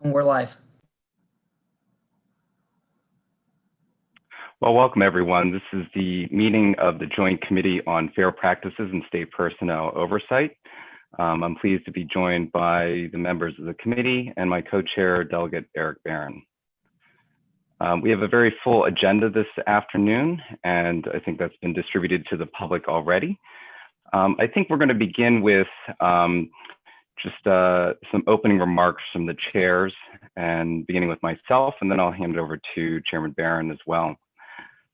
And we're live. Well, welcome everyone. This is the meeting of the Joint Committee on Fair Practices and State Personnel Oversight. I'm pleased to be joined by the members of the committee and my co-chair, Delegate Eric Barron. We have a very full agenda this afternoon, and I think that's been distributed to the public already. I think we're going to begin with just some opening remarks from the chairs, and beginning with myself, and then I'll hand it over to Chairman Barron as well.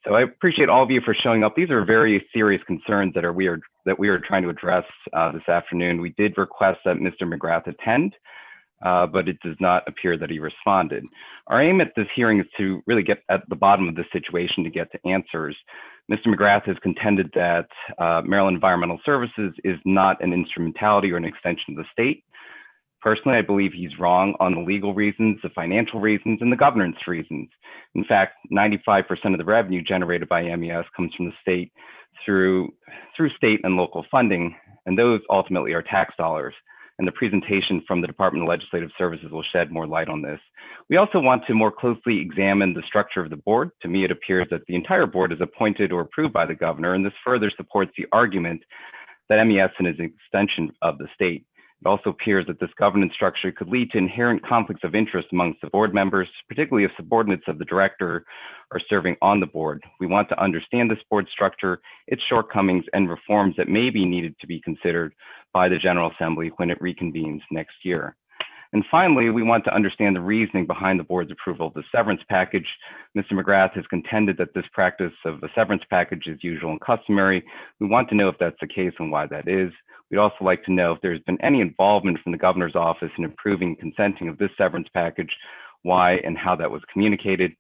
So I appreciate all of you for showing up. These are very serious concerns that we are trying to address this afternoon. We did request that Mr. Mcgrath attend, but it does not appear that he responded. Our aim at this hearing is to really get at the bottom of the situation to get to answers. Mr. Mcgrath has contended that Maryland Environmental Services is not an instrumentality or an extension of the state. Personally, I believe he's wrong on the legal reasons, the financial reasons, and the governance reasons. In fact, 95% of the revenue generated by MES comes from the state through state and local funding, and those ultimately are tax dollars. And the presentation from the Department of Legislative Services will shed more light on this. We also want to more closely examine the structure of the board. To me, it appears that the entire board is appointed or approved by the governor, and this further supports the argument that MES is an extension of the state. It also appears that this governance structure could lead to inherent conflicts of interest amongst the board members, particularly if subordinates of the director are serving on the board. We want to understand this board structure, its shortcomings, and reforms that may be needed to be considered by the General Assembly when it reconvenes next year. And finally, we want to understand the reasoning behind the board's approval of the severance package. Mr. Mcgrath has contended that this practice of a severance package is usual and customary. We want to know if that's the case and why that is. We'd also like to know if there's been any involvement from the governor's office in approving consenting of this severance package, why and how that was communicated.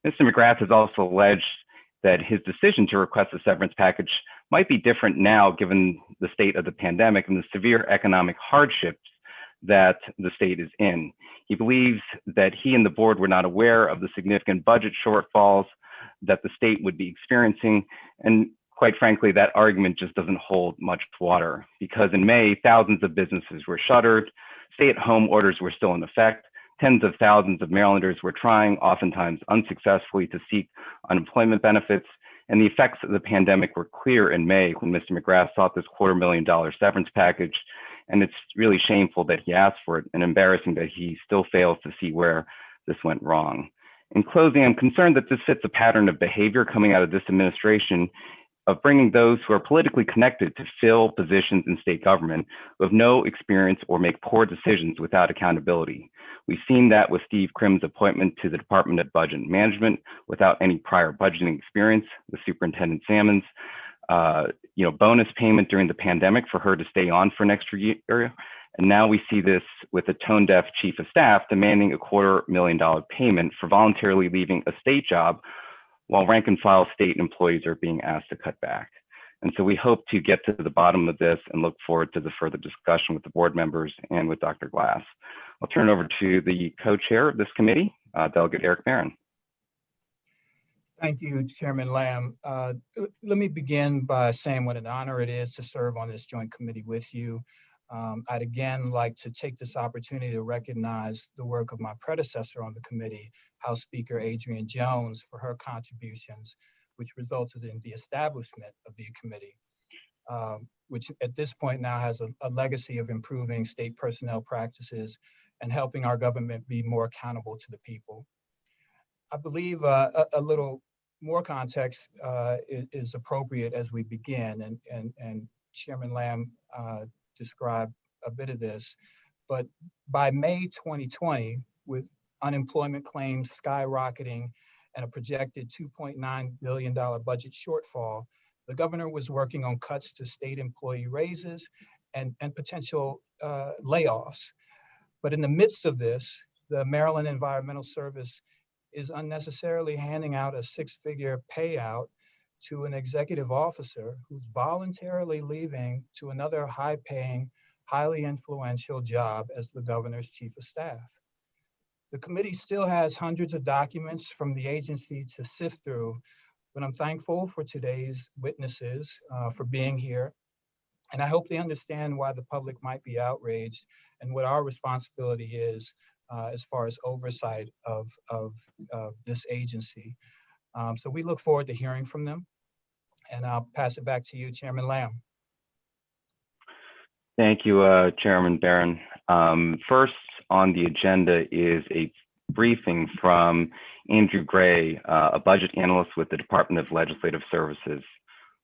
Mr. Mcgrath has also alleged that his decision to request a severance package might be different now given the state of the pandemic and the severe economic hardships that the state is in. He believes that he and the board were not aware of the significant budget shortfalls that the state would be experiencing, and quite frankly, that argument just doesn't hold much water, because in May, thousands of businesses were shuttered, stay-at-home orders were still in effect, tens of thousands of Marylanders were trying, oftentimes unsuccessfully, to seek unemployment benefits, and the effects of the pandemic were clear in May when Mr. Mcgrath sought this $250,000 severance package, and it's really shameful that he asked for it and embarrassing that he still fails to see where this went wrong. In closing, I'm concerned that this fits a pattern of behavior coming out of this administration of bringing those who are politically connected to fill positions in state government who have no experience or make poor decisions without accountability. We've seen that with Steve Krim's appointment to the Department of Budget and Management without any prior budgeting experience, with Superintendent Salmon's bonus payment during the pandemic for her to stay on for an extra year. And now we see this with a tone-deaf chief of staff demanding a $250,000 payment for voluntarily leaving a state job while rank and file state employees are being asked to cut back. And so we hope to get to the bottom of this and look forward to the further discussion with the board members and with Dr. Glass. I'll turn it over to the co-chair of this committee, Delegate Eric Barron. Thank you, Chairman Lamb. Let me begin by saying what an honor it is to serve on this joint committee with you. I'd again like to take this opportunity to recognize the work of my predecessor on the committee, House Speaker Adrienne Jones, for her contributions, which resulted in the establishment of the committee, which at this point now has a legacy of improving state personnel practices and helping our government be more accountable to the people. I believe a little more context is appropriate as we begin, and Chairman Lamb described a bit of this, but by May 2020, with unemployment claims skyrocketing and a projected $2.9 billion budget shortfall, the governor was working on cuts to state employee raises and potential layoffs. But in the midst of this, the Maryland Environmental Service is unnecessarily handing out a six-figure payout to an executive officer who's voluntarily leaving to another high-paying, highly influential job as the governor's chief of staff. The committee still has hundreds of documents from the agency to sift through, but I'm thankful for today's witnesses for being here. And I hope they understand why the public might be outraged and what our responsibility is as far as oversight of this agency. So we look forward to hearing from them. And I'll pass it back to you, Chairman Lamb. Thank you, Chairman Barron. First on the agenda is a briefing from Andrew Gray, a budget analyst with the Department of Legislative Services.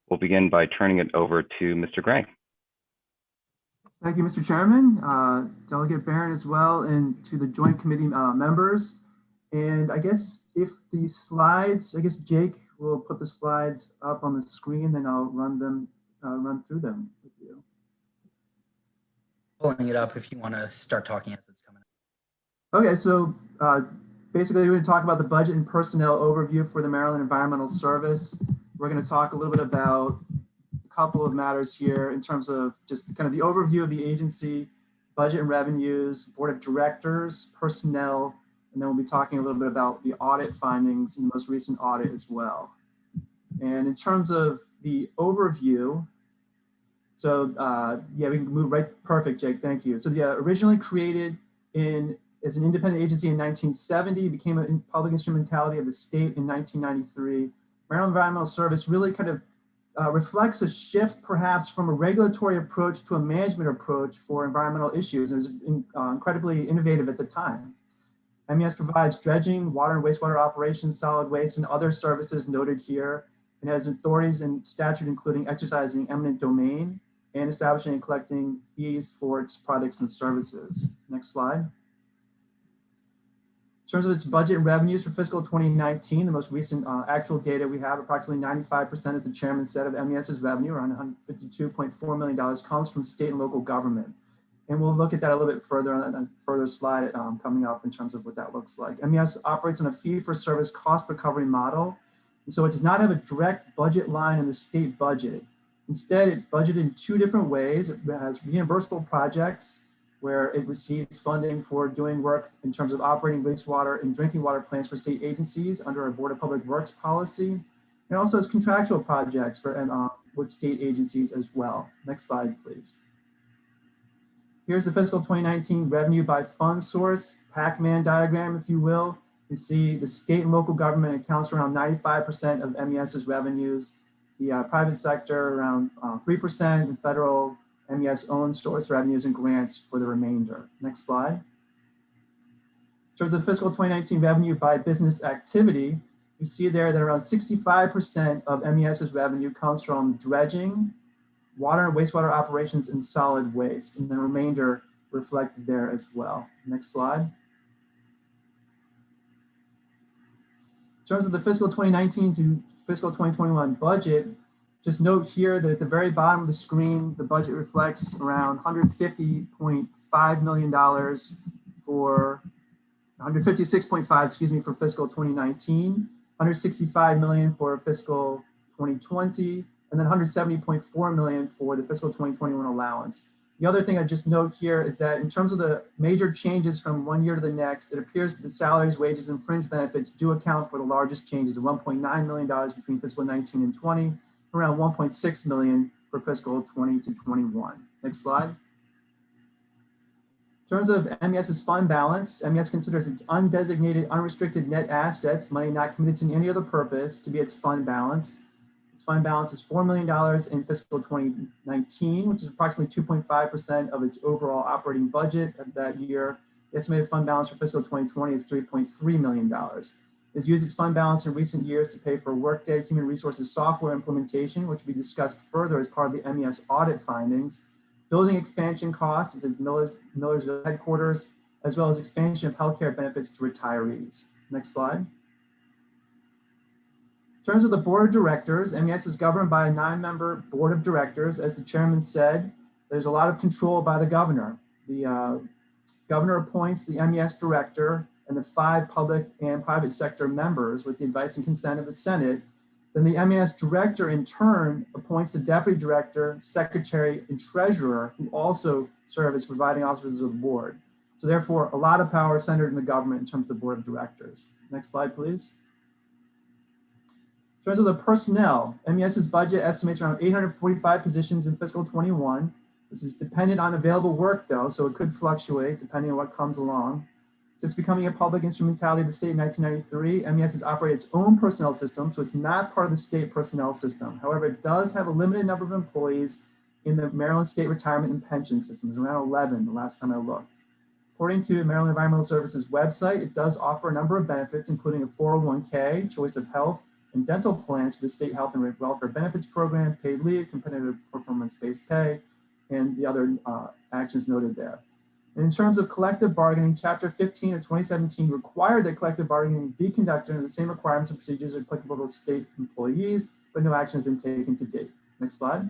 We'll begin by turning it over to Mr. Gray. Thank you, Mr. Chairman, Delegate Barron as well, and to the Joint Committee members. And I guess if the slides, I guess Jake will put the slides up on the screen, then I'll run through them with you. Pulling it up if you want to start talking as it's coming up. Okay, so basically we're going to talk about the budget and personnel overview for the Maryland Environmental Service. We're going to talk a little bit about a couple of matters here in terms of just kind of the overview of the agency, budget and revenues, board of directors, personnel, and then we'll be talking a little bit about the audit findings in the most recent audit as well. And in terms of the overview, so yeah, we can move right, perfect, Jake, thank you. So the originally created as an independent agency in 1970, became a public instrumentality of the state in 1993. Maryland Environmental Service really kind of reflects a shift perhaps from a regulatory approach to a management approach for environmental issues. It was incredibly innovative at the time. MES provides dredging, water and wastewater operations, solid waste, and other services noted here, and has authorities and statute including exercising eminent domain and establishing and collecting fees for its products and services. Next slide. In terms of its budget and revenues for fiscal 2019, the most recent actual data we have, approximately 95%, as the chairman said, of MES's revenue, around $152.4 million, comes from state and local government. And we'll look at that a little bit further on a further slide coming up in terms of what that looks like. MES operates on a fee-for-service cost recovery model. And so it does not have a direct budget line in the state budget. Instead, it's budgeted in two different ways. It has reimbursable projects where it receives funding for doing work in terms of operating wastewater and drinking water plants for state agencies under a Board of Public Works policy. It also has contractual projects for with state agencies as well. Next slide, please. Here's the fiscal 2019 revenue by fund source, Pacman diagram, if you will. You see the state and local government accounts for around 95% of MES's revenues. The private sector around 3%, and federal MES own source revenues and grants for the remainder. Next slide. In terms of fiscal 2019 revenue by business activity, you see there that around 65% of MES's revenue comes from dredging, water and wastewater operations, and solid waste, and the remainder reflected there as well. Next slide. In terms of the fiscal 2019 to fiscal 2021 budget, just note here that at the very bottom of the screen, the budget reflects around $150.5 million for, 156.5, excuse me, for fiscal 2019, 165 million for fiscal 2020, and then 170.4 million for the fiscal 2021 allowance. The other thing I just note here is that in terms of the major changes from one year to the next, it appears that the salaries, wages, and fringe benefits do account for the largest changes of $1.9 million between fiscal 19 and 20, around 1.6 million for fiscal 20 to 21. Next slide. In terms of MES's fund balance, MES considers its undesignated, unrestricted net assets, money not committed to any other purpose, to be its fund balance. Its fund balance is $4 million in fiscal 2019, which is approximately 2.5% of its overall operating budget of that year. The estimated fund balance for fiscal 2020 is $3.3 million. It has used its fund balance in recent years to pay for Workday human resources software implementation, which will be discussed further as part of the MES audit findings, building expansion costs at Millersville headquarters, as well as expansion of healthcare benefits to retirees. Next slide. In terms of the board of directors, MES is governed by a 9-member board of directors. As the chairman said, there's a lot of control by the governor. The governor appoints the MES director and the 5 public and private sector members with the advice and consent of the Senate. Then the MES director in turn appoints the deputy director, secretary, and treasurer, who also serve as providing officers of the board. So therefore, a lot of power centered in the government in terms of the board of directors. Next slide, please. In terms of the personnel, MES's budget estimates around 845 positions in fiscal 21. This is dependent on available work though, so it could fluctuate depending on what comes along. Since becoming a public instrumentality of the state in 1993, MES has operated its own personnel system, so it's not part of the state personnel system. However, it does have a limited number of employees in the Maryland State Retirement and Pension System. It's around 11 the last time I looked. According to the Maryland Environmental Services website, it does offer a number of benefits, including a 401k, choice of health and dental plans for the state health and welfare benefits program, paid leave, competitive performance-based pay, and the other actions noted there. And in terms of collective bargaining, Chapter 15 of 2017 required that collective bargaining be conducted under the same requirements and procedures applicable to state employees, but no action has been taken to date. Next slide. In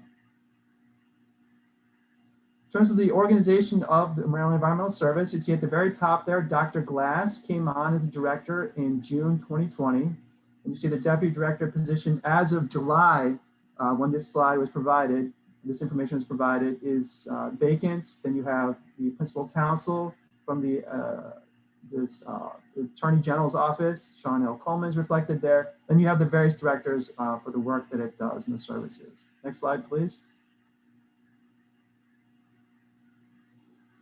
terms of the organization of the Maryland Environmental Service, you see at the very top there, Dr. Glass came on as a director in June 2020. And you see the deputy director position as of July, when this slide was provided, this information was provided, is vacant. Then you have the principal counsel from the Attorney General's office, Sean L. Coleman is reflected there. Then you have the various directors for the work that it does and the services. Next slide, please.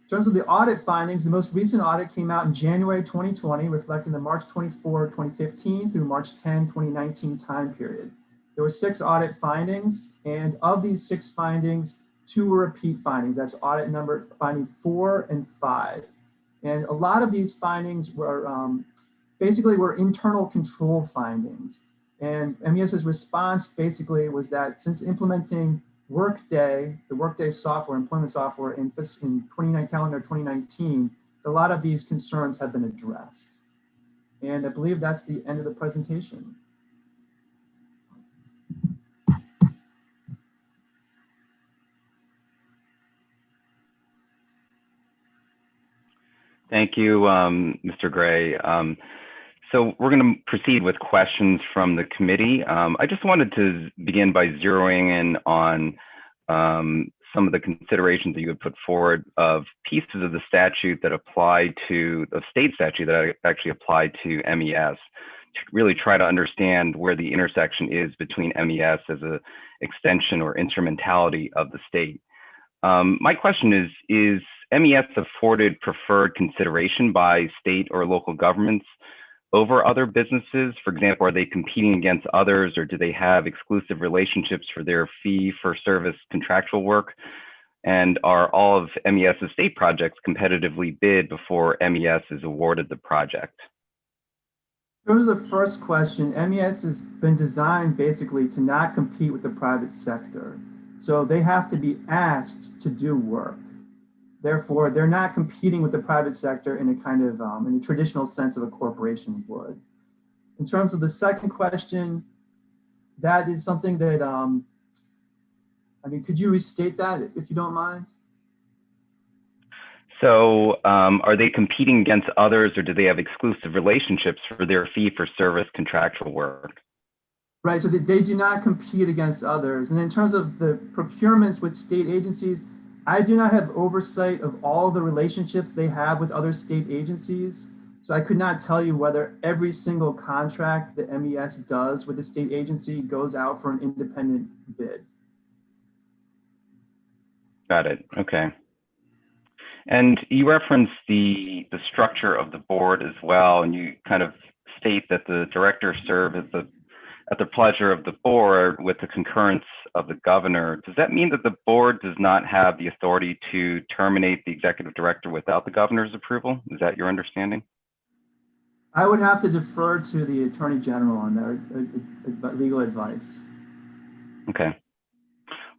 In terms of the audit findings, the most recent audit came out in January 2020, reflecting the March 24, 2015 through March 10, 2019 time period. There were 6 audit findings, and of these 6 findings, 2 were repeat findings. That's audit number finding 4 and 5. And a lot of these findings were basically internal control findings. And MES's response basically was that since implementing Workday, the Workday software, employment software in calendar 2019, a lot of these concerns have been addressed. And I believe that's the end of the presentation. Thank you, Mr. Gray. So we're going to proceed with questions from the committee. I just wanted to begin by zeroing in on some of the considerations that you had put forward of pieces of the statute that apply to the state statute that actually apply to MES, to really try to understand where the intersection is between MES as an extension or instrumentality of the state. My question is MES afforded preferred consideration by state or local governments over other businesses? For example, are they competing against others, or do they have exclusive relationships for their fee-for-service contractual work? And are all of MES's state projects competitively bid before MES is awarded the project? In terms of the first question, MES has been designed basically to not compete with the private sector. So they have to be asked to do work. Therefore, they're not competing with the private sector in a kind of, in a traditional sense of a corporation would. In terms of the second question, that is something that, I mean, could you restate that if you don't mind? So are they competing against others, or do they have exclusive relationships for their fee-for-service contractual work? Right, so they do not compete against others. And in terms of the procurements with state agencies, I do not have oversight of all the relationships they have with other state agencies. So I could not tell you whether every single contract that MES does with the state agency goes out for an independent bid. Got it, okay. And you referenced the structure of the board as well, and you kind of state that the directors serve at the pleasure of the board with the concurrence of the governor. Does that mean that the board does not have the authority to terminate the executive director without the governor's approval? Is that your understanding? I would have to defer to the Attorney General on their legal advice. Okay.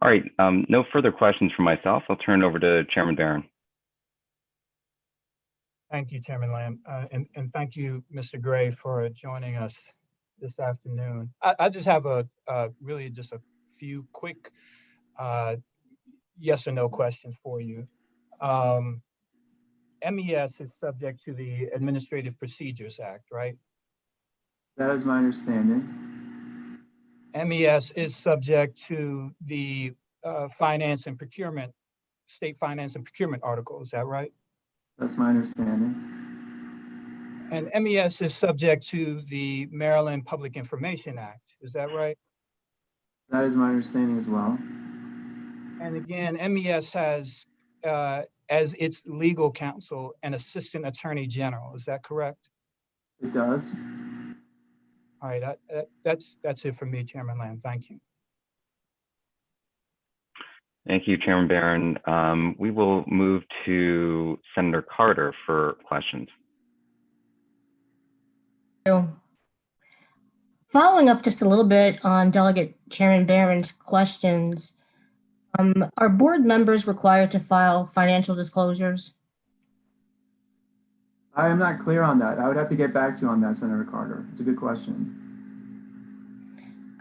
All right, no further questions from myself. I'll turn it over to Chairman Barron. Thank you, Chairman Lamb, and thank you, Mr. Gray, for joining us this afternoon. I just have really just a few quick yes or no questions for you. MES is subject to the Administrative Procedures Act, right? That is my understanding. MES is subject to the finance and procurement, state finance and procurement article, is that right? That's my understanding. And MES is subject to the Maryland Public Information Act, is that right? That is my understanding as well. And again, MES has as its legal counsel and assistant attorney general. Is that correct? It does. All right, that's it for me, Chairman Lamb. Thank you. Thank you, Chairman Barron. We will move to Senator Carter for questions. Following up just a little bit on Delegate Chairman Barron's questions, are board members required to file financial disclosures? I am not clear on that. I would have to get back to you on that, Senator Carter. It's a good question.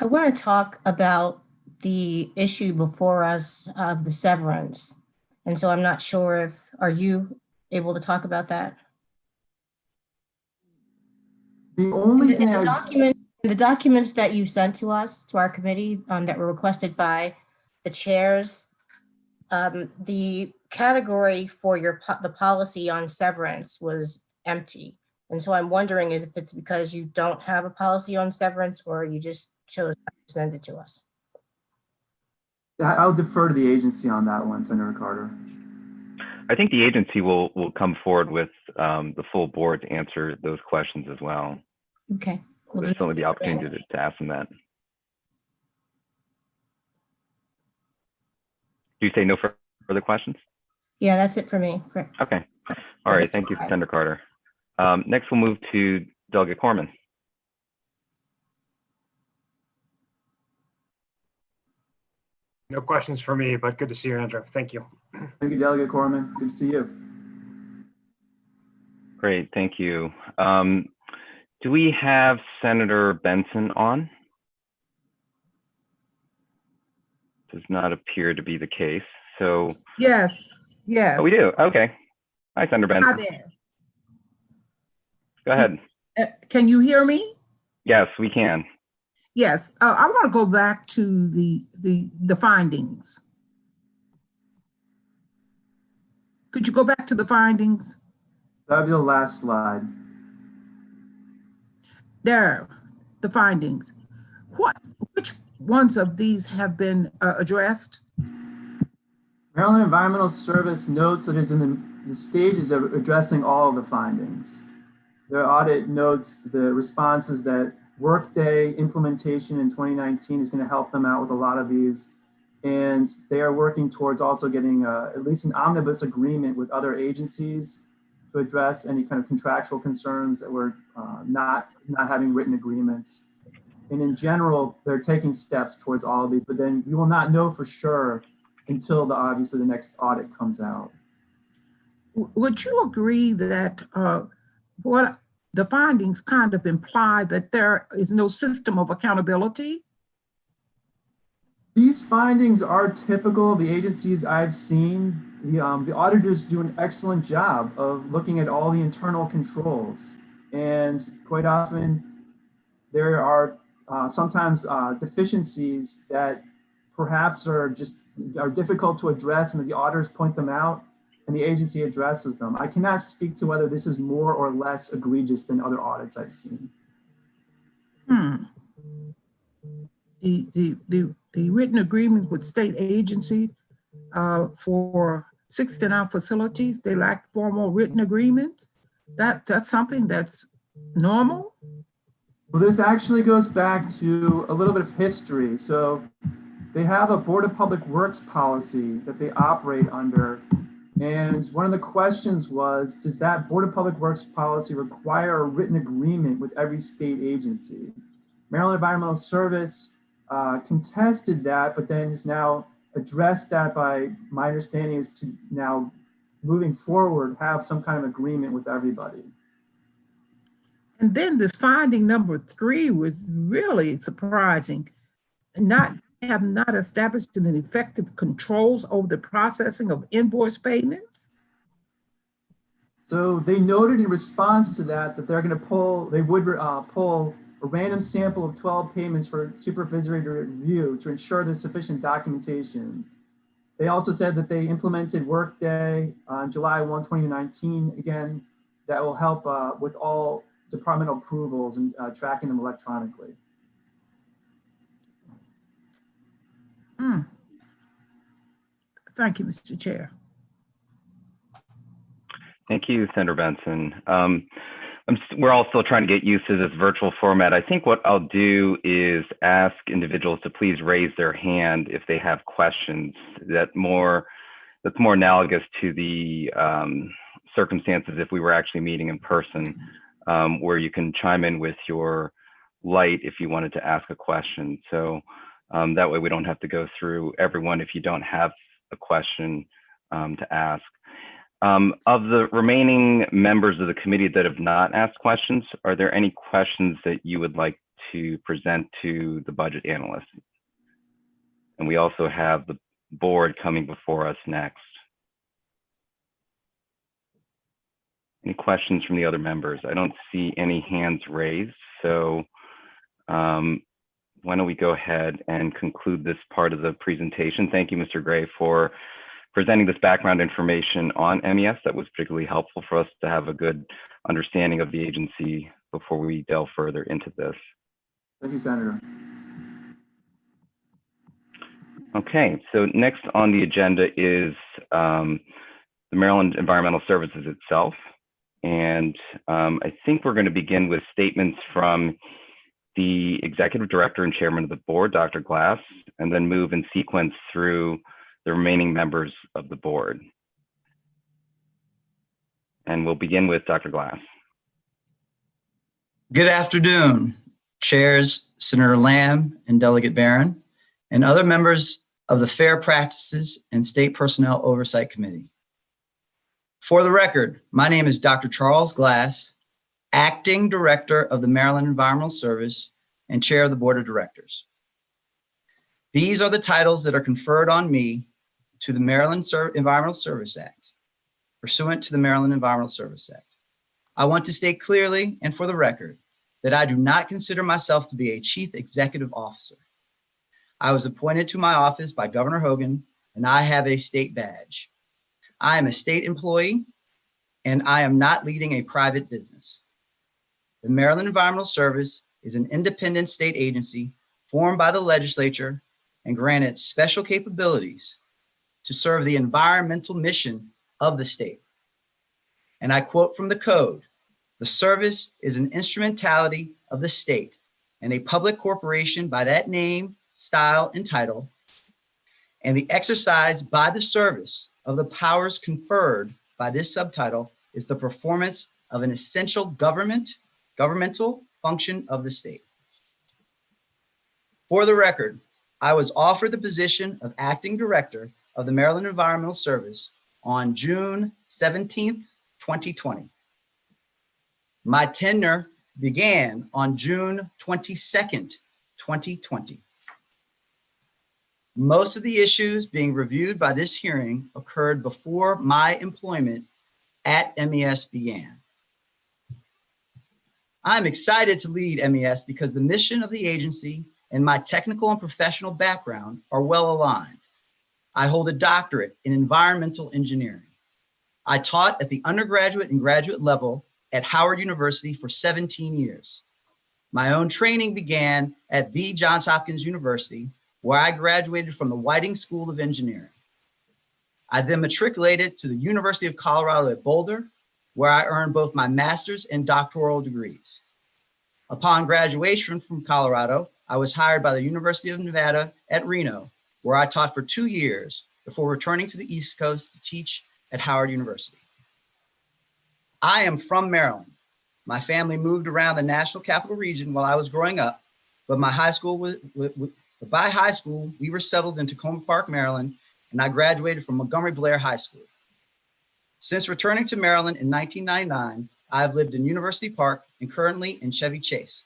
I want to talk about the issue before us of the severance. And so I'm not sure if, are you able to talk about that? The only thing the documents that you sent to us, to our committee, that were requested by the chairs, the category for the policy on severance was empty. And so I'm wondering if it's because you don't have a policy on severance or you just chose not to send it to us. I'll defer to the agency on that one, Senator Carter. I think the agency will come forward with the full board to answer those questions as well. Okay. Well, There's certainly the opportunity to ask them that. Do you say no further questions? Yeah, that's it for me. Okay. All right. Thank you, Senator Carter. Next, we'll move to Delegate Corman. No questions for me, but good to see you, Andrew. Thank you. Thank you, Delegate Corman. Good to see you. Great. Thank you. Do we have Senator Benson on? Does not appear to be the case. So yes. Oh, we do. Okay. Hi, Senator Benson. Hi there. Go ahead. Can you hear me? Yes, we can. Yes. I want to go back to the findings. Could you go back to the findings? That'll be the last slide. There, the findings. Which ones of these have been addressed? Maryland Environmental Service notes that it's in the stages of addressing all of the findings. Their audit notes the responses that Workday implementation in 2019 is going to help them out with a lot of these. And they are working towards also getting at least an omnibus agreement with other agencies to address any kind of contractual concerns that we're not having written agreements. And in general, they're taking steps towards all of these, but then we will not know for sure until obviously the next audit comes out. Would you agree that what the findings kind of imply that there is no system of accountability? These findings are typical of the agencies I've seen. The auditors do an excellent job of looking at all the internal controls. And quite often there are sometimes deficiencies that perhaps are difficult to address, and the auditors point them out and the agency addresses them. I cannot speak to whether this is more or less egregious than other audits I've seen. The written agreements with state agency for 69 facilities, they lack formal written agreements. That's something that's normal? Well, this actually goes back to a little bit of history. So they have a Board of Public Works policy that they operate under. And one of the questions was, does that Board of Public Works policy require a written agreement with every state agency? Maryland Environmental Service contested that, but then has now addressed that by, my understanding is to now moving forward, have some kind of agreement with everybody. And then the finding number 3 was really surprising. Have not established an effective controls over the processing of invoice payments. So they noted in response to that they're going to pull a random sample of 12 payments for supervisory review to ensure there's sufficient documentation. They also said that they implemented Workday on July 1, 2019. Again, that will help with all departmental approvals and tracking them electronically. Thank you, Mr. Chair. Thank you, Senator Benson. We're all still trying to get used to this virtual format. I think what I'll do is ask individuals to please raise their hand if they have questions that's more analogous to the circumstances if we were actually meeting in person, where you can chime in with your light if you wanted to ask a question. So that way we don't have to go through everyone if you don't have a question to ask. Of the remaining members of the committee that have not asked questions, are there any questions that you would like to present to the budget analyst? And we also have the board coming before us next. Any questions from the other members? I don't see any hands raised, so why don't we go ahead and conclude this part of the presentation. Thank you, Mr. Gray, for presenting this background information on MES. That was particularly helpful for us to have a good understanding of the agency before we delve further into this. Thank you, Senator. Okay, so next on the agenda is the Maryland Environmental Services itself. And I think we're going to begin with statements from the Executive Director and Chairman of the Board, Dr. Glass, and then move in sequence through the remaining members of the board. And we'll begin with Dr. Glass. Good afternoon, Chairs Senator Lamb and Delegate Barron, and other members of the Fair Practices and State Personnel Oversight Committee. For the record, my name is Dr. Charles Glass, Acting Director of the Maryland Environmental Service and Chair of the Board of Directors. These are the titles that are conferred on me to the Maryland Environmental Service Act, pursuant to the Maryland Environmental Service Act. I want to state clearly and for the record that I do not consider myself to be a Chief Executive Officer. I was appointed to my office by Governor Hogan, and I have a state badge. I am a state employee, and I am not leading a private business. The Maryland Environmental Service is an independent state agency formed by the legislature and granted special capabilities to serve the environmental mission of the state. And I quote from the code, "The service is an instrumentality of the state and a public corporation by that name, style, and title, and the exercise by the service of the powers conferred by this subtitle is the performance of an essential governmental function of the state." For the record, I was offered the position of Acting Director of the Maryland Environmental Service on June 17th, 2020. My tenure began on June 22nd, 2020. Most of the issues being reviewed by this hearing occurred before my employment at MES began. I'm excited to lead MES because the mission of the agency and my technical and professional background are well aligned. I hold a doctorate in environmental engineering. I taught at the undergraduate and graduate level at Howard University for 17 years. My own training began at the Johns Hopkins University, where I graduated from the Whiting School of Engineering. I then matriculated to the University of Colorado at Boulder, where I earned both my master's and doctoral degrees. Upon graduation from Colorado, I was hired by the University of Nevada at Reno, where I taught for 2 years before returning to the East Coast to teach at Howard University. I am from Maryland. My family moved around the National Capital Region while I was growing up, but by high school, we were settled in Tacoma Park, Maryland, and I graduated from Montgomery Blair High School. Since returning to Maryland in 1999, I have lived in University Park and currently in Chevy Chase.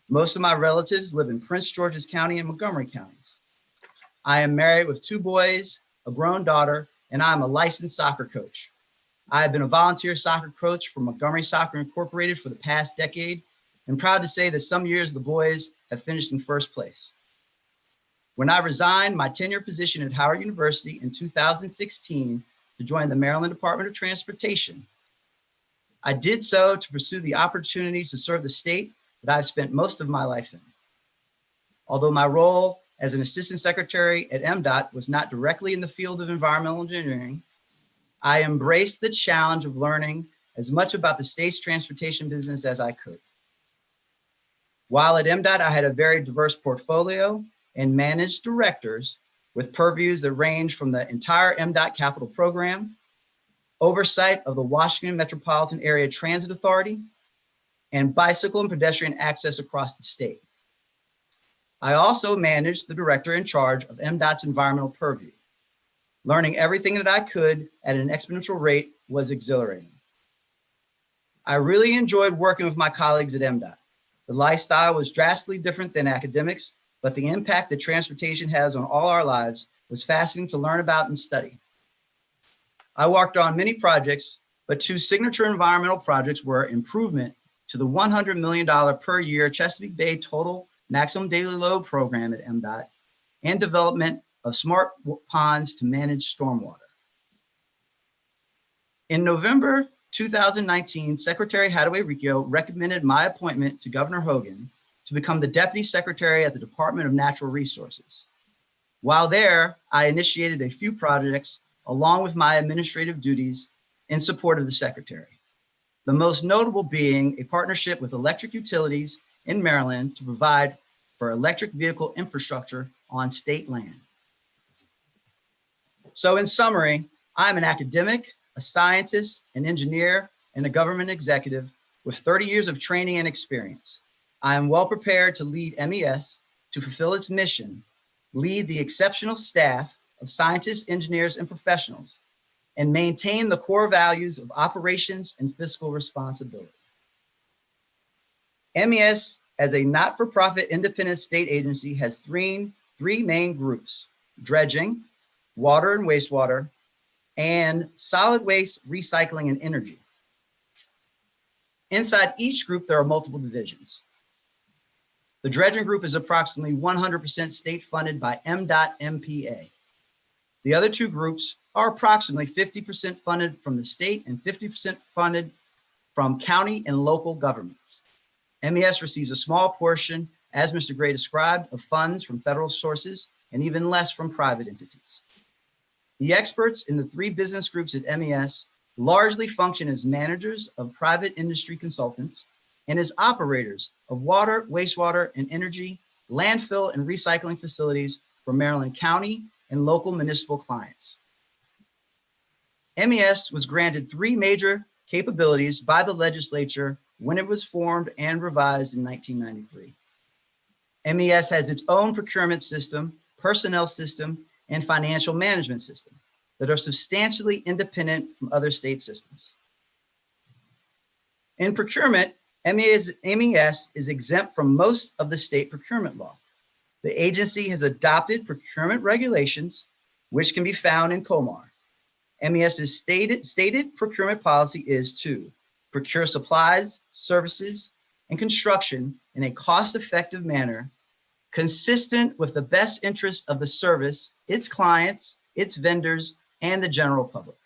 Most of my relatives live in Prince George's County and Montgomery counties. I am married with 2 boys, a grown daughter, and I am a licensed soccer coach. I have been a volunteer soccer coach for Montgomery Soccer Incorporated for the past decade, and proud to say that some years the boys have finished in first place. When I resigned my tenure position at Howard University in 2016 to join the Maryland Department of Transportation, I did so to pursue the opportunity to serve the state that I've spent most of my life in. Although my role as an assistant secretary at MDOT was not directly in the field of environmental engineering, I embraced the challenge of learning as much about the state's transportation business as I could. While at MDOT, I had a very diverse portfolio and managed directors with purviews that range from the entire MDOT capital program, oversight of the Washington Metropolitan Area Transit Authority, and bicycle and pedestrian access across the state. I also managed the director in charge of MDOT's environmental purview. Learning everything that I could at an exponential rate was exhilarating. I really enjoyed working with my colleagues at MDOT. The lifestyle was drastically different than academics, but the impact that transportation has on all our lives was fascinating to learn about and study. I worked on many projects, but two signature environmental projects were improvement to the $100 million per year Chesapeake Bay Total Maximum Daily Load program at MDOT and development of smart ponds to manage stormwater. In November 2019, Secretary Hadaway Riccio recommended my appointment to Governor Hogan to become the Deputy Secretary at the Department of Natural Resources. While there, I initiated a few projects along with my administrative duties in support of the Secretary. The most notable being a partnership with electric utilities in Maryland to provide for electric vehicle infrastructure on state land. So in summary, I'm an academic, a scientist, an engineer, and a government executive with 30 years of training and experience. I am well prepared to lead MES to fulfill its mission, lead the exceptional staff of scientists, engineers, and professionals, and maintain the core values of operations and fiscal responsibility. MES, as a not-for-profit independent state agency, has three main groups: dredging, water and wastewater, and solid waste, recycling, and energy. Inside each group, there are multiple divisions. The dredging group is approximately 100% state funded by MDOT MPA. The other two groups are approximately 50% funded from the state and 50% funded from county and local governments. MES receives a small portion, as Mr. Gray described, of funds from federal sources and even less from private entities. The experts in the three business groups at MES largely function as managers of private industry consultants and as operators of water, wastewater, and energy, landfill, and recycling facilities for Maryland County and local municipal clients. MES was granted three major capabilities by the legislature when it was formed and revised in 1993. MES has its own procurement system, personnel system, and financial management system that are substantially independent from other state systems. In procurement, MES is exempt from most of the state procurement law. The agency has adopted procurement regulations, which can be found in COMAR. MES's stated procurement policy is to procure supplies, services, and construction in a cost-effective manner consistent with the best interests of the service, its clients, its vendors, and the general public.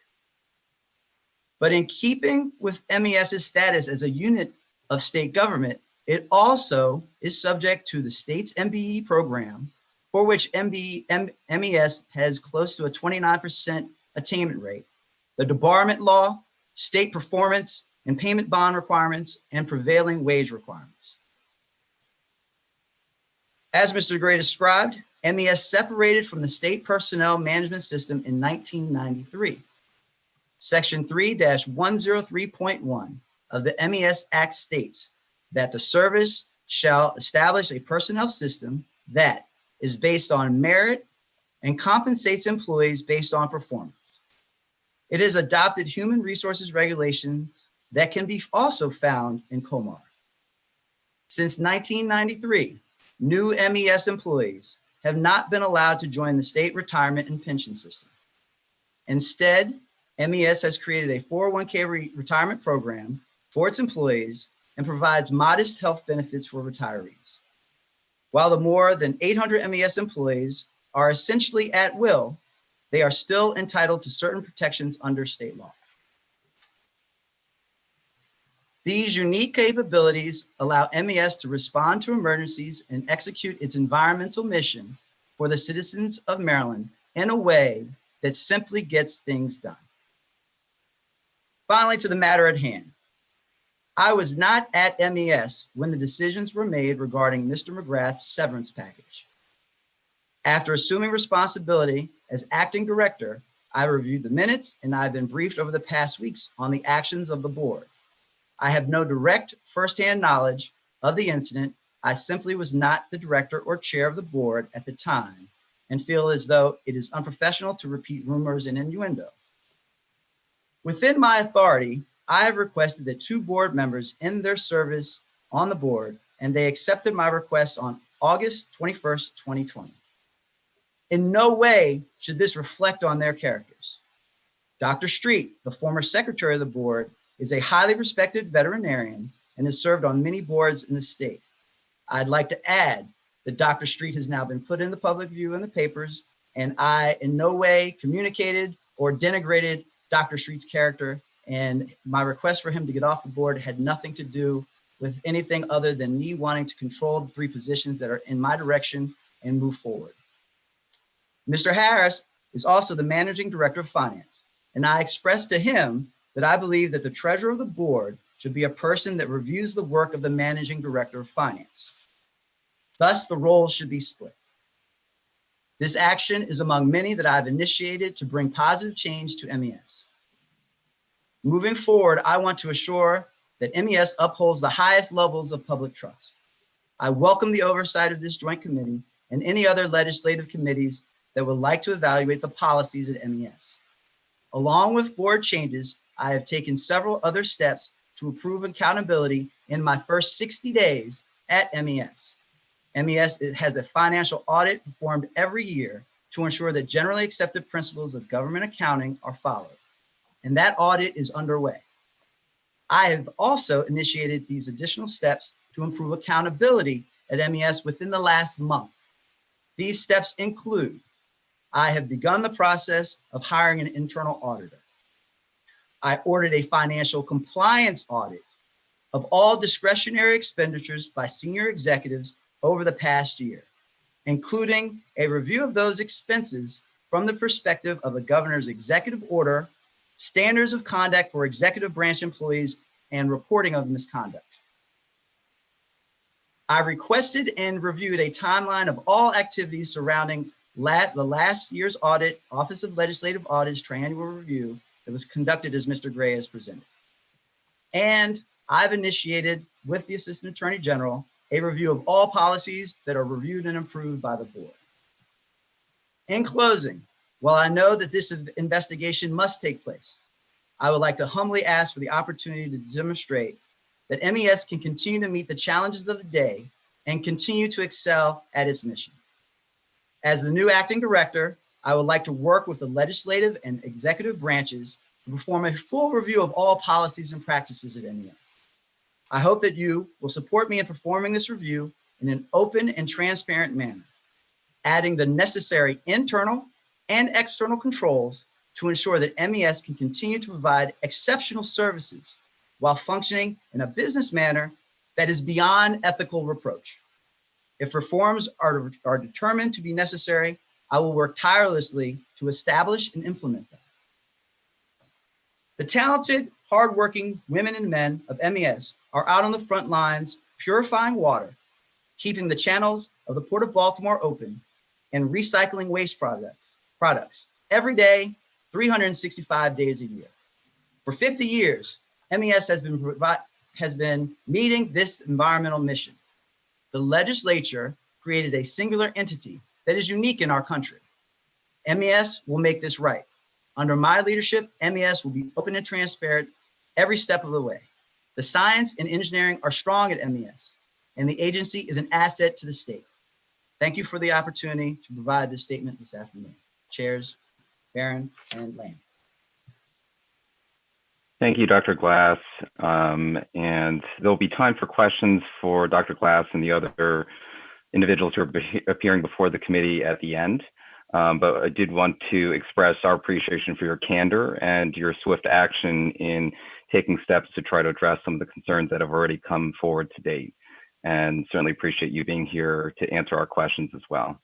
But in keeping with MES's status as a unit of state government, it also is subject to the state's MBE program, for which MES has close to a 29% attainment rate, the debarment law, state performance and payment bond requirements, and prevailing wage requirements. As Mr. Gray described, MES separated from the state personnel management system in 1993. Section 3-103.1 of the MES Act states that the service shall establish a personnel system that is based on merit and compensates employees based on performance. It has adopted human resources regulations that can be also found in COMAR. Since 1993, new MES employees have not been allowed to join the state retirement and pension system. Instead, MES has created a 401k retirement program for its employees and provides modest health benefits for retirees. While the more than 800 MES employees are essentially at will, they are still entitled to certain protections under state law. These unique capabilities allow MES to respond to emergencies and execute its environmental mission for the citizens of Maryland in a way that simply gets things done. Finally, to the matter at hand. I was not at MES when the decisions were made regarding Mr. Mcgrath's severance package. After assuming responsibility as acting director, I reviewed the minutes and I've been briefed over the past weeks on the actions of the board. I have no direct firsthand knowledge of the incident. I simply was not the director or chair of the board at the time and feel as though it is unprofessional to repeat rumors and innuendo. Within my authority, I have requested that 2 board members end their service on the board, and they accepted my request on August 21st, 2020. In no way should this reflect on their characters. Dr. Street, the former secretary of the board, is a highly respected veterinarian and has served on many boards in the state. I'd like to add that Dr. Street has now been put in the public view in the papers, and I in no way communicated or denigrated Dr. Street's character, and my request for him to get off the board had nothing to do with anything other than me wanting to control the 3 positions that are in my direction and move forward. Mr. Harris is also the managing director of finance, and I expressed to him that I believe that the treasurer of the board should be a person that reviews the work of the managing director of finance. Thus, the roles should be split. This action is among many that I've initiated to bring positive change to MES. Moving forward, I want to assure that MES upholds the highest levels of public trust. I welcome the oversight of this joint committee and any other legislative committees that would like to evaluate the policies at MES. Along with board changes, I have taken several other steps to improve accountability in my first 60 days at MES. MES has a financial audit performed every year to ensure that generally accepted principles of government accounting are followed, and that audit is underway. I have also initiated these additional steps to improve accountability at MES within the last month. These steps include: I have begun the process of hiring an internal auditor. I ordered a financial compliance audit of all discretionary expenditures by senior executives over the past year, including a review of those expenses from the perspective of the governor's executive order, standards of conduct for executive branch employees, and reporting of misconduct. I requested and reviewed a timeline of all activities surrounding the last year's audit, Office of Legislative Audits Triennial Review that was conducted as Mr. Gray has presented. And I've initiated with the Assistant Attorney General a review of all policies that are reviewed and approved by the board. In closing, while I know that this investigation must take place, I would like to humbly ask for the opportunity to demonstrate that MES can continue to meet the challenges of the day and continue to excel at its mission. As the new acting director, I would like to work with the legislative and executive branches to perform a full review of all policies and practices at MES. I hope that you will support me in performing this review in an open and transparent manner, adding the necessary internal and external controls to ensure that MES can continue to provide exceptional services while functioning in a business manner that is beyond ethical reproach. If reforms are determined to be necessary, I will work tirelessly to establish and implement them. The talented, hardworking women and men of MES are out on the front lines, purifying water, keeping the channels of the Port of Baltimore open, and recycling waste products every day, 365 days a year. For 50 years, MES has been meeting this environmental mission. The legislature created a singular entity that is unique in our country. MES will make this right. Under my leadership, MES will be open and transparent every step of the way. The science and engineering are strong at MES, and the agency is an asset to the state. Thank you for the opportunity to provide this statement this afternoon. Chairs Barron and Lamb. Thank you, Dr. Glass. And there'll be time for questions for Dr. Glass and the other individuals who are appearing before the committee at the end. But I did want to express our appreciation for your candor and your swift action in taking steps to try to address some of the concerns that have already come forward to date. And certainly appreciate you being here to answer our questions as well.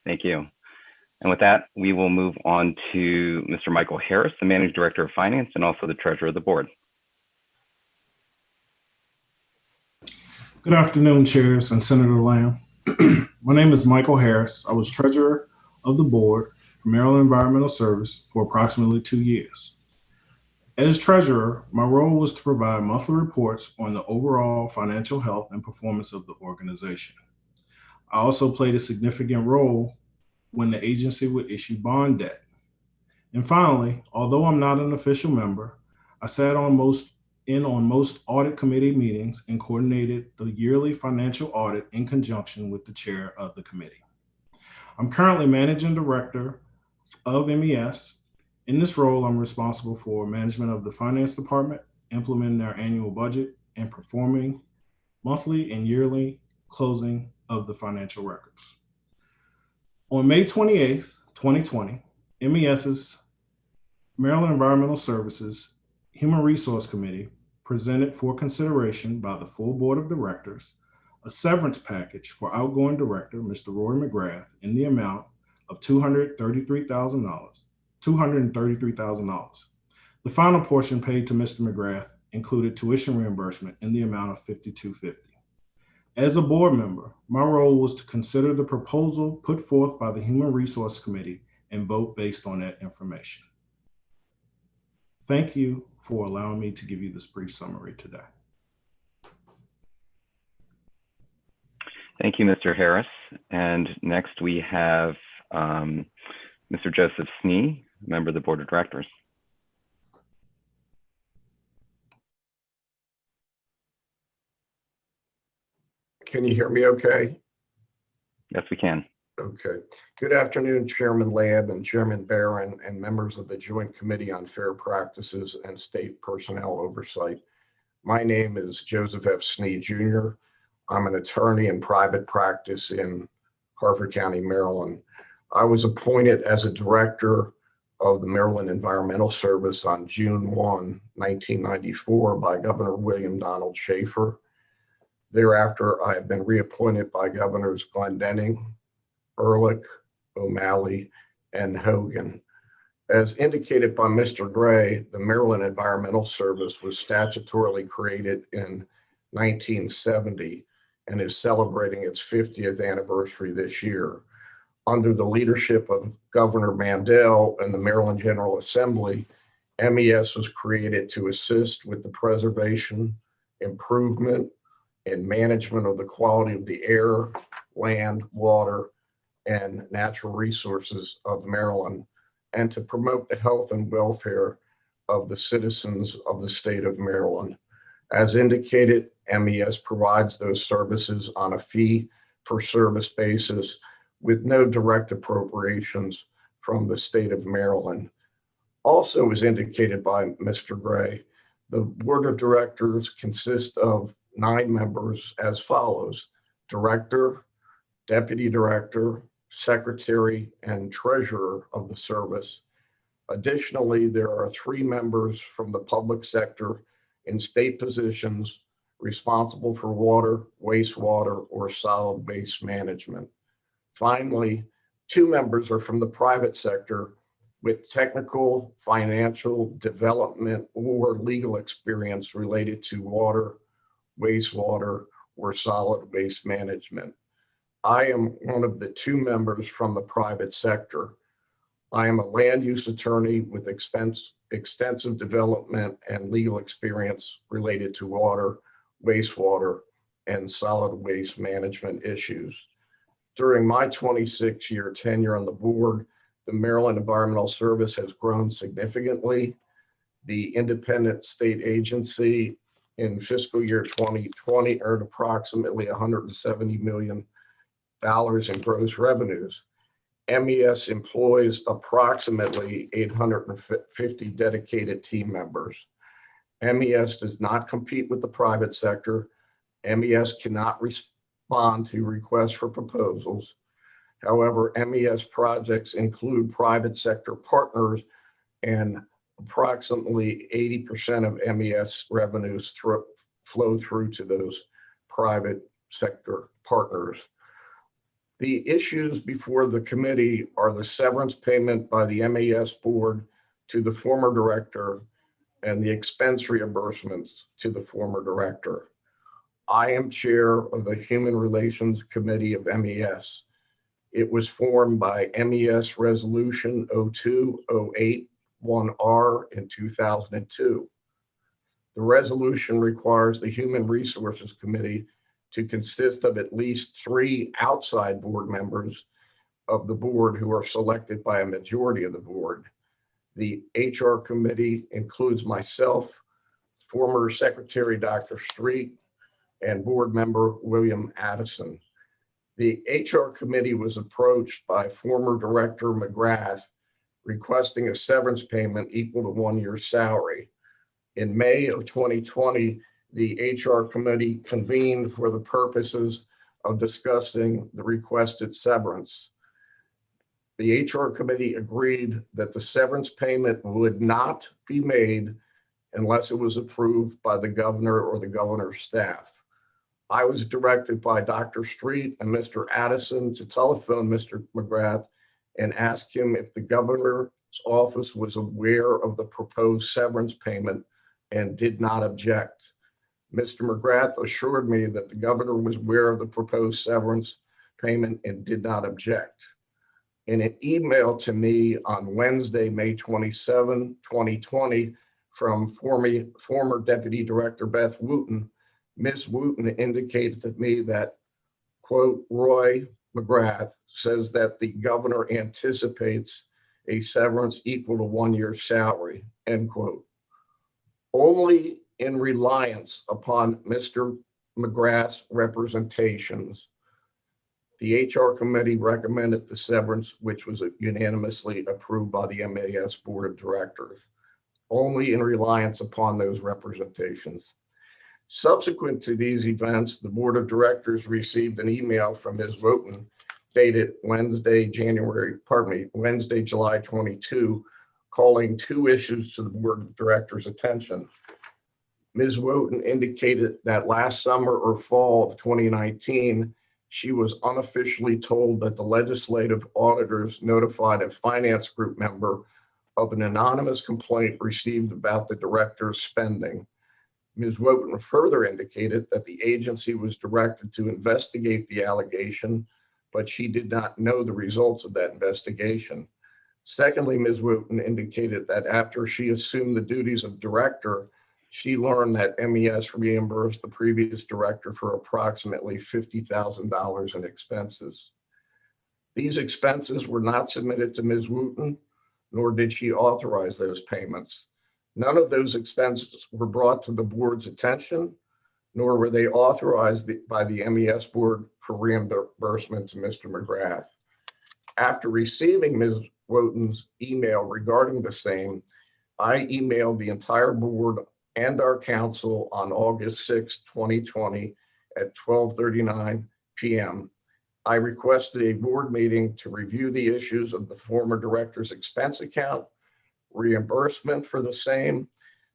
Thank you. And with that, we will move on to Mr. Michael Harris, the Managing Director of Finance and also the Treasurer of the Board. Good afternoon, Chairs and Senator Lamb. My name is Michael Harris. I was Treasurer of the Board for Maryland Environmental Service for approximately 2 years. As Treasurer, my role was to provide monthly reports on the overall financial health and performance of the organization. I also played a significant role when the agency would issue bond debt. And finally, although I'm not an official member, I sat on most Audit Committee meetings and coordinated the yearly financial audit in conjunction with the chair of the committee. I'm currently Managing Director of MES. In this role, I'm responsible for management of the finance department, implementing our annual budget, and performing monthly and yearly closing of the financial records. On May 28th, 2020, MES's Maryland Environmental Services Human Resource Committee presented for consideration by the full Board of Directors a severance package for outgoing director, Mr. Roy Mcgrath, in the amount of $233,000. The final portion paid to Mr. Mcgrath included tuition reimbursement in the amount of $52.50. As a board member, my role was to consider the proposal put forth by the Human Resource Committee and vote based on that information. Thank you for allowing me to give you this brief summary today. Thank you, Mr. Harris. And next we have Mr. Joseph Snee, member of the Board of Directors. Can you hear me okay? Yes, we can. Okay. Good afternoon, Chairman Lamb and Chairman Barron and members of the Joint Committee on Fair Practices and State Personnel Oversight. My name is Joseph F. Snee, Jr. I'm an attorney in private practice in Harford County, Maryland. I was appointed as a director of the Maryland Environmental Service on June 1, 1994 by Governor William Donald Schaefer. Thereafter, I have been reappointed by Governors Glendening, Ehrlich, O'Malley, and Hogan. As indicated by Mr. Gray, the Maryland Environmental Service was statutorily created in 1970 and is celebrating its 50th anniversary this year. Under the leadership of Governor Mandel and the Maryland General Assembly, MES was created to assist with the preservation, improvement, and management of the quality of the air, land, water, and natural resources of Maryland, and to promote the health and welfare of the citizens of the state of Maryland. As indicated, MES provides those services on a fee-for-service basis with no direct appropriations from the state of Maryland. Also, as indicated by Mr. Gray, the Board of Directors consists of 9 members as follows: Director, Deputy Director, Secretary, and Treasurer of the service. Additionally, there are 3 members from the public sector in state positions responsible for water, wastewater, or solid waste management. Finally, 2 members are from the private sector with technical, financial, development, or legal experience related to water, wastewater, or solid waste management. I am one of the 2 members from the private sector. I am a land use attorney with extensive development and legal experience related to water, wastewater, and solid waste management issues. During my 26-year tenure on the board, the Maryland Environmental Service has grown significantly. The independent state agency in fiscal year 2020 earned approximately $170 million in gross revenues. MES employs approximately 850 dedicated team members. MES does not compete with the private sector. MES cannot respond to requests for proposals. However, MES projects include private sector partners, and approximately 80% of MES revenues flow through to those private sector partners. The issues before the committee are the severance payment by the MAS board to the former director and the expense reimbursements to the former director. I am chair of the Human Relations Committee of MES. It was formed by MES Resolution 02081R in 2002. The resolution requires the Human Resources Committee to consist of at least 3 outside board members of the board who are selected by a majority of the board. The HR committee includes myself, former Secretary Dr. Street, and board member William Addison. The HR committee was approached by former Director Mcgrath requesting a severance payment equal to 1 year's salary. In May of 2020, the HR committee convened for the purposes of discussing the requested severance. The HR committee agreed that the severance payment would not be made unless it was approved by the governor or the governor's staff. I was directed by Dr. Street and Mr. Addison to telephone Mr. Mcgrath and ask him if the governor's office was aware of the proposed severance payment and did not object. Mr. Mcgrath assured me that the governor was aware of the proposed severance payment and did not object. In an email to me on Wednesday, May 27, 2020, from former Deputy Director Beth Wooten, Ms. Wooten indicated to me that, quote, Roy Mcgrath says that the governor anticipates a severance equal to 1 year's salary, end quote. Only in reliance upon Mr. Mcgrath's representations, the HR committee recommended the severance, which was unanimously approved by the MAS Board of Directors, only in reliance upon those representations. Subsequent to these events, the Board of Directors received an email from Ms. Wooten dated Wednesday, July 22, calling 2 issues to the Board of Directors' attention. Ms. Wooten indicated that last summer or fall of 2019, she was unofficially told that the legislative auditors notified a finance group member of an anonymous complaint received about the director's spending. Ms. Wooten further indicated that the agency was directed to investigate the allegation, but she did not know the results of that investigation. Secondly, Ms. Wooten indicated that after she assumed the duties of director, she learned that MES reimbursed the previous director for approximately $50,000 in expenses. These expenses were not submitted to Ms. Wooten, nor did she authorize those payments. None of those expenses were brought to the board's attention, nor were they authorized by the MES board for reimbursement to Mr. Mcgrath. After receiving Ms. Wooten's email regarding the same, I emailed the entire board and our council on August 6, 2020 at 12:39 p.m. I requested a board meeting to review the issues of the former director's expense account, reimbursement for the same,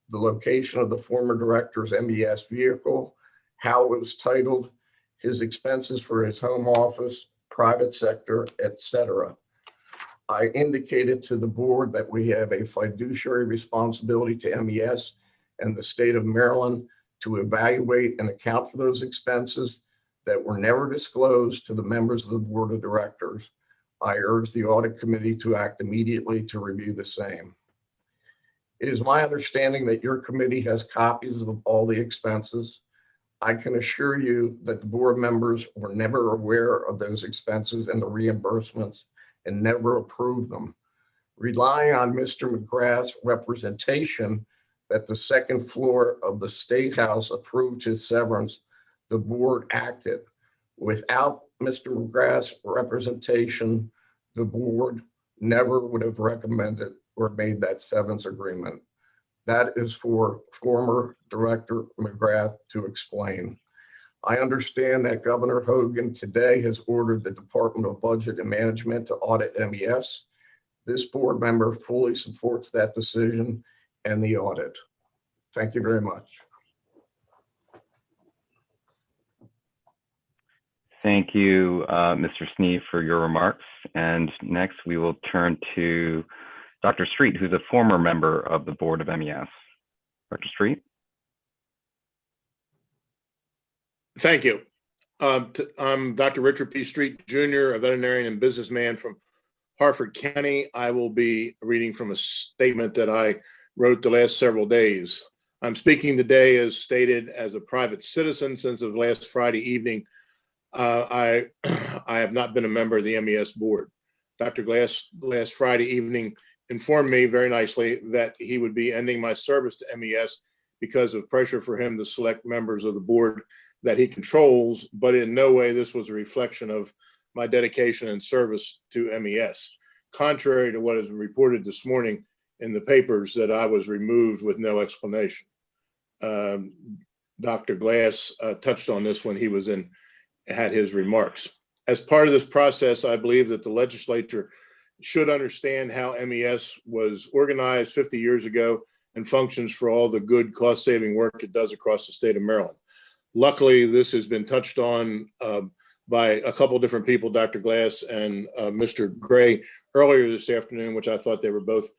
the location of the former director's MES vehicle, how it was titled, his expenses for his home office, private sector, etc. I indicated to the board that we have a fiduciary responsibility to MES and the state of Maryland to evaluate and account for those expenses that were never disclosed to the members of the board of directors. I urge the audit committee to act immediately to review the same. It is my understanding that your committee has copies of all the expenses. I can assure you that the board members were never aware of those expenses and the reimbursements and never approved them. Relying on Mr. Mcgrath's representation that the second floor of the State House approved his severance, the board acted. Without Mr. Mcgrath's representation, the board never would have recommended or made that severance agreement. That is for former Director Mcgrath to explain. I understand that Governor Hogan today has ordered the Department of Budget and Management to audit MES. This board member fully supports that decision and the audit. Thank you very much. Thank you, Mr. Snee, for your remarks. And next, we will turn to Dr. Street, who's a former member of the board of MES. Dr. Street. Thank you. I'm Dr. Richard P. Street, Jr., a veterinarian and businessman from Harford County. I will be reading from a statement that I wrote the last several days. I'm speaking today as stated as a private citizen since of last Friday evening. I have not been a member of the MES board. Dr. Glass last Friday evening informed me very nicely that he would be ending my service to MES because of pressure for him to select members of the board that he controls, but in no way this was a reflection of my dedication and service to MES. Contrary to what is reported this morning in the papers that I was removed with no explanation. Dr. Glass touched on this when he was had his remarks. As part of this process, I believe that the legislature should understand how MES was organized 50 years ago and functions for all the good cost-saving work it does across the state of Maryland. Luckily, this has been touched on by a couple different people, Dr. Glass and Mr. Gray, earlier this afternoon, which I thought they were both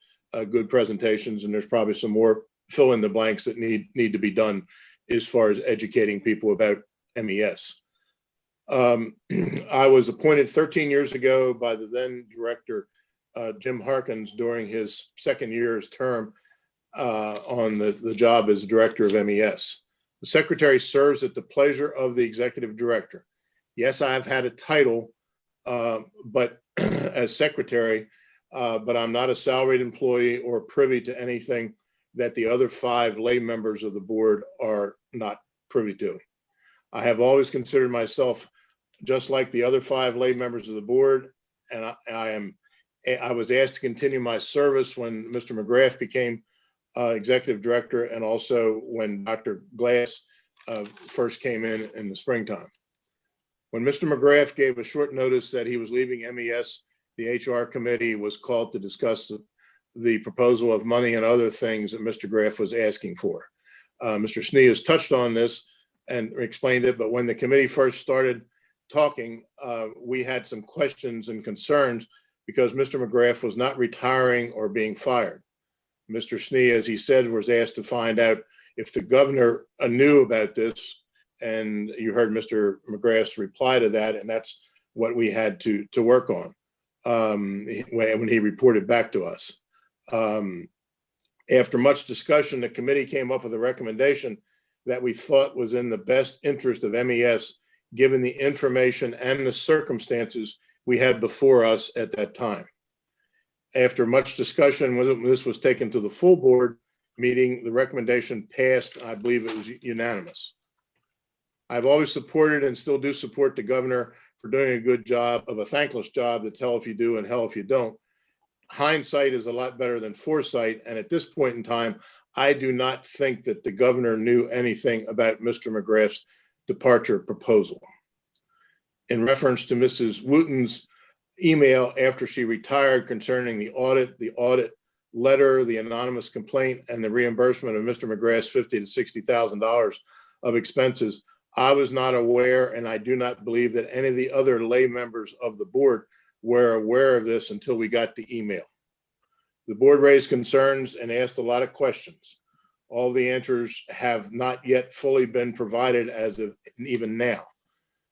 good presentations, and there's probably some more fill in the blanks that need to be done as far as educating people about MES. I was appointed 13 years ago by the then director, Jim Harkins, during his second year's term on the job as director of MES. The secretary serves at the pleasure of the executive director. Yes, I've had a title, but as secretary, but I'm not a salaried employee or privy to anything that the other 5 lay members of the board are not privy to. I have always considered myself just like the other 5 lay members of the board, and I was asked to continue my service when Mr. Mcgrath became executive director, and also when Dr. Glass first came in the springtime. When Mr. Mcgrath gave a short notice that he was leaving MES, the HR committee was called to discuss the proposal of money and other things that Mr. Graff was asking for. Mr. Snee has touched on this and explained it, but when the committee first started talking, we had some questions and concerns because Mr. Mcgrath was not retiring or being fired. Mr. Snee, as he said, was asked to find out if the governor knew about this, and you heard Mr. Mcgrath's reply to that, and that's what we had to work on when he reported back to us. After much discussion, the committee came up with a recommendation that we thought was in the best interest of MES, given the information and the circumstances we had before us at that time. After much discussion, when this was taken to the full board meeting, the recommendation passed. I believe it was unanimous. I've always supported and still do support the governor for doing a good job of a thankless job that's hell if you do and hell if you don't. Hindsight is a lot better than foresight. And at this point in time, I do not think that the governor knew anything about Mr. Mcgrath's departure proposal. In reference to Mrs. Wooten's email after she retired concerning the audit letter, the anonymous complaint, and the reimbursement of Mr. Mcgrath's $50,000 to $60,000 of expenses, I was not aware, and I do not believe that any of the other lay members of the board were aware of this until we got the email. The board raised concerns and asked a lot of questions. All the answers have not yet fully been provided as of even now.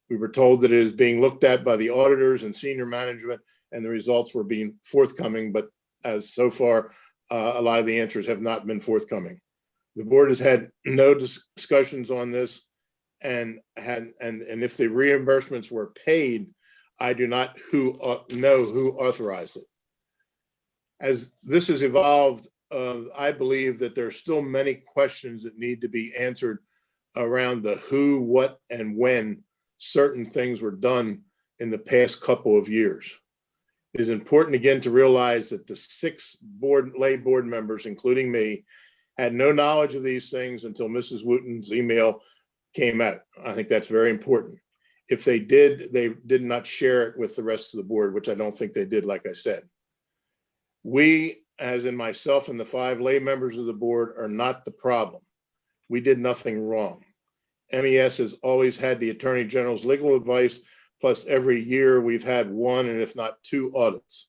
We were told that it is being looked at by the auditors and senior management, and the results were being forthcoming, but as so far, a lot of the answers have not been forthcoming. The board has had no discussions on this, and if the reimbursements were paid, I do not know who authorized it. As this has evolved, I believe that there are still many questions that need to be answered around the who, what, and when certain things were done in the past couple of years. It is important again to realize that the 6 lay board members, including me, had no knowledge of these things until Mrs. Wooten's email came out. I think that's very important. If they did not share it with the rest of the board, which I don't think they did, like I said. We, as in myself and the 5 lay members of the board, are not the problem. We did nothing wrong. MES has always had the Attorney General's legal advice Plus, every year we've had one, and if not two, audits.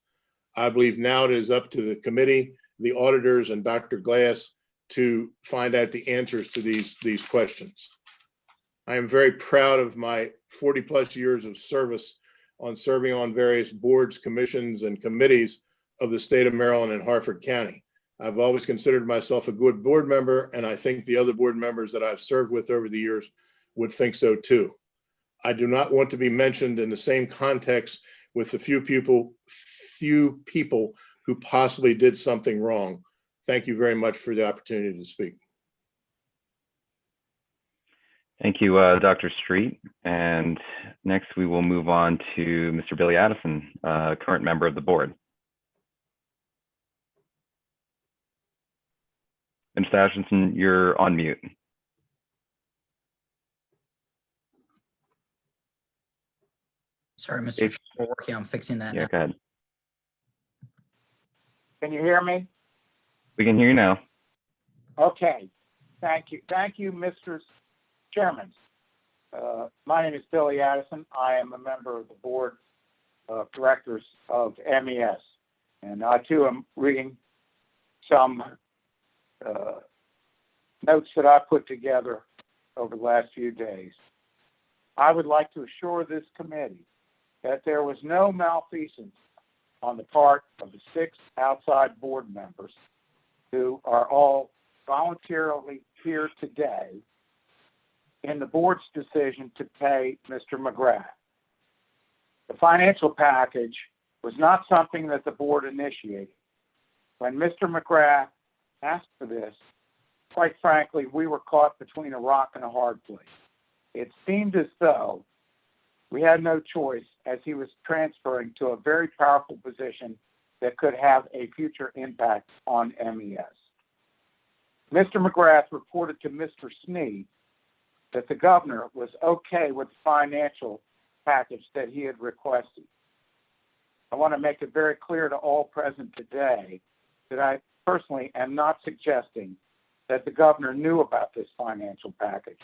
I believe now it is up to the committee, the auditors, and Dr. Glass to find out the answers to these questions. I am very proud of my 40+ years of service on serving on various boards, commissions, and committees of the state of Maryland and Harford County. I've always considered myself a good board member, and I think the other board members that I've served with over the years would think so too. I do not want to be mentioned in the same context with the few people who possibly did something wrong. Thank you very much for the opportunity to speak. Thank you, Dr. Street. And next we will move on to Mr. Billy Addison, current member of the board. Mr. Addison, you're on mute. Sorry, Mr. Chair, we're working on fixing that Yeah, now. go ahead. Can you hear me? We can hear you now. Okay. Thank you. Thank you, Mr. Chairman. My name is Billy Addison. I am a member of the board of directors of MES. And I too am reading some notes that I put together over the last few days. I would like to assure this committee that there was no malfeasance on the part of the 6 outside board members who are all voluntarily here today in the board's decision to pay Mr. Mcgrath. The financial package was not something that the board initiated. When Mr. Mcgrath asked for this, quite frankly, we were caught between a rock and a hard place. It seemed as though we had no choice as he was transferring to a very powerful position that could have a future impact on MES. Mr. Mcgrath reported to Mr. Snee that the governor was okay with the financial package that he had requested. I want to make it very clear to all present today that I personally am not suggesting that the governor knew about this financial package.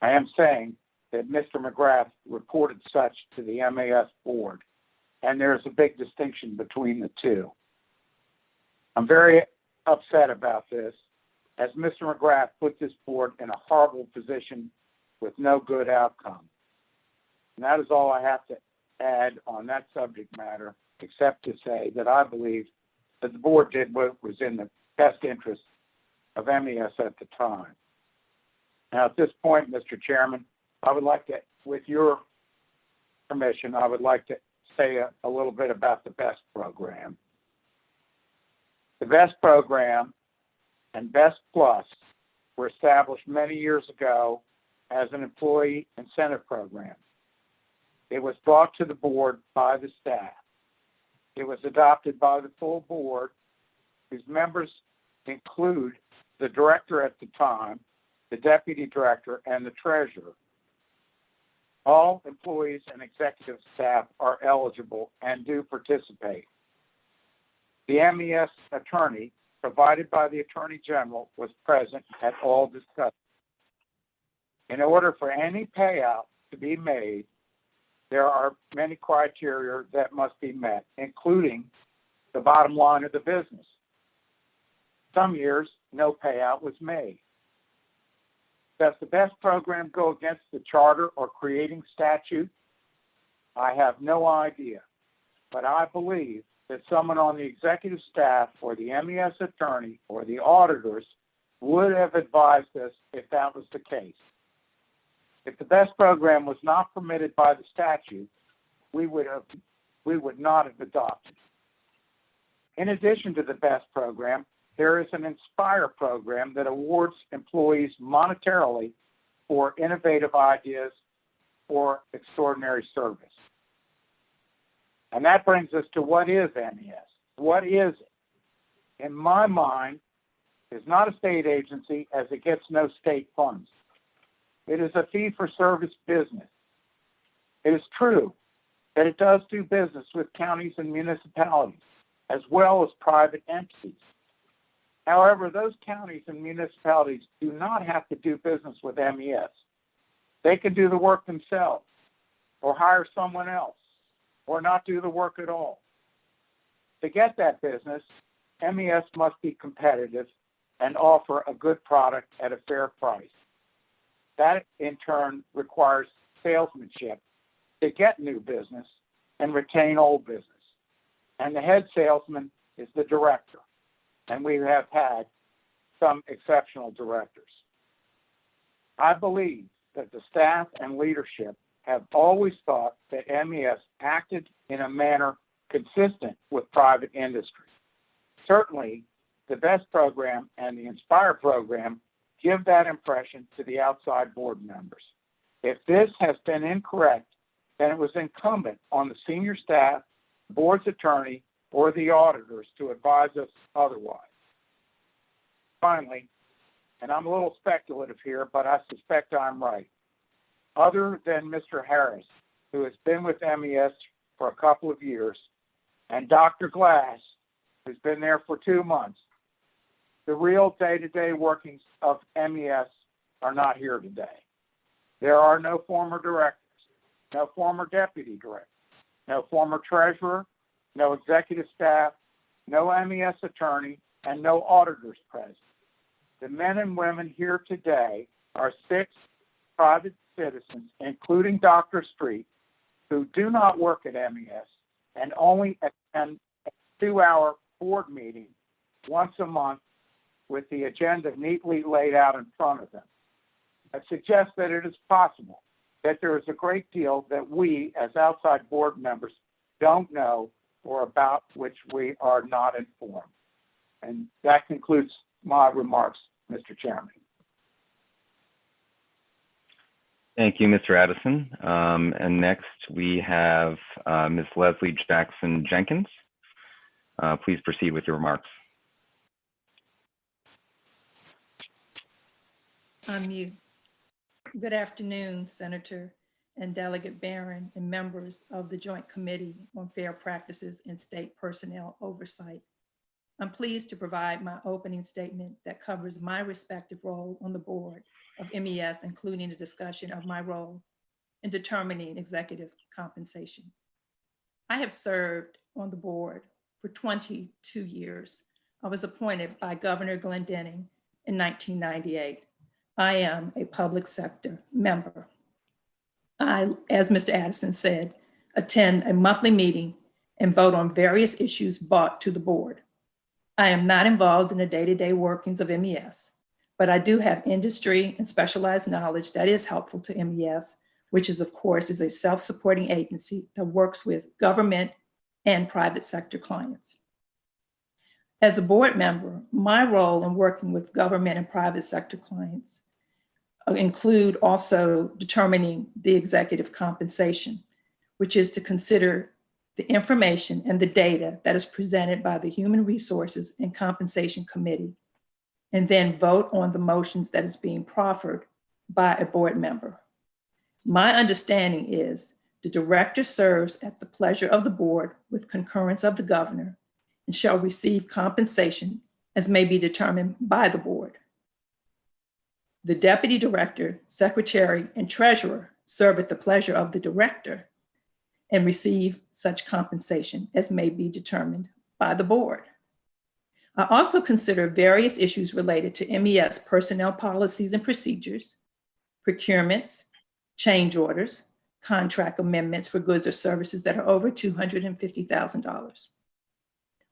I am saying that Mr. Mcgrath reported such to the MAS board, and there's a big distinction between the two. I'm very upset about this, as Mr. Mcgrath put this board in a horrible position with no good outcome. And that is all I have to add on that subject matter, except to say that I believe that the board did what was in the best interest of MES at the time. Now, at this point, Mr. Chairman, I would like to, with your permission, I would like to say a little bit about the BEST program. The BEST program and BEST Plus were established many years ago as an employee incentive program. It was brought to the board by the staff. It was adopted by the full board, whose members include the director at the time, the deputy director, and the treasurer. All employees and executive staff are eligible and do participate. The MES attorney, provided by the Attorney General, was present at all discussions. In order for any payout to be made, there are many criteria that must be met, including the bottom line of the business. Some years, no payout was made. Does the BEST program go against the charter or creating statute? I have no idea, but I believe that someone on the executive staff or the MES attorney or the auditors would have advised us if that was the case. If the BEST program was not permitted by the statute, we would not have adopted it. In addition to the BEST program, there is an INSPIRE program that awards employees monetarily for innovative ideas or extraordinary service. And that brings us to what is MES? What is it? In my mind, it's not a state agency as it gets no state funds. It is a fee-for-service business. It is true that it does do business with counties and municipalities, as well as private entities. However, those counties and municipalities do not have to do business with MES. They can do the work themselves. or hire someone else or not do the work at all. To get that business, MES must be competitive and offer a good product at a fair price. That in turn requires salesmanship to get new business and retain old business. And the head salesman is the director. And we have had some exceptional directors. I believe that the staff and leadership have always thought that MES acted in a manner consistent with private industry. Certainly, the BEST program and the INSPIRE program give that impression to the outside board members. If this has been incorrect, then it was incumbent on the senior staff, board's attorney, or the auditors to advise us otherwise. Finally, and I'm a little speculative here, but I suspect I'm right. Other than Mr. Harris, who has been with MES for a couple of years, and Dr. Glass, who's been there for 2 months, the real day-to-day workings of MES are not here today. There are no former directors, no former deputy directors, no former treasurer, no executive staff, no MES attorney, and no auditors present. The men and women here today are 6 private citizens, including Dr. Street, who do not work at MES and only attend a 2-hour board meeting once a month with the agenda neatly laid out in front of them. I suggest that it is possible that there is a great deal that we as outside board members don't know or about which we are not informed. And that concludes my remarks, Mr. Chairman. Thank you, Mr. Addison. And next we have Ms. Leslie Jackson Jenkins. Please proceed with your remarks. Unmute. Good afternoon, Senator and Delegate Barron and members of the Joint Committee on Fair Practices and State Personnel Oversight. I'm pleased to provide my opening statement that covers my respective role on the board of MES, including a discussion of my role in determining executive compensation. I have served on the board for 22 years. I was appointed by Governor Glendening in 1998. I am a public sector member. I, as Mr. Addison said, attend a monthly meeting and vote on various issues brought to the board. I am not involved in the day-to-day workings of MES, but I do have industry and specialized knowledge that is helpful to MES, which is, of course, is a self-supporting agency that works with government and private sector clients. As a board member, my role in working with government and private sector clients include also determining the executive compensation, which is to consider the information and the data that is presented by the Human Resources and Compensation Committee, and then vote on the motions that is being proffered by a board member. My understanding is the director serves at the pleasure of the board with concurrence of the governor and shall receive compensation as may be determined by the board. The deputy director, secretary, and treasurer serve at the pleasure of the director and receive such compensation as may be determined by the board. I also consider various issues related to MES personnel policies and procedures, procurements, change orders, contract amendments for goods or services that are over $250,000.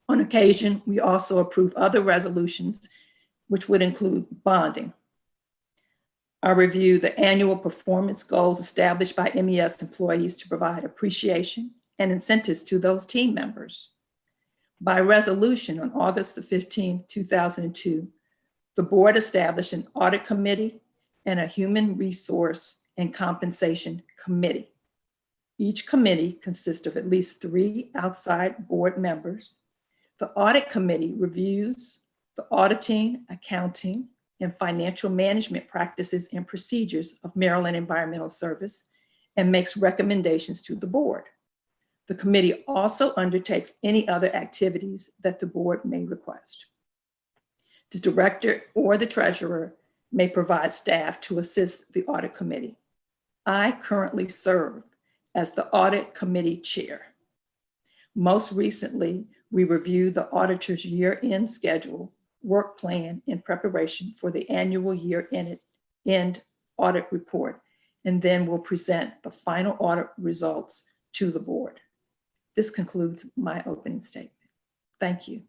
On occasion, we also approve other resolutions, which would include bonding. I review the annual performance goals established by MES employees to provide appreciation and incentives to those team members. By resolution on August the 15th, 2002, the board established an Audit Committee and a Human Resource and Compensation Committee. Each committee consists of at least 3 outside board members. The Audit Committee reviews the auditing, accounting, and financial management practices and procedures of Maryland Environmental Service and makes recommendations to the board. The committee also undertakes any other activities that the board may request. The director or the treasurer may provide staff to assist the Audit Committee. I currently serve as the Audit Committee Chair. Most recently, we reviewed the auditor's year-end schedule, work plan in preparation for the annual year-end audit report, and then we'll present the final audit results to the board. This concludes my opening statement. Thank you.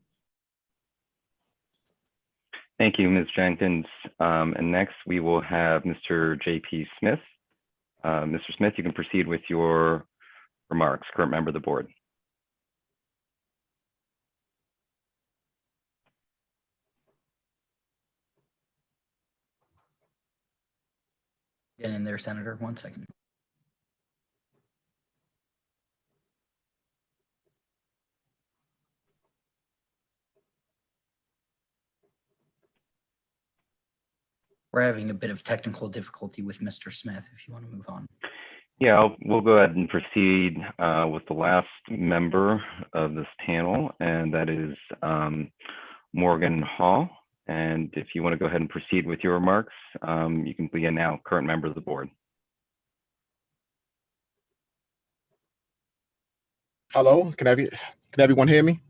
Thank you, Ms. Jenkins. And next we will have Mr. J.P. Smith. Mr. Smith, you can proceed with your remarks, current member of the board. Get in there, Senator. 1 second. We're having a bit of technical difficulty with Mr. Smith, if you want to move on. Yeah, we'll go ahead and proceed with the last member of this panel, and that is Morgan Hall. And if you want to go ahead and proceed with your remarks, you can begin now, current member of the board. Hello, can everyone hear me?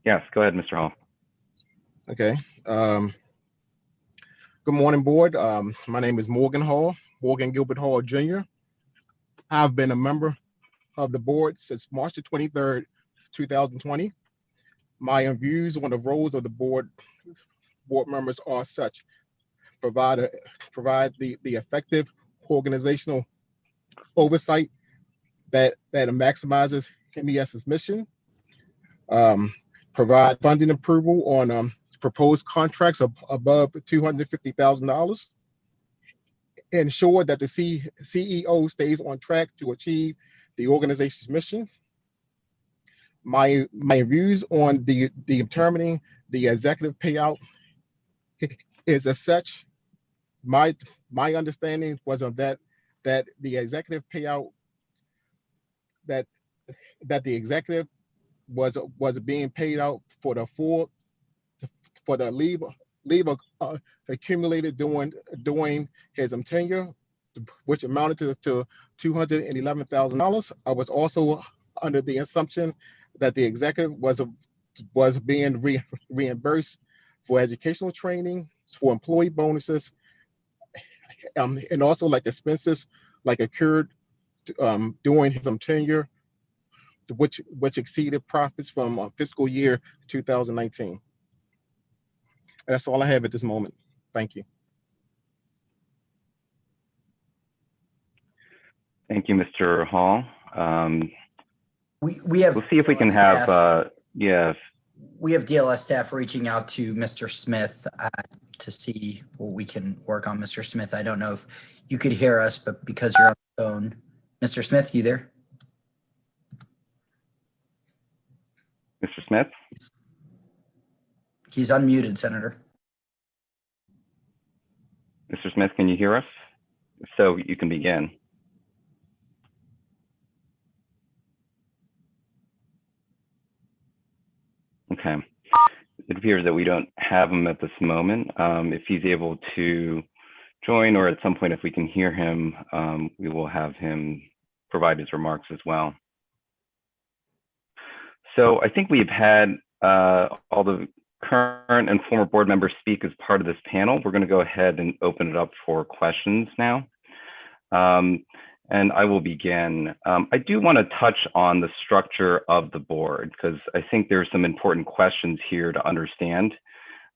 Yes, go ahead, Mr. Hall. Okay. Good morning, board. My name is Morgan Hall, Morgan Gilbert Hall, Jr. I've been a member of the board since March the 23rd, 2020. My views on the roles of the board members are such: provide the effective organizational oversight that maximizes MES's mission, provide funding approval on proposed contracts above $250,000, ensure that the CEO stays on track to achieve the organization's mission. My views on the determining the executive payout is as such. My understanding was of that the executive payout that the executive was being paid out for the leave accumulated during his tenure, which amounted to $211,000. I was also under the assumption that the executive was being reimbursed for educational training, for employee bonuses, and also like expenses like occurred during his tenure, which exceeded profits from fiscal year 2019. And that's all I have at this moment. Thank you. Thank you, Mr. Hall. We have. We'll see if we can have. Yeah. We have DLS staff reaching out to Mr. Smith to see what we can work on. Mr. Smith, I don't know if you could hear us, but because you're on the phone, Mr. Smith, you there? Mr. Smith? He's unmuted, Senator. Mr. Smith, can you hear us? If so, you can begin. Okay. It appears that we don't have him at this moment. If he's able to join, or at some point if we can hear him, we will have him provide his remarks as well. So I think we've had all the current and former board members speak as part of this panel. We're going to go ahead and open it up for questions now. And I will begin. I do want to touch on the structure of the board, because I think there's some important questions here to understand.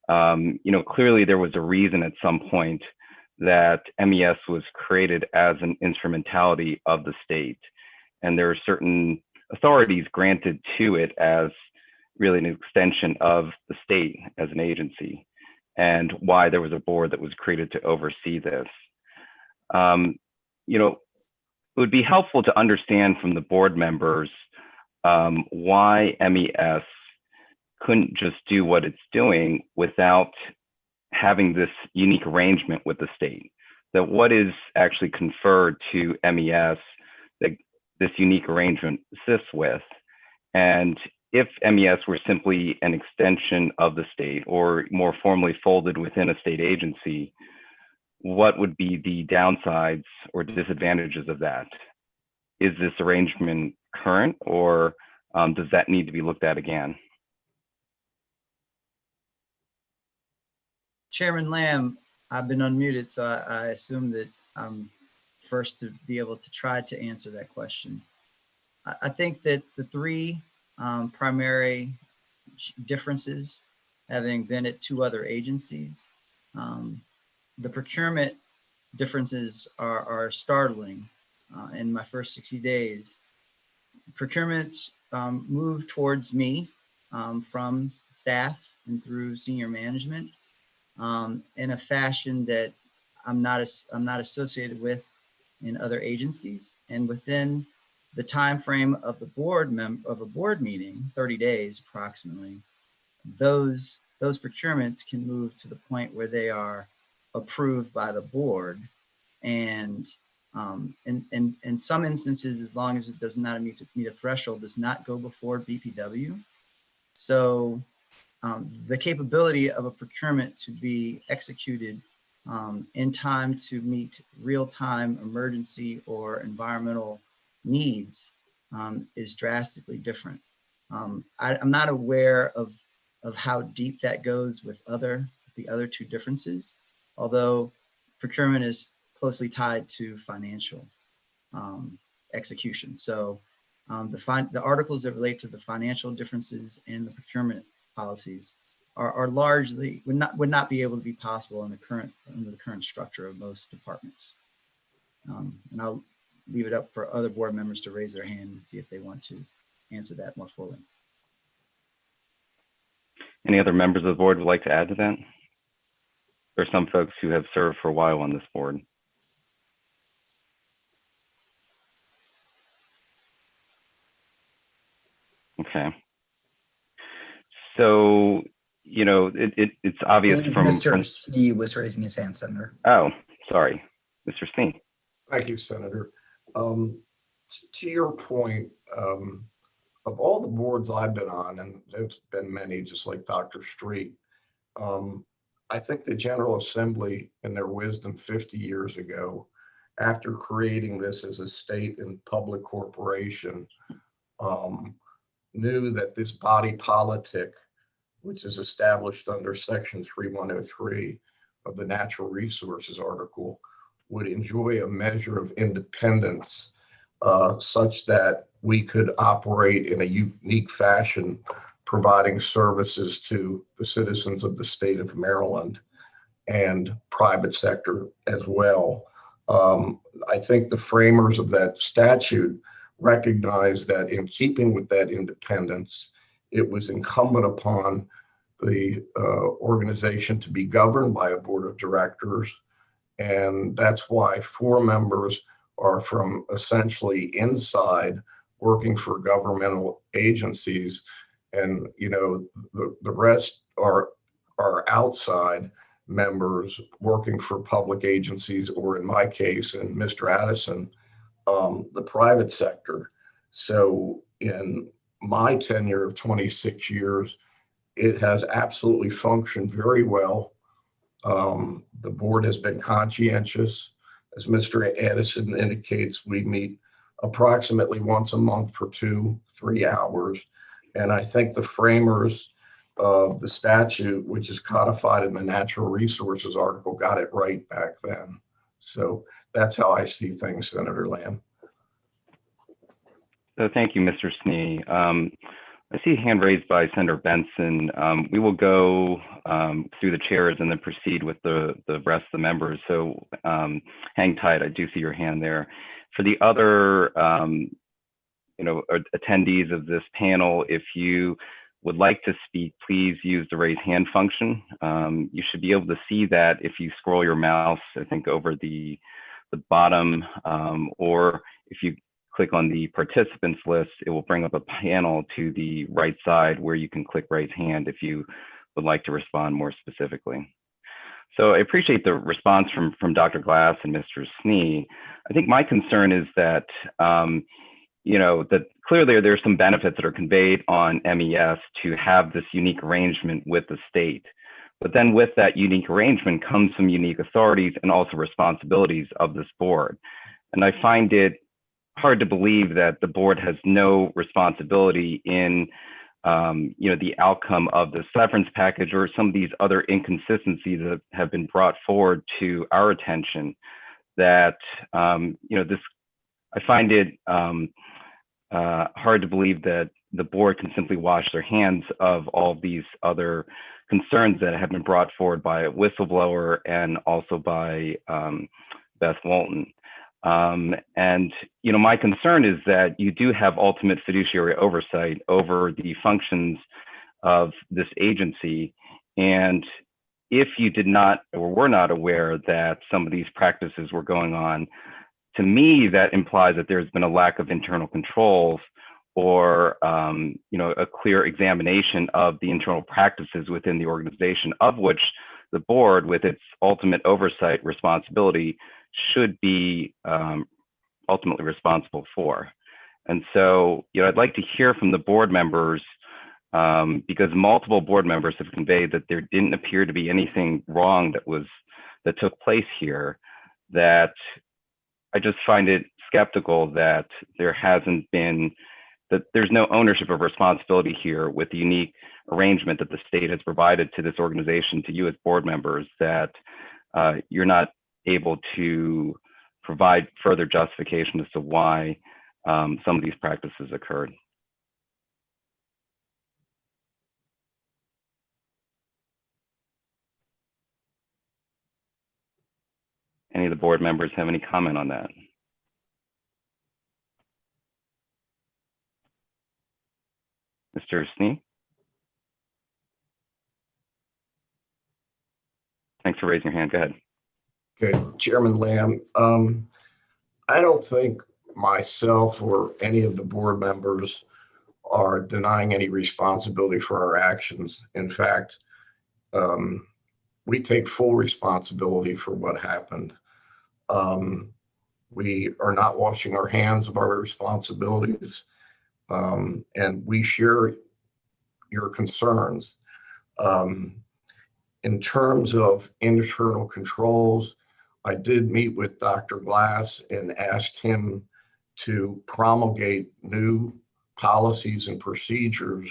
Clearly there was a reason at some point that MES was created as an instrumentality of the state. And there are certain authorities granted to it as really an extension of the state as an agency, and why there was a board that was created to oversee this. It would be helpful to understand from the board members why MES couldn't just do what it's doing without having this unique arrangement with the state. That what is actually conferred to MES that this unique arrangement assists with, and if MES were simply an extension of the state or more formally folded within a state agency, what would be the downsides or disadvantages of that? is this arrangement current, or does that need to be looked at again? Chairman Lamb, I've been unmuted, so I assume that I'm first to be able to try to answer that question. I think that the three primary differences, having been at two other agencies, the procurement differences are startling. In my first 60 days, procurements moved towards me from staff and through senior management in a fashion that I'm not associated with in other agencies. And within the time frame of the a board meeting, 30 days approximately, those procurements can move to the point where they are approved by the board. And in some instances, as long as it does not meet a threshold, does not go before BPW. So the capability of a procurement to be executed in time to meet real-time emergency or environmental needs is drastically different. I'm not aware of how deep that goes with the other two differences, although procurement is closely tied to financial execution. So the articles that relate to the financial differences and the procurement policies are largely would not be able to be possible in the current structure of most departments. And I'll leave it up for other board members to raise their hand and see if they want to answer that more fully. Any other members of the board would like to add to that? There are some folks who have served for a while on this board. Okay. So, you know, it's obvious from Mr. Snee was raising his hand, Senator. Oh, sorry, Mr. Snee. Thank you, Senator. To your point, of all the boards I've been on, and there's been many, just like Dr. Street, I think the General Assembly, in their wisdom 50 years ago, after creating this as a state and public corporation, knew that this body politic, which is established under Section 3103 of the Natural Resources Article, would enjoy a measure of independence such that we could operate in a unique fashion, providing services to the citizens of the state of Maryland and private sector as well. I think the framers of that statute recognized that in keeping with that independence, it was incumbent upon the organization to be governed by a board of directors. And that's why 4 members are from essentially inside working for governmental agencies. And, you know, the rest are outside members working for public agencies, or in my case, and Mr. Addison, the private sector. So in my tenure of 26 years, it has absolutely functioned very well. The board has been conscientious. As Mr. Addison indicates, we meet approximately once a month for 2-3 hours. And I think the framers of the statute, which is codified in the Natural Resources Article, got it right back then. So that's how I see things, Senator Lamb. So thank you, Mr. Snee. I see a hand raised by Senator Benson. We will go through the chairs and then proceed with the rest of the members. So hang tight. I do see your hand there. For the other, attendees of this panel, if you would like to speak, please use the raise hand function. You should be able to see that if you scroll your mouse, I think, over the bottom, or if you click on the participants list, it will bring up a panel to the right side where you can click raise hand if you would like to respond more specifically. So I appreciate the response from Dr. Glass and Mr. Snee. I think my concern is that, that clearly there's some benefits that are conveyed on MES to have this unique arrangement with the state. But then with that unique arrangement comes some unique authorities and also responsibilities of this board. And I find it hard to believe that the board has no responsibility in the outcome of the severance package or some of these other inconsistencies that have been brought forward to our attention. That this, I find it hard to believe that the board can simply wash their hands of all these other concerns that have been brought forward by a whistleblower and also by Beth Walton. My concern is that you do have ultimate fiduciary oversight over the functions of this agency. And if you did not or were not aware that some of these practices were going on, to me, that implies that there's been a lack of internal controls or a clear examination of the internal practices within the organization, of which the board, with its ultimate oversight responsibility, should be ultimately responsible for. And so, I'd like to hear from the board members, because multiple board members have conveyed that there didn't appear to be anything wrong that took place here, that I just find it skeptical that there's no ownership of responsibility here with the unique arrangement that the state has provided to this organization, to you as board members, that you're not able to provide further justification as to why some of these practices occurred. Any of the board members have any comment on that? Mr. Snee? Thanks for raising your hand. Go ahead. Okay, Chairman Lamb, I don't think myself or any of the board members are denying any responsibility for our actions. In fact, we take full responsibility for what happened. We are not washing our hands of our responsibilities, and we share your concerns. In terms of internal controls, I did meet with Dr. Glass and asked him to promulgate new policies and procedures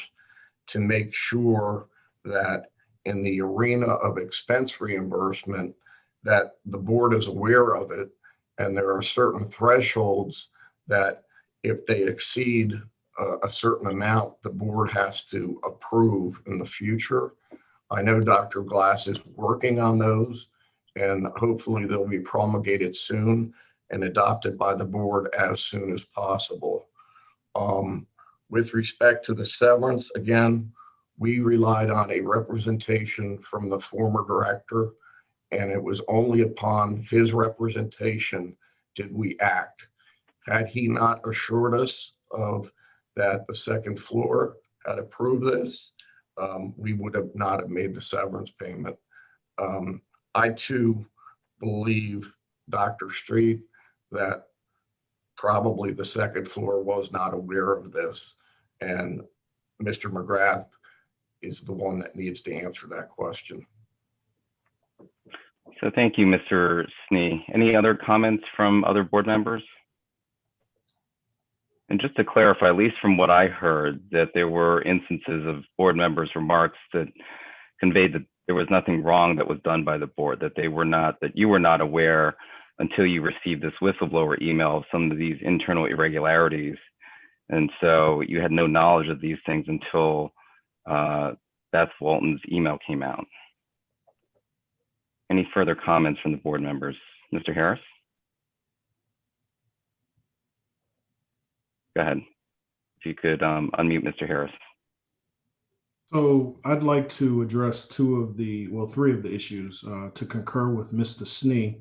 to make sure that in the arena of expense reimbursement, that the board is aware of it, and there are certain thresholds that if they exceed a certain amount, the board has to approve in the future. I know Dr. Glass is working on those, and hopefully they'll be promulgated soon and adopted by the board as soon as possible. With respect to the severance, again, we relied on a representation from the former director, and it was only upon his representation did we act. Had he not assured us of that the second floor had approved this, we would have not have made the severance payment. I too believe Dr. Street that probably the second floor was not aware of this, and Mr. Mcgrath is the one that needs to answer that question. So thank you, Mr. Snee. Any other comments from other board members? And just to clarify, at least from what I heard, that there were instances of board members' remarks that conveyed that there was nothing wrong that was done by the board, that you were not aware until you received this whistleblower email of some of these internal irregularities. And so you had no knowledge of these things until Beth Walton's email came out. Any further comments from the board members? Mr. Harris? Go ahead. If you could unmute Mr. Harris. So I'd like to address three of the issues. To concur with Mr. Snee,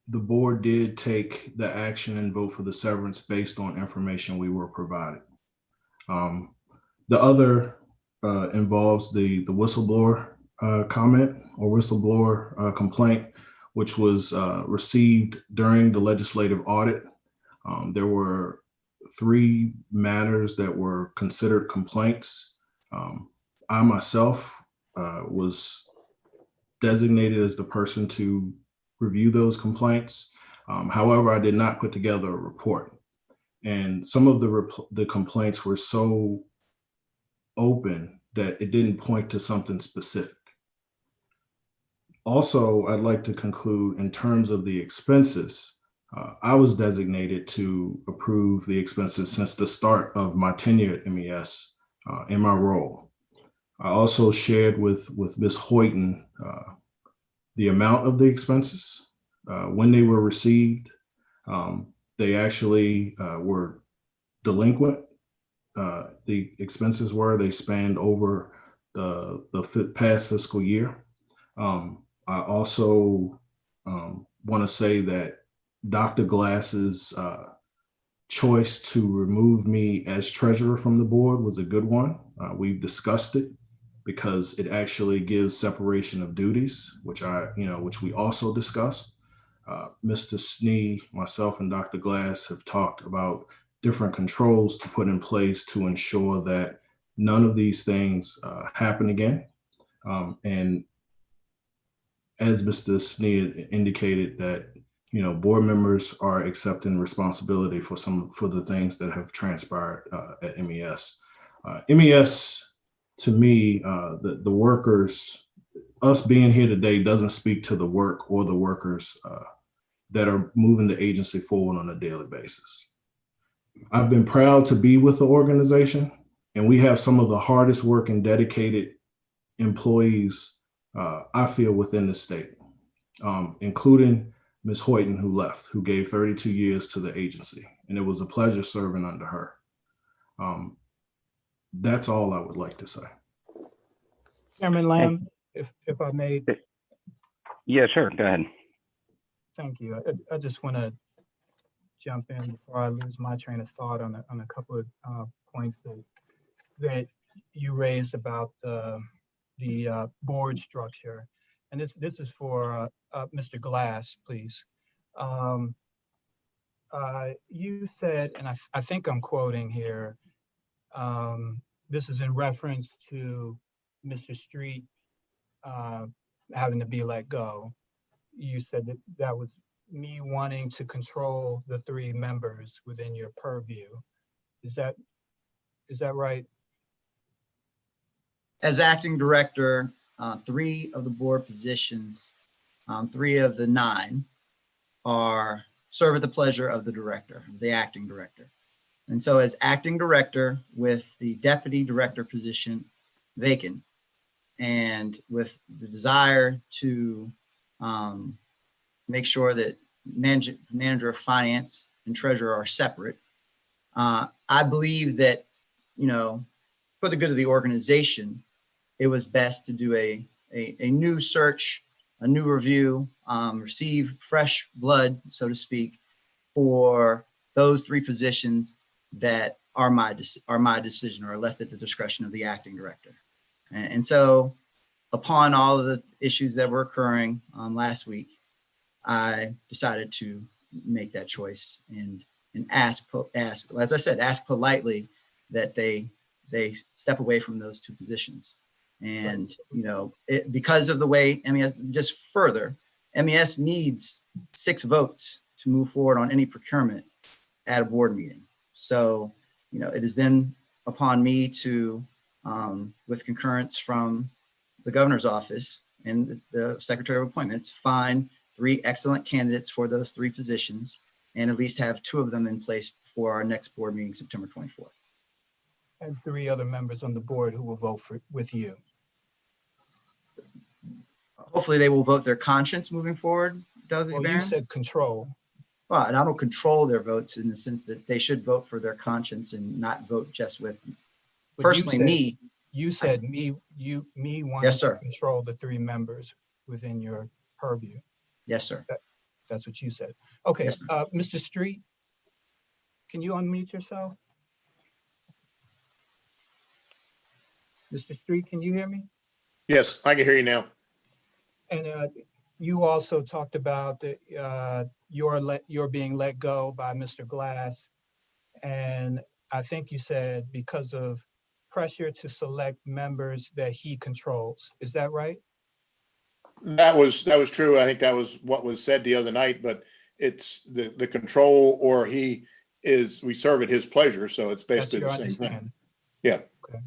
the board did take the action and vote for the severance based on information we were provided. The other involves the whistleblower comment or whistleblower complaint, which was received during the legislative audit. There were 3 matters that were considered complaints. I myself was designated as the person to review those complaints. However, I did not put together a report. And some of the complaints were so open that it didn't point to something specific. Also, I'd like to conclude in terms of the expenses. I was designated to approve the expenses since the start of my tenure at MES in my role. I also shared with Ms. Hoyton the amount of the expenses, when they were received. They actually were delinquent. The expenses they spanned over the past fiscal year. I also want to say that Dr. Glass's choice to remove me as treasurer from the board was a good one. We've discussed it because it actually gives separation of duties, which we also discussed. Mr. Snee, myself, and Dr. Glass have talked about different controls to put in place to ensure that none of these things happen again. And as Mr. Snee indicated, that board members are accepting responsibility for the things that have transpired at MES. MES, to me, the workers, us being here today doesn't speak to the work or the workers that are moving the agency forward on a daily basis. I've been proud to be with the organization, and we have some of the hardest working, dedicated employees I feel within the state, including Ms. Hoyton, who left, who gave 32 years to the agency, and it was a pleasure serving under her. That's all I would like to say. Chairman Lamb, if I may. Yeah, sure. Go ahead. Thank you. I just want to jump in before I lose my train of thought on a couple of points that you raised about the board structure. And this is for Mr. Glass, please. You said, and I think I'm quoting here, this is in reference to Mr. Street having to be let go. You said that was me wanting to control the 3 members within your purview. Is that right? As acting director, 3 of the board positions, 3 of the 9 serve at the pleasure of the director, the acting director. And so as acting director, with the deputy director position vacant, and with the desire to make sure that manager of finance and treasurer are separate, I believe that, for the good of the organization, it was best to do a new search, a new review, receive fresh blood, so to speak, for those 3 positions that are my decision or are left at the discretion of the acting director. And so upon all of the issues that were occurring last week, I decided to make that choice and ask, as I said, ask politely that they step away from those 2 positions. And, because of the way MES, just further, MES needs 6 votes to move forward on any procurement at a board meeting. So, it is then upon me to, with concurrence from the governor's office and the secretary of appointments, find 3 excellent candidates for those 3 positions, and at least have 2 of them in place for our next board meeting, September 24th. And 3 other members on the board who will vote with you. Hopefully they will vote their conscience moving forward, Delegate Well, Barron. you said control. Well, and I don't control their votes in the sense that they should vote for their conscience and not vote just with personally You said me wanting Yes, sir. to control the 3 members within your purview. Yes, sir. That's what you said. Okay, Yes, Mr. Street, can you unmute yourself? Mr. Street, can you hear me? Yes, I can hear you now. And you also talked about your being let go by Mr. Glass. And I think you said because of pressure to select members that he controls. Is that right? That was true. I think that was what was said the other night, but it's the control, or we serve at his pleasure. So it's That's basically your the same thing. understanding. Yeah. Okay.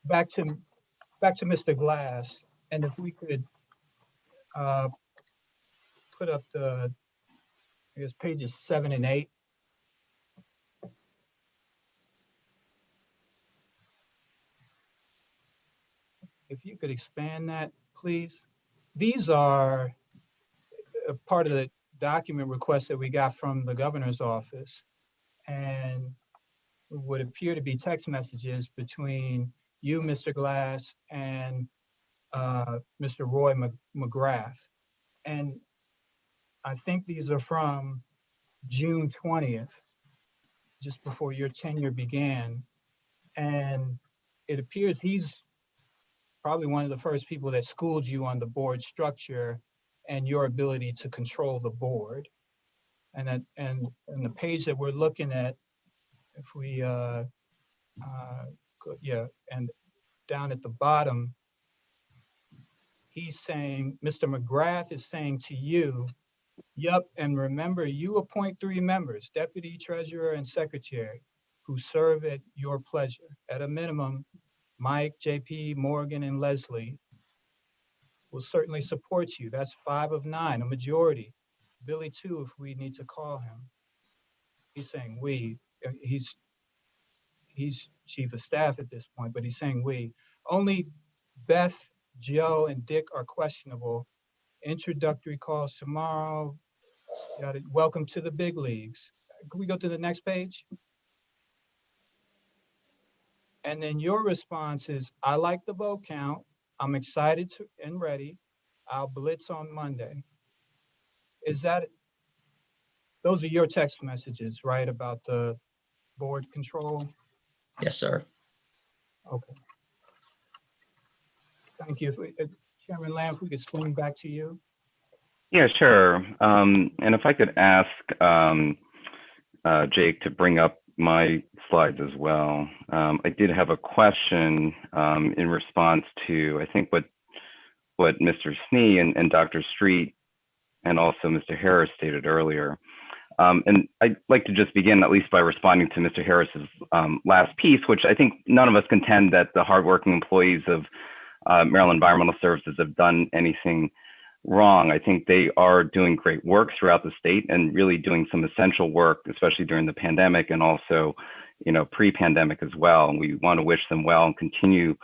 Back to Mr. Glass, and if we could put up I guess pages 7 and 8. If you could expand that, please. These are a part of the document request that we got from the governor's office, and would appear to be text messages between you, Mr. Glass, and Mr. Roy Mcgrath. And I think these are from June 20th, just before your tenure began. And it appears he's probably one of the first people that schooled you on the board structure and your ability to control the board. And the page that we're looking at, if we, and down at the bottom, he's saying, Mr. Mcgrath is saying to you, yep, and remember, you appoint 3 members, deputy treasurer and secretary, who serve at your pleasure. At a minimum, Mike, JP, Morgan, and Leslie will certainly support you. That's 5 of 9, a majority. Billy too, if we need to call him. He's saying we. He's chief of staff at this point, but he's saying we. Only Beth, Joe, and Dick are questionable. Introductory calls tomorrow. Got it. Welcome to the big leagues. Can we go to the next page? And then your response is, I like the vote count. I'm excited and ready. I'll blitz on Monday. Those are your text messages, right, about the board control? Yes, sir. Okay. Thank you. Chairman Lamb, if we could swing back to you. Yeah, sure. And if I could ask Jake to bring up my slides as well. I did have a question in response to, I think, what Mr. Snee and Dr. Street and also Mr. Harris stated earlier. And I'd like to just begin at least by responding to Mr. Harris's last piece, which I think none of us contend that the hardworking employees of Maryland Environmental Services have done anything wrong. I think they are doing great work throughout the state and really doing some essential work, especially during the pandemic and also, pre-pandemic as well. And we want to wish them well and continue,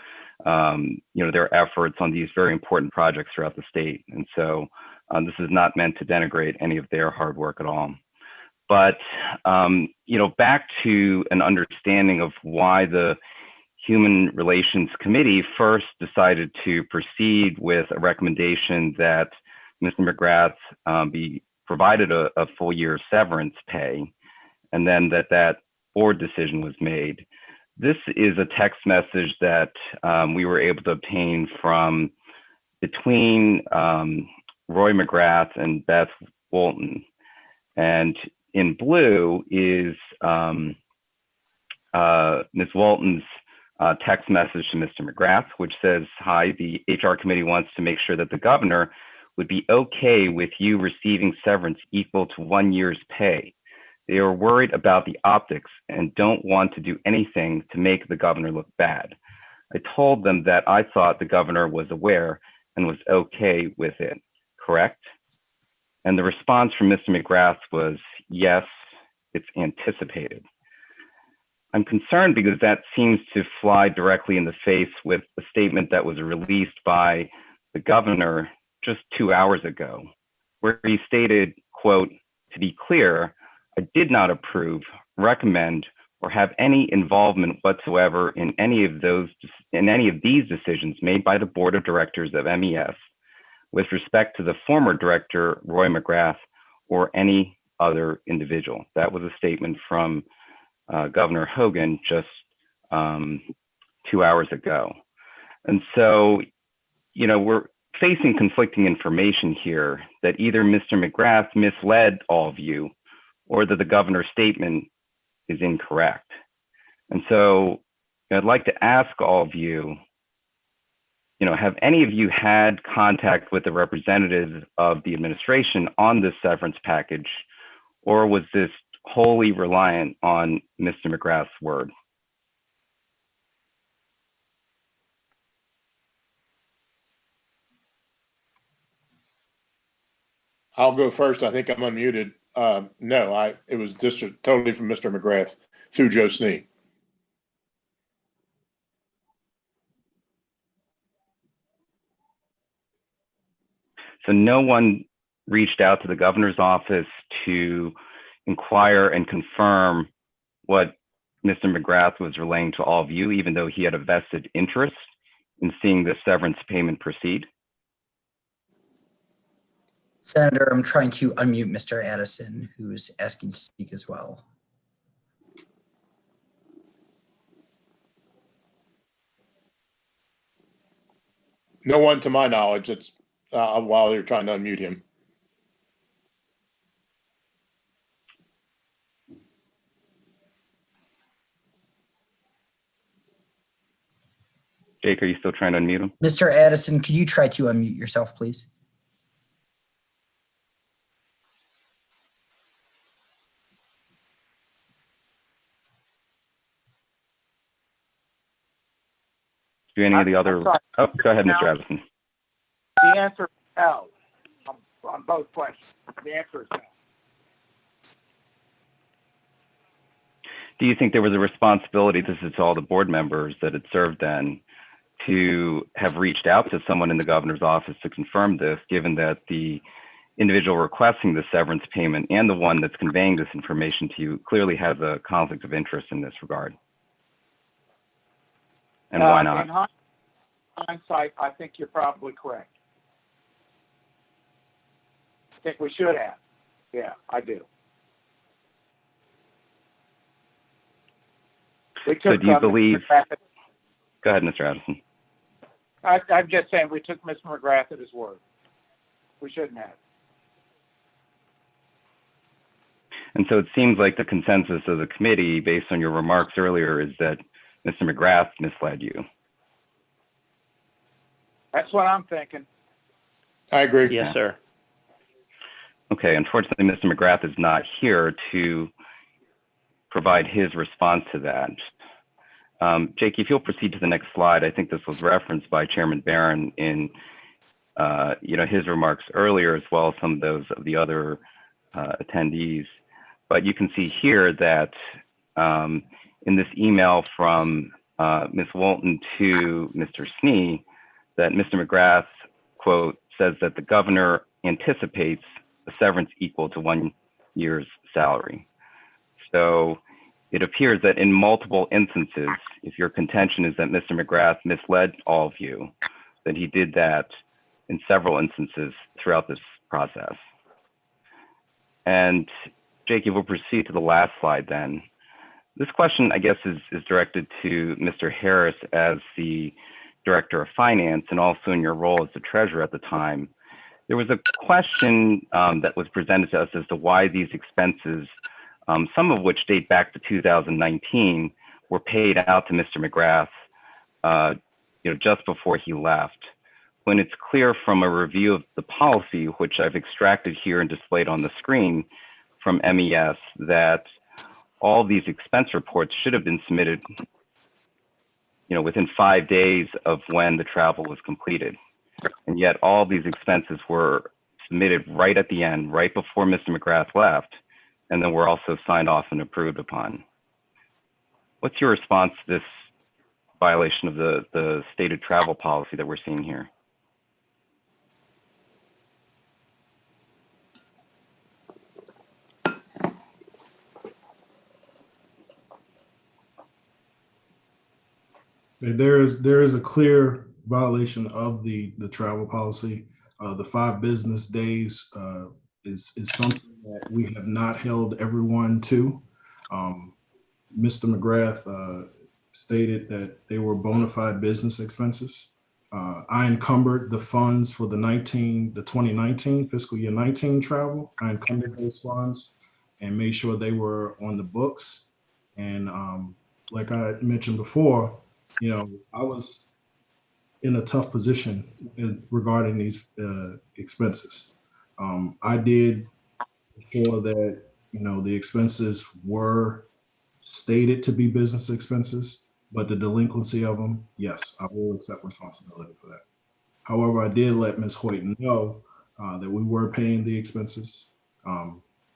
their efforts on these very important projects throughout the state. And so this is not meant to denigrate any of their hard work at all. But, back to an understanding of why the Human Relations Committee first decided to proceed with a recommendation that Mr. Mcgrath be provided a full year severance pay, and then that board decision was made. This is a text message that we were able to obtain between Roy Mcgrath and Beth Walton. And in blue is Ms. Walton's text message to Mr. Mcgrath, which says, hi, the HR committee wants to make sure that the governor would be okay with you receiving severance equal to 1 year's pay. They are worried about the optics and don't want to do anything to make the governor look bad. I told them that I thought the governor was aware and was okay with it, correct? And the response from Mr. Mcgrath was, yes, it's anticipated. I'm concerned because that seems to fly directly in the face with a statement that was released by the governor just 2 hours ago, where he stated, quote, to be clear, I did not approve, recommend, or have any involvement whatsoever in any of these decisions made by the board of directors of MES with respect to the former director, Roy Mcgrath, or any other individual. That was a statement from Governor Hogan just 2 hours ago. And so, we're facing conflicting information here that either Mr. Mcgrath misled all of you or that the governor's statement is incorrect. And so I'd like to ask all of you, have any of you had contact with the representatives of the administration on this severance package, or was this wholly reliant on Mr. Mcgrath's word? I'll go first. I think I'm unmuted. No, it was just totally from Mr. Mcgrath through Joe Snee. So no one reached out to the governor's office to inquire and confirm what Mr. Mcgrath was relaying to all of you, even though he had a vested interest in seeing the severance payment proceed? Senator, I'm trying to unmute Mr. Addison, who's asking to speak as well. No one to my knowledge. It's while you're trying to unmute him. Jake, are you still trying to unmute him? Mr. Addison, could you try to unmute yourself, please? Do any of the other? Oh, go ahead, Mr. Addison. The answer is no on both questions. The answer is no. Do you think there was a responsibility, this is to all the board members that had served then, to have reached out to someone in the governor's office to confirm this, given that the individual requesting the severance payment and the one that's conveying this information to you clearly has a conflict of interest in this regard? And why not? In hindsight, I think you're probably correct. I think we should have. Yeah, I do. So do you believe? Go ahead, Mr. Addison. I'm just saying we took Mr. Mcgrath at his word. We shouldn't have. And so it seems like the consensus of the committee, based on your remarks earlier, is that Mr. Mcgrath misled you. That's what I'm thinking. I agree. Yes, sir. Okay, unfortunately, Mr. Mcgrath is not here to provide his response to that. Jake, if you'll proceed to the next slide, I think this was referenced by Chairman Barron in his remarks earlier, as well as some of those of the other attendees. But you can see here that in this email from Ms. Walton to Mr. Snee, that Mr. Mcgrath, quote, says that the governor anticipates a severance equal to 1 year's salary. So it appears that in multiple instances, if your contention is that Mr. Mcgrath misled all of you, that he did that in several instances throughout this process. And Jake, we'll proceed to the last slide then. This question, I guess, is directed to Mr. Harris as the Director of Finance and also in your role as the treasurer at the time. There was a question that was presented to us as to why these expenses, some of which date back to 2019, were paid out to Mr. Mcgrath, just before he left. When it's clear from a review of the policy, which I've extracted here and displayed on the screen from MES, that all these expense reports should have been submitted, within 5 days of when the travel was completed. And yet all these expenses were submitted right at the end, right before Mr. Mcgrath left, and then were also signed off and approved upon. What's your response to this violation of the stated travel policy that we're seeing here? There is a clear violation of the travel policy. The 5 business days is something that we have not held everyone to. Mr. Mcgrath stated that they were bona fide business expenses. I encumbered the funds for the 2019 fiscal year 19 travel. I encumbered those funds and made sure they were on the books. And like I mentioned before, I was in a tough position regarding these expenses. I did ensure that, the expenses were stated to be business expenses, but the delinquency of them, yes, I will accept responsibility for that. However, I did let Ms. Hoyt know that we were paying the expenses.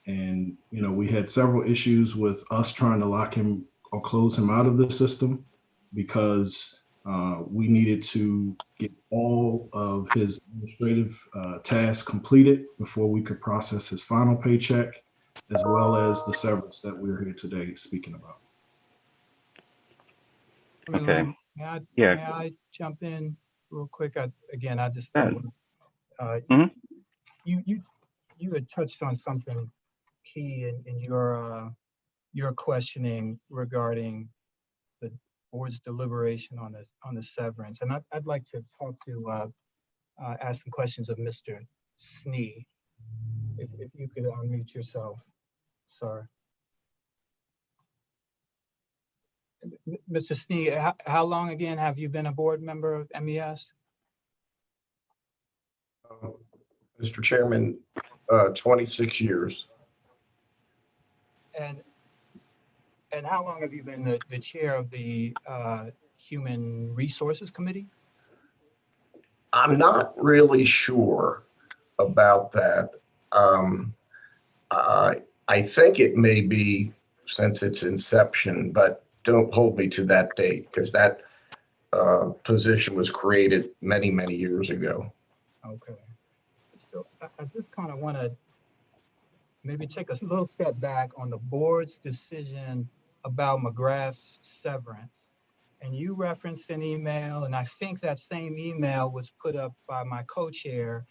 And, we had several issues with us trying to lock him or close him out of the system because we needed to get all of his administrative tasks completed before we could process his final paycheck, as well as the severance that we're here today speaking about. Okay. May Yeah. I jump in real quick? I just Yeah. you had touched on something key in your questioning regarding the board's deliberation on the severance, and I'd like to talk to ask some questions of Mr. Snee. If you could unmute yourself, sir. Mr. Snee, how long again have you been a board member of MES? Mr. Chairman, 26 years. And how long have you been the chair of the Human Resources Committee? I'm not really sure about that. I think it may be since its inception, but don't hold me to that date because that position was created many, many years ago. Okay. So I just kind of want to maybe take a little step back on the board's decision about Mcgrath's severance. And you referenced an email, and I think that same email was put up by my co-chair.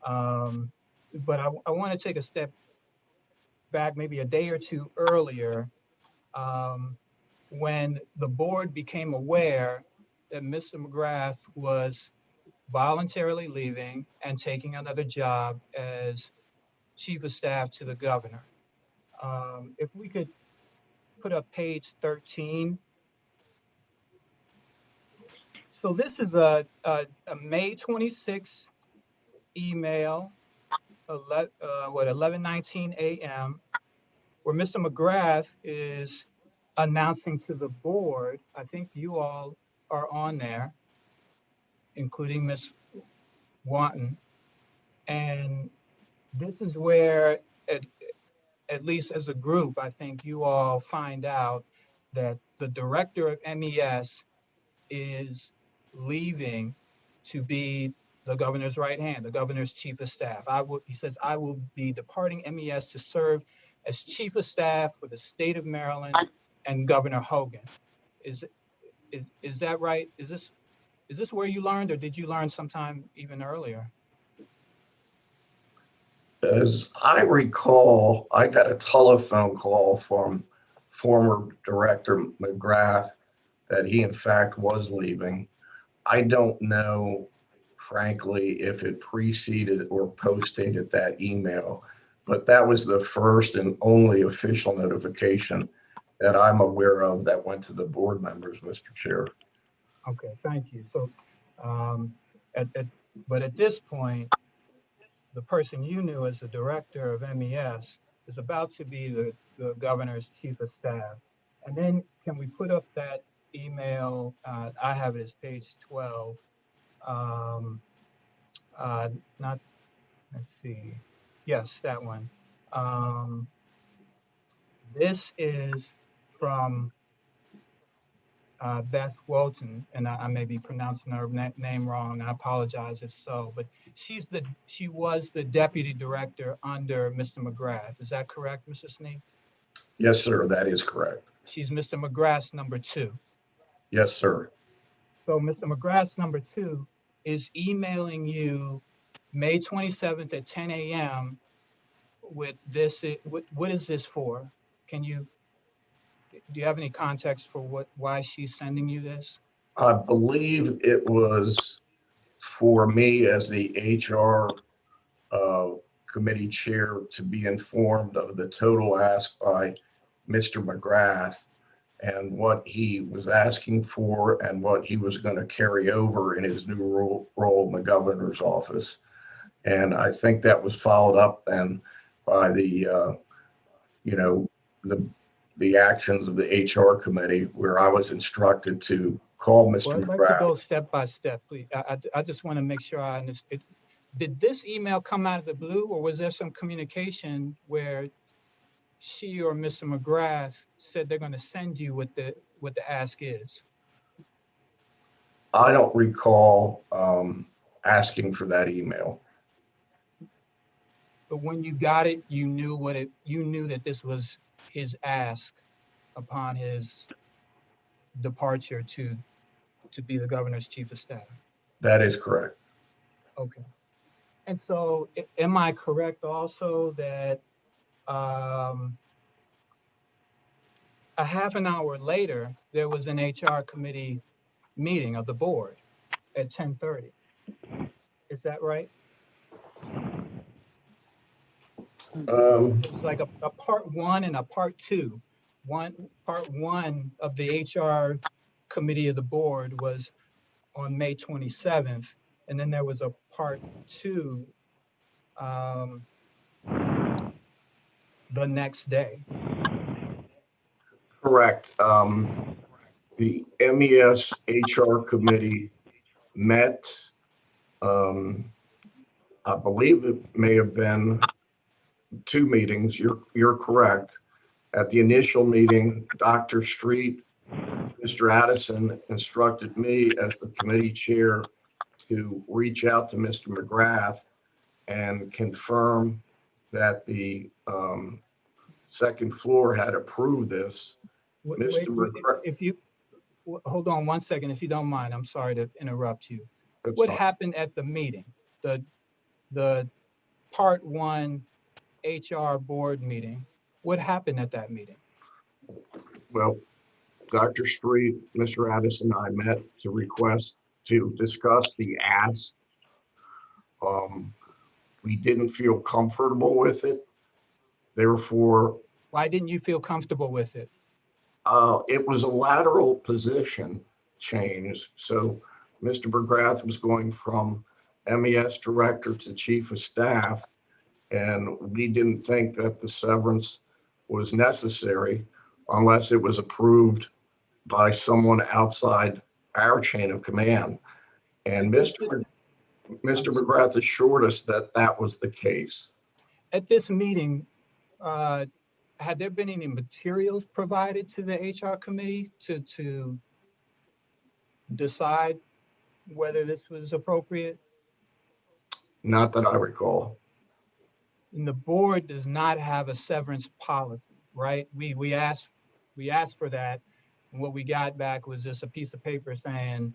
But I want to take a step back maybe a day or two earlier when the board became aware that Mr. Mcgrath was voluntarily leaving and taking another job as chief of staff to the governor. If we could put up page 13. So this is a May 26 email, 11:19 a.m., where Mr. Mcgrath is announcing to the board, I think you all are on there, including Ms. Wanton. And this is where, at least as a group, I think you all find out that the director of MES is leaving to be the governor's right hand, the governor's chief of staff. He says, I will be departing MES to serve as chief of staff for the state of Maryland and Governor Hogan. Is that right? Is this where you learned, or did you learn sometime even earlier? As I recall, I got a telephone call from former Director Mcgrath that he in fact was leaving. I don't know, frankly, if it preceded or postdated that email, but that was the first and only official notification that I'm aware of that went to the board members, Mr. Chair. Okay, thank you. So, but at this point, the person you knew as the director of MES is about to be the governor's chief of staff. And then can we put up that email? I have it as page 12. Let's see. Yes, that one. This is from Beth Walton, and I may be pronouncing her name wrong. I apologize if so, but she was the deputy director under Mr. Mcgrath. Is that correct, Mr. Snee? Yes, sir, that is correct. She's Mr. Mcgrath's number 2. Yes, sir. So Mr. Mcgrath's number 2 is emailing you May 27th at 10 a.m. with this. What is this for? Do you have any context for why she's sending you this? I believe it was for me as the HR committee chair to be informed of the total ask by Mr. Mcgrath and what he was asking for and what he was going to carry over in his new role in the governor's office. And I think that was followed up then by the, the actions of the HR committee, where I was instructed to call Mr. Well, I'd like to McGrath. go step by step, please. I just want to make sure I understand. Did this email come out of the blue, or was there some communication where she or Mr. McGrath said they're going to send you what the ask is? I don't recall asking for that email. But when you got it, you knew that this was his ask upon his departure to be the governor's chief of staff. That is correct. Okay. And so am I correct also that a half an hour later, there was an HR committee meeting of the board at 10:30? Is that right? It was like a part one and a part two. Part one of the HR committee of the board was on May 27th. And then there was a part two the next day. Correct. The MES HR committee met, I believe it may have been 2 meetings. You're correct. At the initial meeting, Dr. Street, Mr. Addison instructed me as the committee chair to reach out to Mr. Mcgrath and confirm that the second floor had approved this. If you hold on 1 second, if you don't mind, I'm sorry to interrupt you. That's What fine. happened at the meeting, the part one HR board meeting? What happened at that meeting? Well, Dr. Street, Mr. Addison, and I met to request to discuss the ask. We didn't feel comfortable with it. Therefore, Why didn't you feel comfortable with it? it was a lateral position change. So Mr. Mcgrath was going from MES director to chief of staff, and we didn't think that the severance was necessary unless it was approved by someone outside our chain of command. And Mr. Mcgrath assured us that that was the case. At this meeting, had there been any materials provided to the HR committee to decide whether this was appropriate? Not that I recall. And the board does not have a severance policy, right? We asked for that, and what we got back was just a piece of paper saying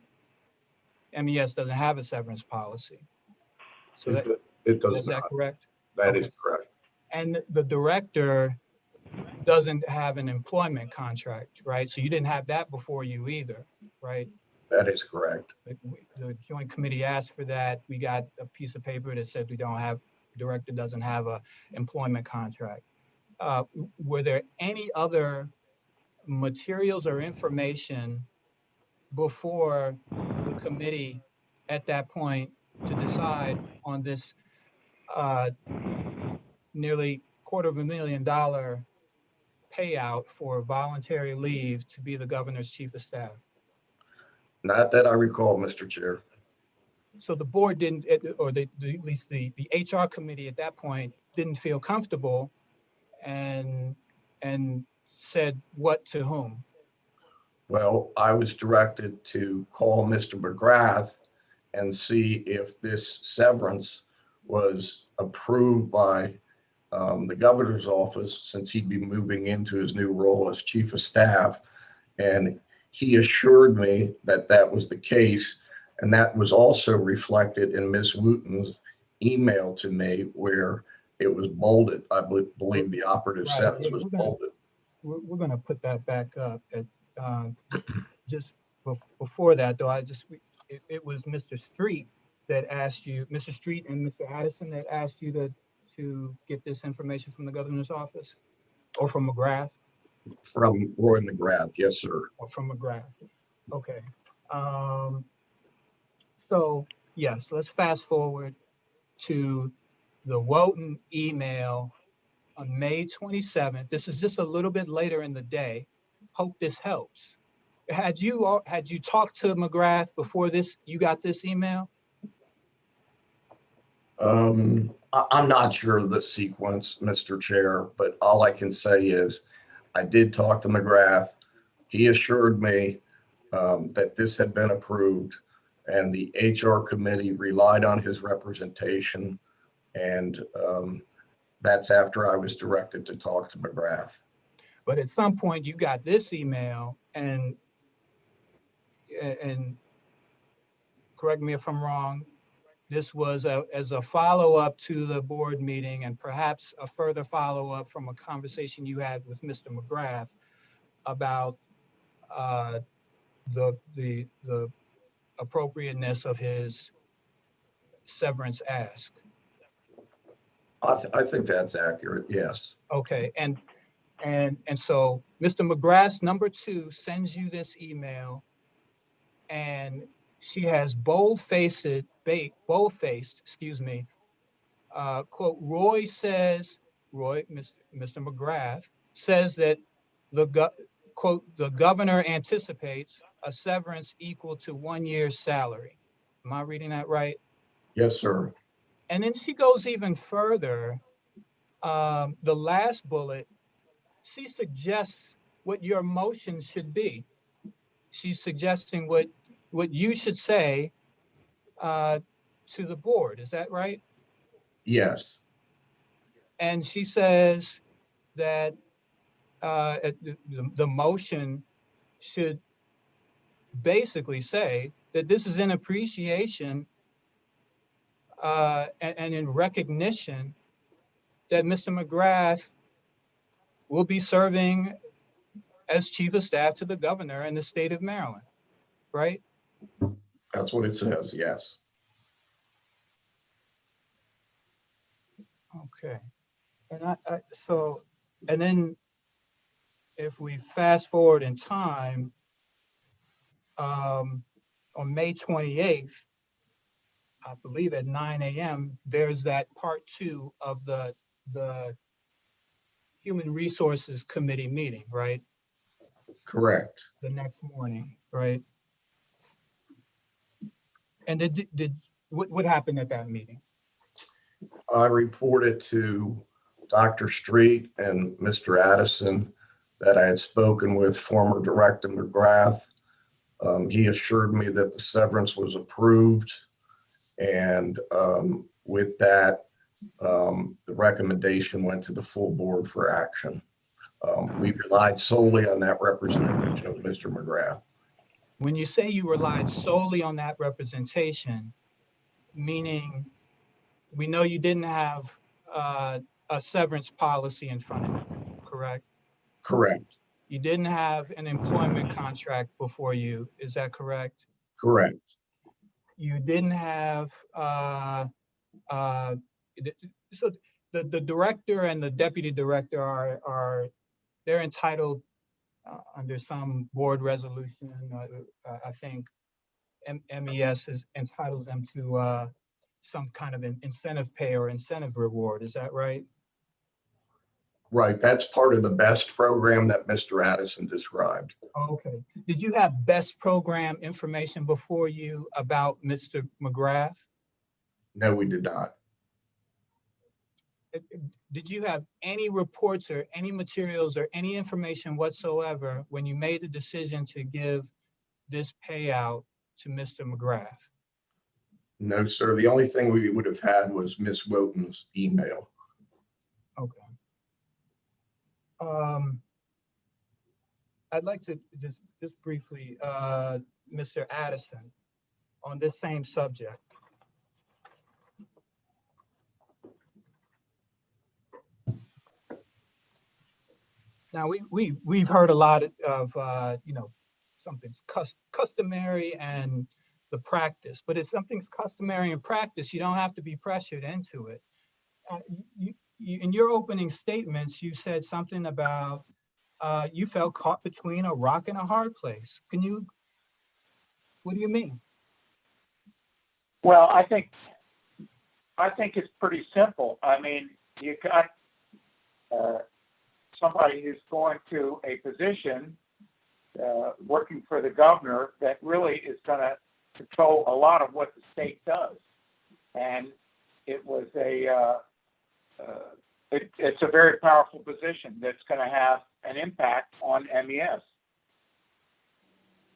MES doesn't have a severance policy. So It does is that not. correct? That Okay. is correct. And the director doesn't have an employment contract, right? So you didn't have that before you either, right? That is correct. The joint committee asked for that. We got a piece of paper that said director doesn't have a employment contract. Were there any other materials or information before the committee at that point to decide on this nearly $250,000 payout for voluntary leave to be the governor's chief of staff? Not that I recall, Mr. Chair. So the board didn't, or at least the HR committee at that point didn't feel comfortable and said what to whom? Well, I was directed to call Mr. Mcgrath and see if this severance was approved by the governor's office, since he'd be moving into his new role as chief of staff. And he assured me that that was the case. And that was also reflected in Ms. Wooten's email to me, where it was bolded. I believe the operative sentence was bolded. We're going to put that back up. Just before that, though, it was Mr. Street that asked you, Mr. Street and Mr. Addison, that asked you to get this information from the governor's office or from Mcgrath? From Roy Mcgrath, yes, sir. Or from Mcgrath? Okay. So yes, let's fast forward to the Wotan email on May 27th. This is just a little bit later in the day. Hope this helps. Had you talked to Mcgrath before this? You got this email? I'm not sure of the sequence, Mr. Chair, but all I can say is I did talk to Mcgrath. He assured me that this had been approved, and the HR committee relied on his representation, and that's after I was directed to talk to Mcgrath. But at some point you got this email, and correct me if I'm wrong, this was as a follow-up to the board meeting, and perhaps a further follow-up from a conversation you had with Mr. Mcgrath about the appropriateness of his severance ask. I think that's accurate, yes. Okay, and so Mr. Mcgrath's number 2 sends you this email, and she has bold-faced, excuse me, quote, Mr. Mcgrath says that quote, the governor anticipates a severance equal to 1 year's salary. Am I reading that right? Yes, sir. And then she goes even further. The last bullet, she suggests what your motion should be. She's suggesting what you should say to the board. Is that right? Yes. And she says that the motion should basically say that this is in appreciation and in recognition that Mr. Mcgrath will be serving as chief of staff to the governor in the state of Maryland, right? That's what it says, yes. Okay. And and then if we fast forward in time, on May 28th, I believe at 9 a.m., there's that part 2 of the Human Resources Committee meeting, right? Correct. The next morning, right? And what happened at that meeting? I reported to Dr. Street and Mr. Addison that I had spoken with former Director Mcgrath. He assured me that the severance was approved, and with that, the recommendation went to the full board for action. We relied solely on that representation of Mr. Mcgrath. When you say you relied solely on that representation, meaning we know you didn't have a severance policy in front of you, correct? Correct. You didn't have an employment contract before you, is that correct? Correct. You didn't have, so the director and the deputy director they're entitled under some board resolution, I think MES entitles them to some kind of an incentive pay or incentive reward, is that right? Right, that's part of the BEST program that Mr. Addison described. Okay. Did you have BEST program information before you about Mr. Mcgrath? No, we did not. Did you have any reports or any materials or any information whatsoever when you made the decision to give this payout to Mr. Mcgrath? No, sir. The only thing we would have had was Ms. Wotan's email. Okay. I'd like to just briefly, Mr. Addison, on this same subject. Now we've heard a lot of something's customary and the practice, but if something's customary in practice, you don't have to be pressured into it. In your opening statements, you said something about you felt caught between a rock and a hard place. What do you mean? Well, I think it's pretty simple. I mean, you got somebody who's going to a position working for the governor that really is going to control a lot of what the state does, and it was it's a very powerful position that's going to have an impact on MES.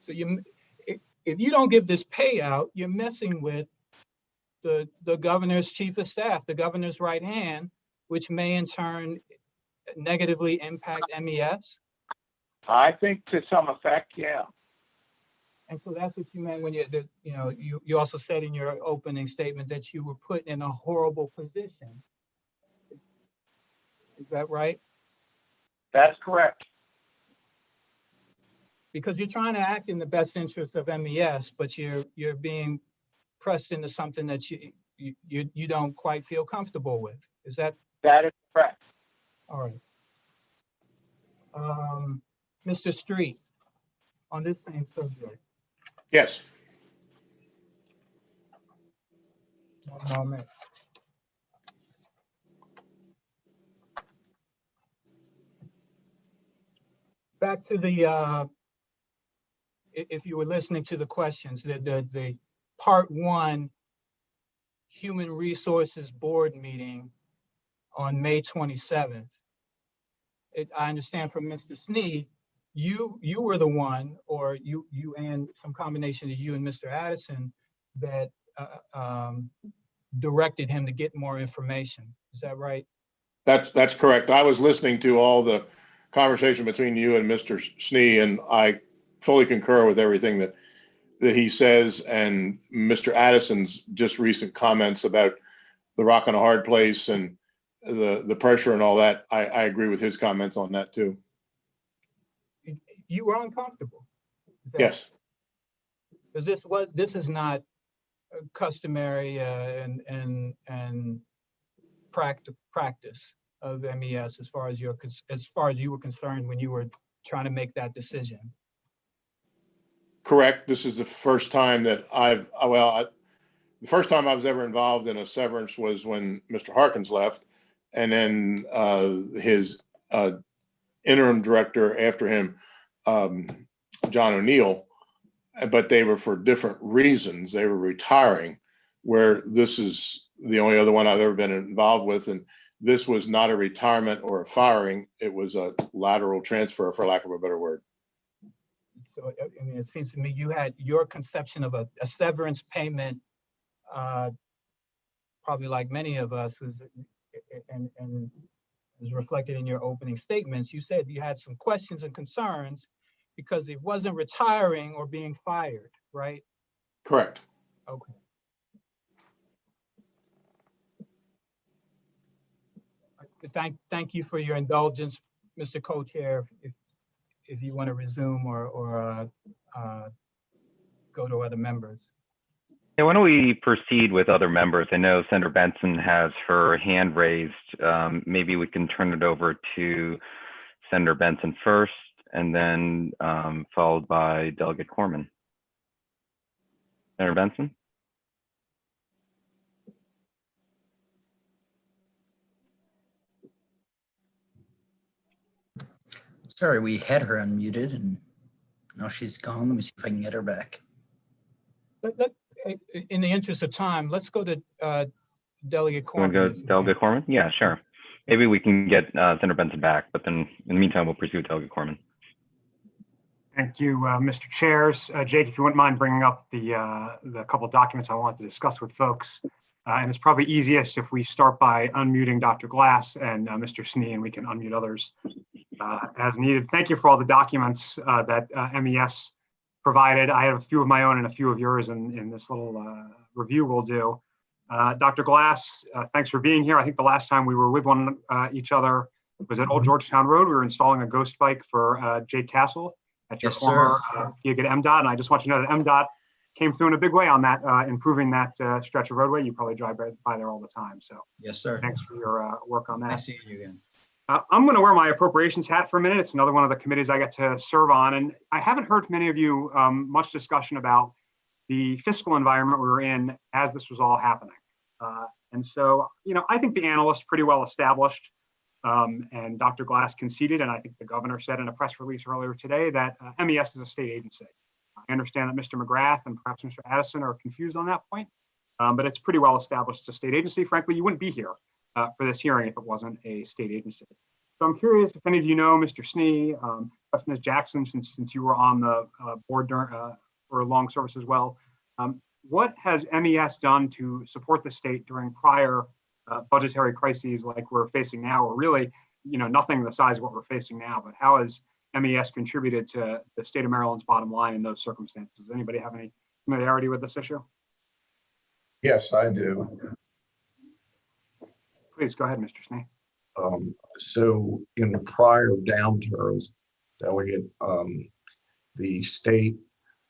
So if you don't give this payout, you're messing with the governor's chief of staff, the governor's right hand, which may in turn negatively impact MES? I think to some effect, yeah. And so that's what you meant when you also said in your opening statement that you were put in a horrible position. Is that right? That's correct. Because you're trying to act in the best interest of MES, but you're being pressed into something that you don't quite feel comfortable with. Is that? That is correct. All right. Mr. Street, on this same subject. Yes. One moment. Back to the, if you were listening to the questions, the part 1 Human Resources Board meeting on May 27th. I understand from Mr. Snee, you were the one, or you and some combination of you and Mr. Addison, that directed him to get more information. Is that right? That's correct. I was listening to all the conversation between you and Mr. Snee, and I fully concur with everything that he says, and Mr. Addison's just recent comments about the rock and a hard place and the pressure and all that. I agree with his comments on that too. You were uncomfortable. Yes. Because this is not customary and practice of MES as far as you were concerned when you were trying to make that decision. Correct. This is the first time that the first time I was ever involved in a severance was when Mr. Harkins left, and then his interim director after him, John O'Neill, but they were for different reasons. They were retiring, where this is the only other one I've ever been involved with. And this was not a retirement or a firing. It was a lateral transfer, for lack of a better word. So I mean, it seems to me you had your conception of a severance payment, probably like many of us, and is reflected in your opening statements. You said you had some questions and concerns because it wasn't retiring or being fired, right? Correct. Okay. Thank you for your indulgence, Mr. Co-Chair. If you want to resume or go to other members. Yeah, why don't we proceed with other members? I know Senator Benson has her hand raised. Maybe we can turn it over to Senator Benson first, and then followed by Delegate Corman. Senator Benson? Sorry, we had her unmuted and now she's gone. Let me see if I can get her back. In the interest of time, let's go to Delegate Corman. You want to go Delegate Corman? Yeah, sure. Maybe we can get Senator Benson back, but then in the meantime, we'll pursue Delegate Corman. Thank you, Mr. Chairs. Jake, if you wouldn't mind bringing up the couple of documents I wanted to discuss with folks. And it's probably easiest if we start by unmuting Dr. Glass and Mr. Snee, and we can unmute others as needed. Thank you for all the documents that MES provided. I have a few of my own and a few of yours in this little review we'll do. Dr. Glass, thanks for being here. I think the last time we were with each other was at Old Georgetown Road. We were installing a ghost bike for Jake Castle at your former gig at MDOT. And I just want you to know that MDOT came through in a big way on that, improving that stretch of roadway. You probably drive by there all the time. So yes, sir. Thanks for your work on that. Nice seeing you again. I'm going to wear my appropriations hat for a minute. It's another one of the committees I get to serve on. And I haven't heard from any of you much discussion about the fiscal environment we were in as this was all happening. And so, I think the analyst pretty well established, and Dr. Glass conceded, and I think the governor said in a press release earlier today that MES is a state agency. I understand that Mr. Mcgrath and perhaps Mr. Addison are confused on that point, but it's pretty well established as a state agency. Frankly, you wouldn't be here for this hearing if it wasn't a state agency. So I'm curious if any of you know Mr. Snee, Ms. Jackson, since you were on the board for a long service as well. What has MES done to support the state during prior budgetary crises like we're facing now, or really, nothing the size of what we're facing now, but how has MES contributed to the state of Maryland's bottom line in those circumstances? Does anybody have any familiarity with this issue? Yes, I do. Please go ahead, Mr. Snee. So in the prior downturns, Delegate, the state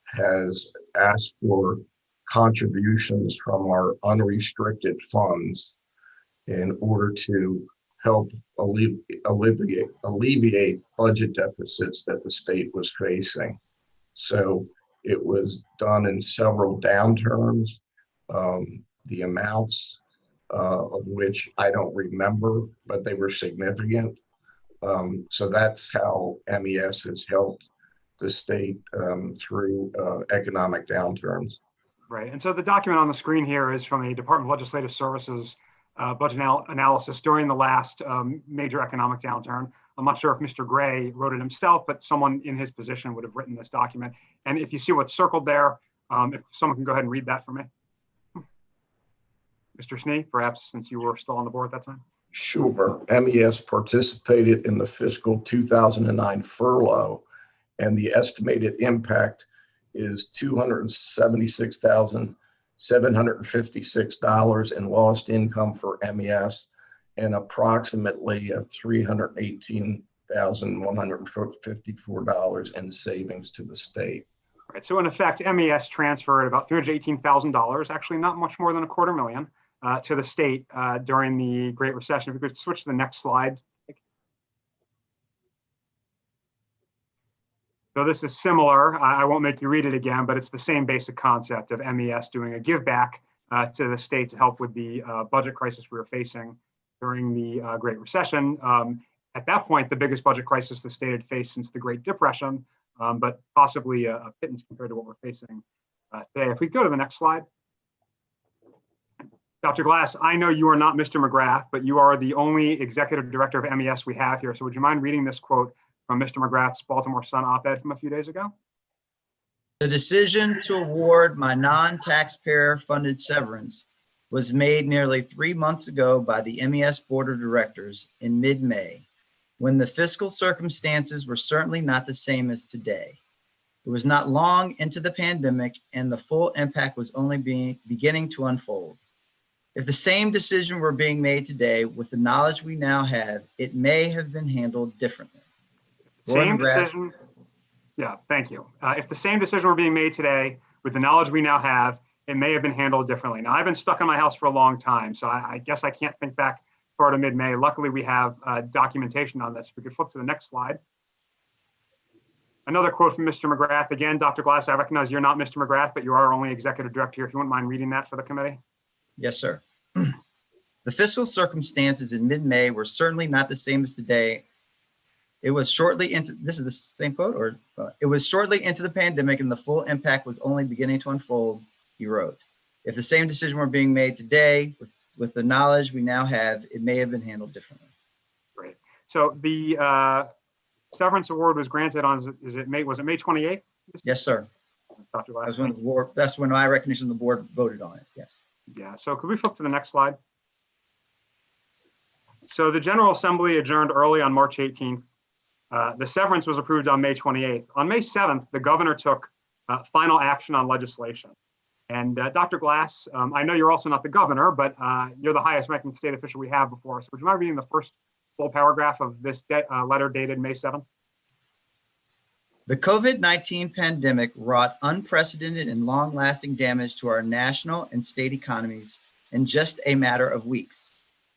has asked for contributions from our unrestricted funds in order to help alleviate budget deficits that the state was facing. So it was done in several downturns. The amounts of which I don't remember, but they were significant. So that's how MES has helped the state through economic downturns. Right, and so the document on the screen here is from a Department of Legislative Services budget analysis during the last major economic downturn. I'm not sure if Mr. Gray wrote it himself, but someone in his position would have written this document. And if you see what's circled there, if someone can go ahead and read that for me. Mr. Snee, perhaps since you were still on the board at that time. Sure. MES participated in the fiscal 2009 furlough, and the estimated impact is $276,756 in lost income for MES and approximately $318,154 in savings to the state. Right. So in effect, MES transferred about $318,000, actually not much more than $250,000 to the state during the Great Recession. If we could switch to the next slide. So this is similar. I won't make you read it again, but it's the same basic concept of MES doing a give back to the state to help with the budget crisis we were facing during the Great Recession. At that point, the biggest budget crisis the state had faced since the Great Depression, but possibly a pittance compared to what we're facing today. If we go to the next slide. Dr. Glass, I know you are not Mr. Mcgrath, but you are the only executive director of MES we have here. So would you mind reading this quote from Mr. Mcgrath's Baltimore Sun op-ed from a few days ago? The decision to award my non-taxpayer funded severance was made nearly 3 months ago by the MES Board of Directors in mid-May, when the fiscal circumstances were certainly not the same as today. It was not long into the pandemic, and the full impact was only beginning to unfold. If the same decision were being made today with the knowledge we now have, it may have been handled differently. Same decision. Yeah, thank you. If the same decision were being made today with the knowledge we now have, it may have been handled differently. Now, I've been stuck in my house for a long time, so I guess I can't think back far to mid-May. Luckily, we have documentation on this. If we could flip to the next slide. Another quote from Mr. Mcgrath. Again, Dr. Glass, I recognize you're not Mr. Mcgrath, but you are our only executive director here. If you wouldn't mind reading that for the committee. Yes, sir. The fiscal circumstances in mid-May were certainly not the same as today. It was shortly into, this is the same quote, or it was shortly into the pandemic and the full impact was only beginning to unfold, he wrote. If the same decision were being made today with the knowledge we now have, it may have been handled differently. Great. So the severance award was granted on, was it May 28th? Yes, sir. Dr. Glass. That's when my recognition of the board voted on it, yes. Yeah, so could we flip to the next slide? So the General Assembly adjourned early on March 18th. The severance was approved on May 28th. On May 7th, the governor took final action on legislation. And Dr. Glass, I know you're also not the governor, but you're the highest ranking state official we have before us. Would you mind reading the first full paragraph of this letter dated May 7th? The COVID-19 pandemic wrought unprecedented and long-lasting damage to our national and state economies in just a matter of weeks.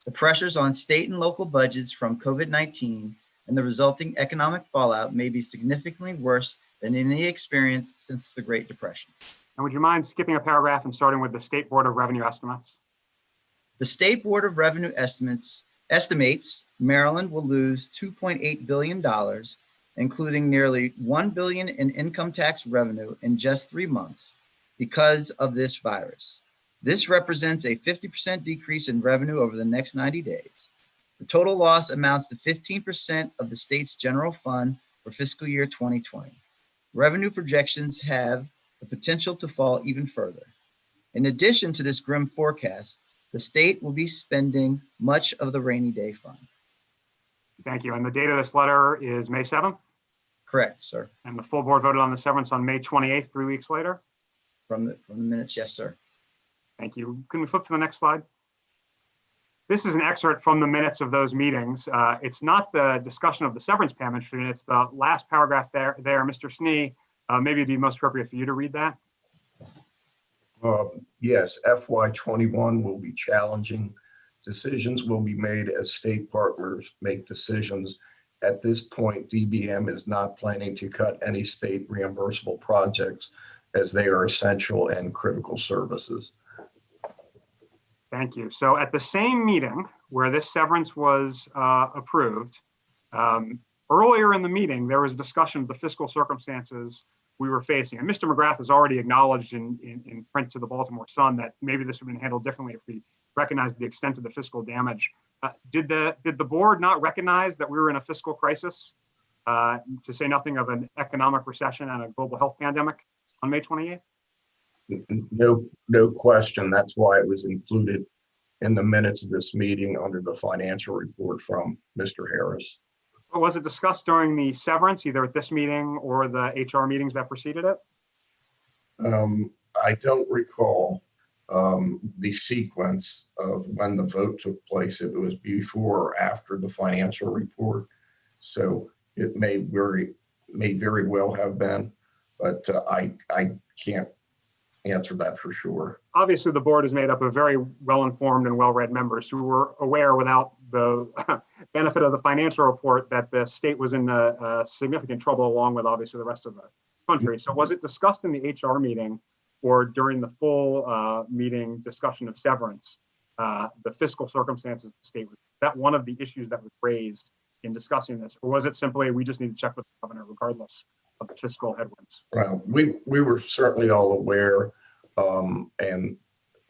The pressures on state and local budgets from COVID-19 and the resulting economic fallout may be significantly worse than any experience since the Great Depression. And would you mind skipping a paragraph and starting with the State Board of Revenue estimates? The State Board of Revenue estimates Maryland will lose $2.8 billion, including nearly $1 billion in income tax revenue in just 3 months because of this virus. This represents a 50% decrease in revenue over the next 90 days. The total loss amounts to 15% of the state's general fund for fiscal year 2020. Revenue projections have the potential to fall even further. In addition to this grim forecast, the state will be spending much of the rainy day fund. Thank you. And the date of this letter is May 7th? Correct, sir. And the full board voted on the severance on May 28th, 3 weeks later? From the minutes, yes, sir. Thank you. Can we flip to the next slide? This is an excerpt from the minutes of those meetings. It's not the discussion of the severance payment, it's the last paragraph there. Mr. Snee, maybe it'd be most appropriate for you to read that. Yes, FY21 will be challenging. Decisions will be made as state partners make decisions. At this point, DBM is not planning to cut any state reimbursable projects as they are essential and critical services. Thank you. So at the same meeting where this severance was approved, earlier in the meeting, there was a discussion of the fiscal circumstances we were facing. And Mr. Mcgrath has already acknowledged in print to the Baltimore Sun that maybe this would have been handled differently if we recognized the extent of the fiscal damage. Did the board not recognize that we were in a fiscal crisis, to say nothing of an economic recession and a global health pandemic on May 28th? No question. That's why it was included in the minutes of this meeting under the financial report from Mr. Harris. Or was it discussed during the severance, either at this meeting or the HR meetings that preceded it? I don't recall the sequence of when the vote took place. If it was before or after the financial report. So it may very well have been, but I can't answer that for sure. Obviously, the board is made up of very well-informed and well-read members who were aware without the benefit of the financial report that the state was in significant trouble, along with obviously the rest of the country. So was it discussed in the HR meeting or during the full meeting discussion of severance, the fiscal circumstances of the state? Was that one of the issues that was raised in discussing this? Or was it simply, we just need to check with the governor regardless of the fiscal headwinds? Well, we were certainly all aware, and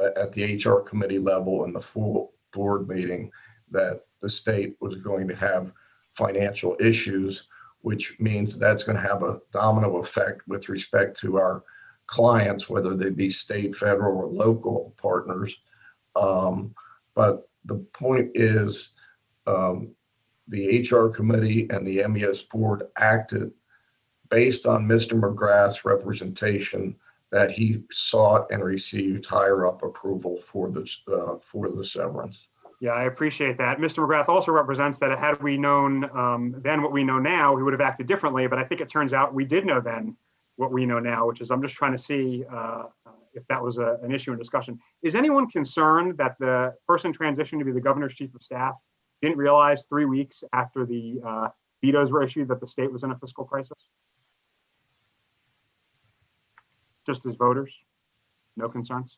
at the HR committee level and the full board meeting, that the state was going to have financial issues, which means that's going to have a domino effect with respect to our clients, whether they be state, federal, or local partners. But the point is, the HR committee and the MES board acted based on Mr. Mcgrath's representation that he sought and received higher up approval for the severance. Yeah, I appreciate that. Mr. Mcgrath also represents that had we known then what we know now, we would have acted differently. But I think it turns out we did know then what we know now, which is I'm just trying to see if that was an issue in discussion. Is anyone concerned that the person transitioned to be the governor's chief of staff didn't realize 3 weeks after the vetoes were issued that the state was in a fiscal crisis? Just as voters? No concerns?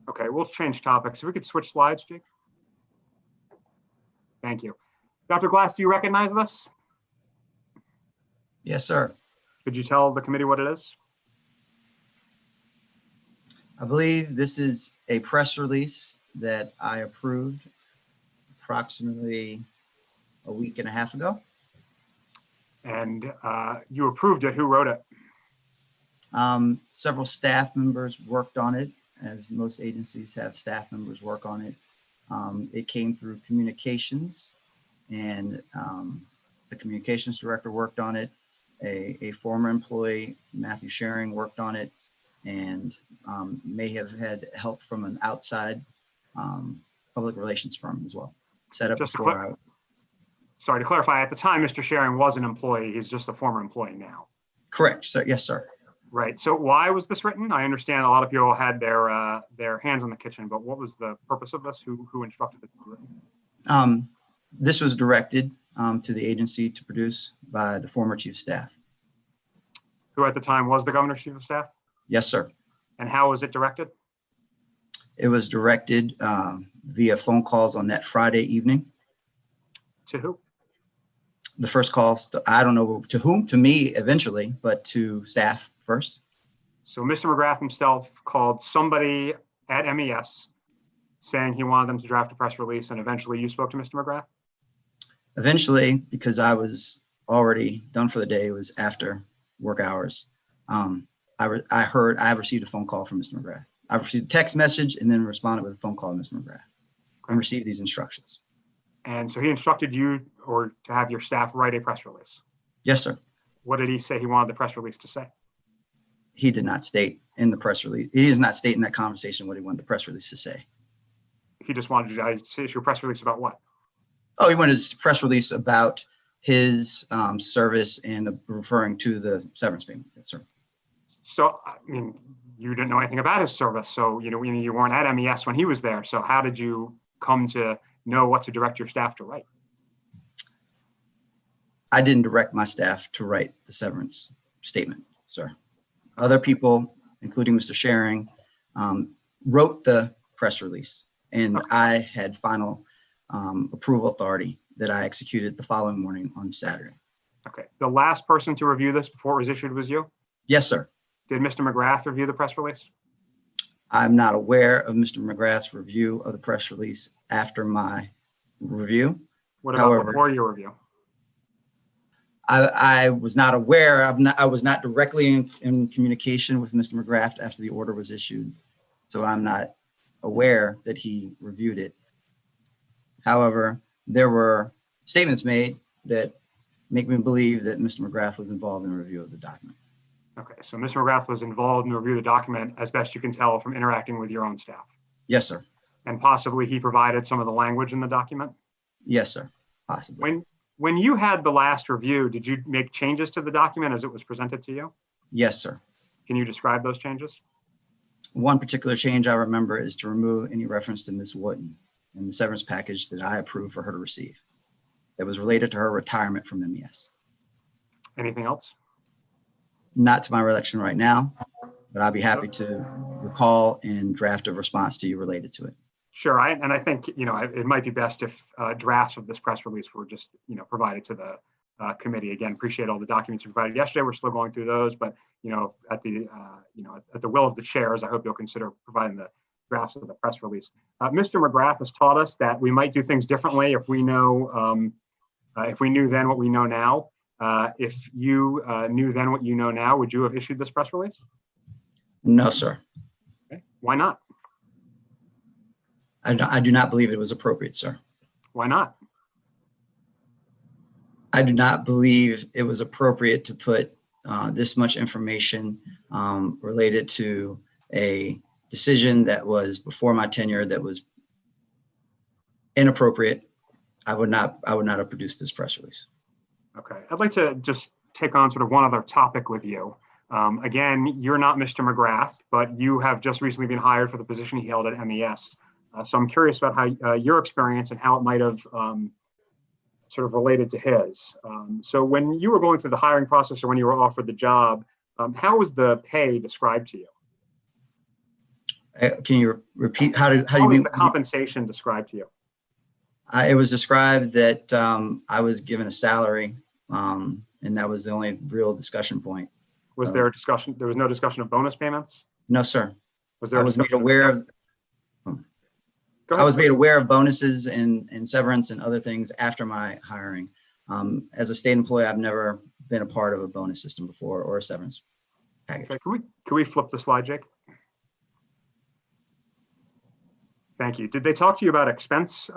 Okay, we'll change topics. If we could switch slides, Jake. Thank you. Dr. Glass, do you recognize this? Yes, sir. Could you tell the committee what it is? I believe this is a press release that I approved approximately a week and a half ago. And you approved it. Who wrote it? Several staff members worked on it, as most agencies have staff members work on it. It came through communications, and the communications director worked on it. A former employee, Matthew Sharing, worked on it, and may have had help from an outside public relations firm as well. Set up before. Sorry to clarify, at the time, Mr. Sharing was an employee. He's just a former employee now. Correct, sir. Yes, sir. Right. So why was this written? I understand a lot of people had their hands in the kitchen, but what was the purpose of this? Who instructed it to be written? This was directed to the agency to produce by the former chief of staff. Who at the time was the governor's chief of staff? Yes, sir. And how was it directed? It was directed via phone calls on that Friday evening. To who? The first calls, I don't know to whom, to me eventually, but to staff first. So Mr. Mcgrath himself called somebody at MES saying he wanted them to draft a press release, and eventually you spoke to Mr. Mcgrath? Eventually, because I was already done for the day, it was after work hours. I received a phone call from Mr. Mcgrath. I received a text message and then responded with a phone call to Mr. Mcgrath and received these instructions. And so he instructed you or to have your staff write a press release? Yes, sir. What did he say he wanted the press release to say? He did not state in the press release. He does not state in that conversation what he wanted the press release to say. He just wanted you to issue a press release about what? Oh, he wanted a press release about his service and referring to the severance payment. Yes, sir. So, I mean, you didn't know anything about his service. So, you weren't at MES when he was there. So how did you come to know what to direct your staff to write? I didn't direct my staff to write the severance statement, sir. Other people, including Mr. Sharing, wrote the press release, and Okay. I had final approval authority that I executed the following morning on Saturday. Okay. The last person to review this before it was issued was you? Yes, sir. Did Mr. Mcgrath review the press release? I'm not aware of Mr. McGrath's review of the press release after my review. What about However, before your review? I was not aware. I was not directly in communication with Mr. McGrath after the order was issued. So I'm not aware that he reviewed it. However, there were statements made that make me believe that Mr. McGrath was involved in the review of the document. Okay, so Mr. Mcgrath was involved in the review of the document as best you can tell from interacting with your own staff. Yes, sir. And possibly he provided some of the language in the document? Yes, sir. Possibly. When you had the last review, did you make changes to the document as it was presented to you? Yes, sir. Can you describe those changes? One particular change I remember is to remove any reference to Ms. Wooten in the severance package that I approved for her to receive that was related to her retirement from MES. Anything else? Not to my recollection right now, but I'll be happy to recall and draft a response to you related to it. Sure, I think, it might be best if drafts of this press release were just, provided to the committee. Again, appreciate all the documents you provided yesterday. We're still going through those, but, at the will of the chairs, I hope you'll consider providing the drafts of the press release. Mr. Mcgrath has taught us that we might do things differently if we know, if we knew then what we know now. If you knew then what you know now, would you have issued this press release? No, sir. Okay. Why not? I do not believe it was appropriate, sir. Why not? I do not believe it was appropriate to put this much information related to a decision that was before my tenure that was inappropriate. I would not have produced this press release. Okay, I'd like to just take on sort of one other topic with you. Again, you're not Mr. Mcgrath, but you have just recently been hired for the position he held at MES. So I'm curious about how your experience and how it might have sort of related to his. So when you were going through the hiring process or when you were offered the job, how was the pay described to you? Can you repeat? How was the compensation described to you? It was described that I was given a salary, and that was the only real discussion point. Was there a discussion? There was no discussion of bonus payments? No, sir. Was there? I was made aware of. I was made aware of bonuses and severance and other things after my hiring. As a state employee, I've never been a part of a bonus system before or a severance package. Okay, can we flip the slide, Jake? Thank you. Did they talk to you about expense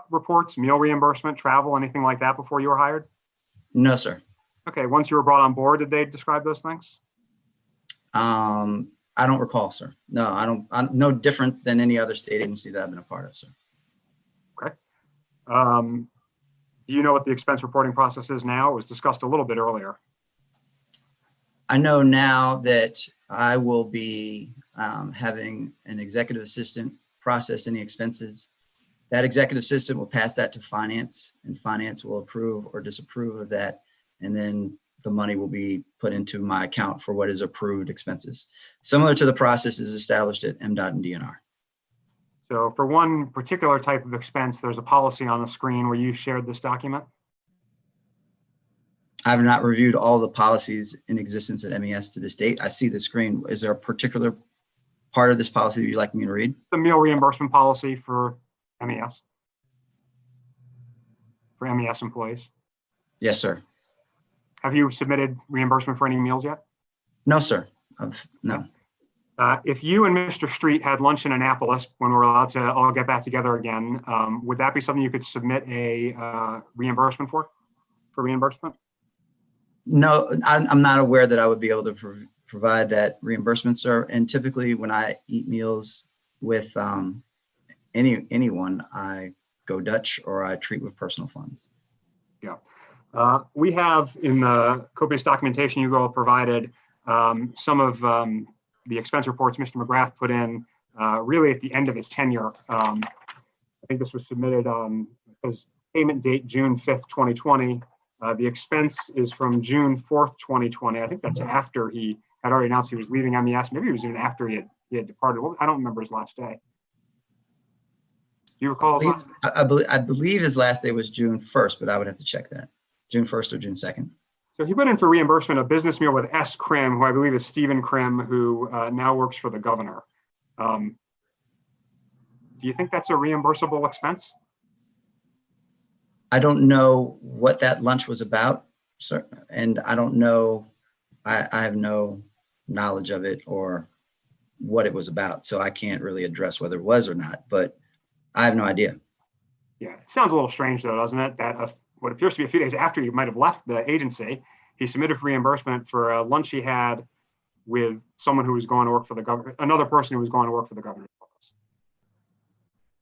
reports, meal reimbursement, travel, anything like that before you were hired? No, sir. Okay. Once you were brought on board, did they describe those things? I don't recall, sir. No, I'm no different than any other state agency that I've been a part of, sir. Okay. Do you know what the expense reporting process is now? It was discussed a little bit earlier. I know now that I will be having an executive assistant process any expenses. That executive assistant will pass that to finance, and finance will approve or disapprove of that. And then the money will be put into my account for what is approved expenses, similar to the processes established at MDOT and DNR. So for one particular type of expense, there's a policy on the screen where you shared this document. I have not reviewed all the policies in existence at MES to this date. I see the screen. Is there a particular part of this policy that you'd like me to read? It's the meal reimbursement policy for MES employees. Yes, sir. Have you submitted reimbursement for any meals yet? No, sir. No. If you and Mr. Street had lunch in Annapolis when we're allowed to all get back together again, would that be something you could submit a reimbursement for reimbursement? No, I'm not aware that I would be able to provide that reimbursement, sir. And typically when I eat meals with anyone, I go Dutch or I treat with personal funds. Yeah. We have in the copious documentation you all provided some of the expense reports Mr. Mcgrath put in really at the end of his tenure. I think this was submitted on his payment date, June 5th, 2020. The expense is from June 4th, 2020. I think that's after he had already announced he was leaving MES. Maybe it was even after he had departed. I don't remember his last day. Do you recall? I believe his last day was June 1st, but I would have to check that. June 1st or June 2nd. So he put in for reimbursement a business meal with S. Krim, who I believe is Stephen Krim, who now works for the governor. Do you think that's a reimbursable expense? I don't know what that lunch was about, sir, and I don't know, I have no knowledge of it or what it was about, so I can't really address whether it was or not, but I have no idea. Yeah, it sounds a little strange though, doesn't it? That what appears to be a few days after he might have left the agency, he submitted for reimbursement for a lunch he had with someone who was going to work for the government, another person who was going to work for the governor's office.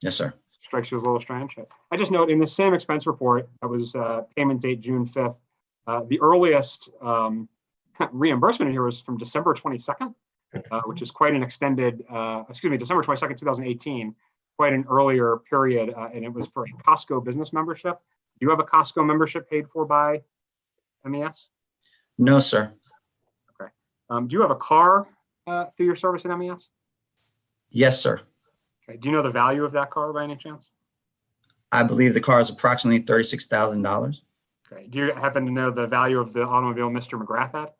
Yes, sir. Strikes you as a little strange. I just note in the same expense report, that was payment date June 5th, the earliest reimbursement here was from December 22nd, which is quite an extended, December 22nd, 2018, quite an earlier period, and it was for a Costco business membership. Do you have a Costco membership paid for by MES? No, sir. Okay. Do you have a car through your service at MES? Yes, sir. Okay. Do you know the value of that car by any chance? I believe the car is approximately $36,000. Okay. Do you happen to know the value of the automobile Mr. Mcgrath had?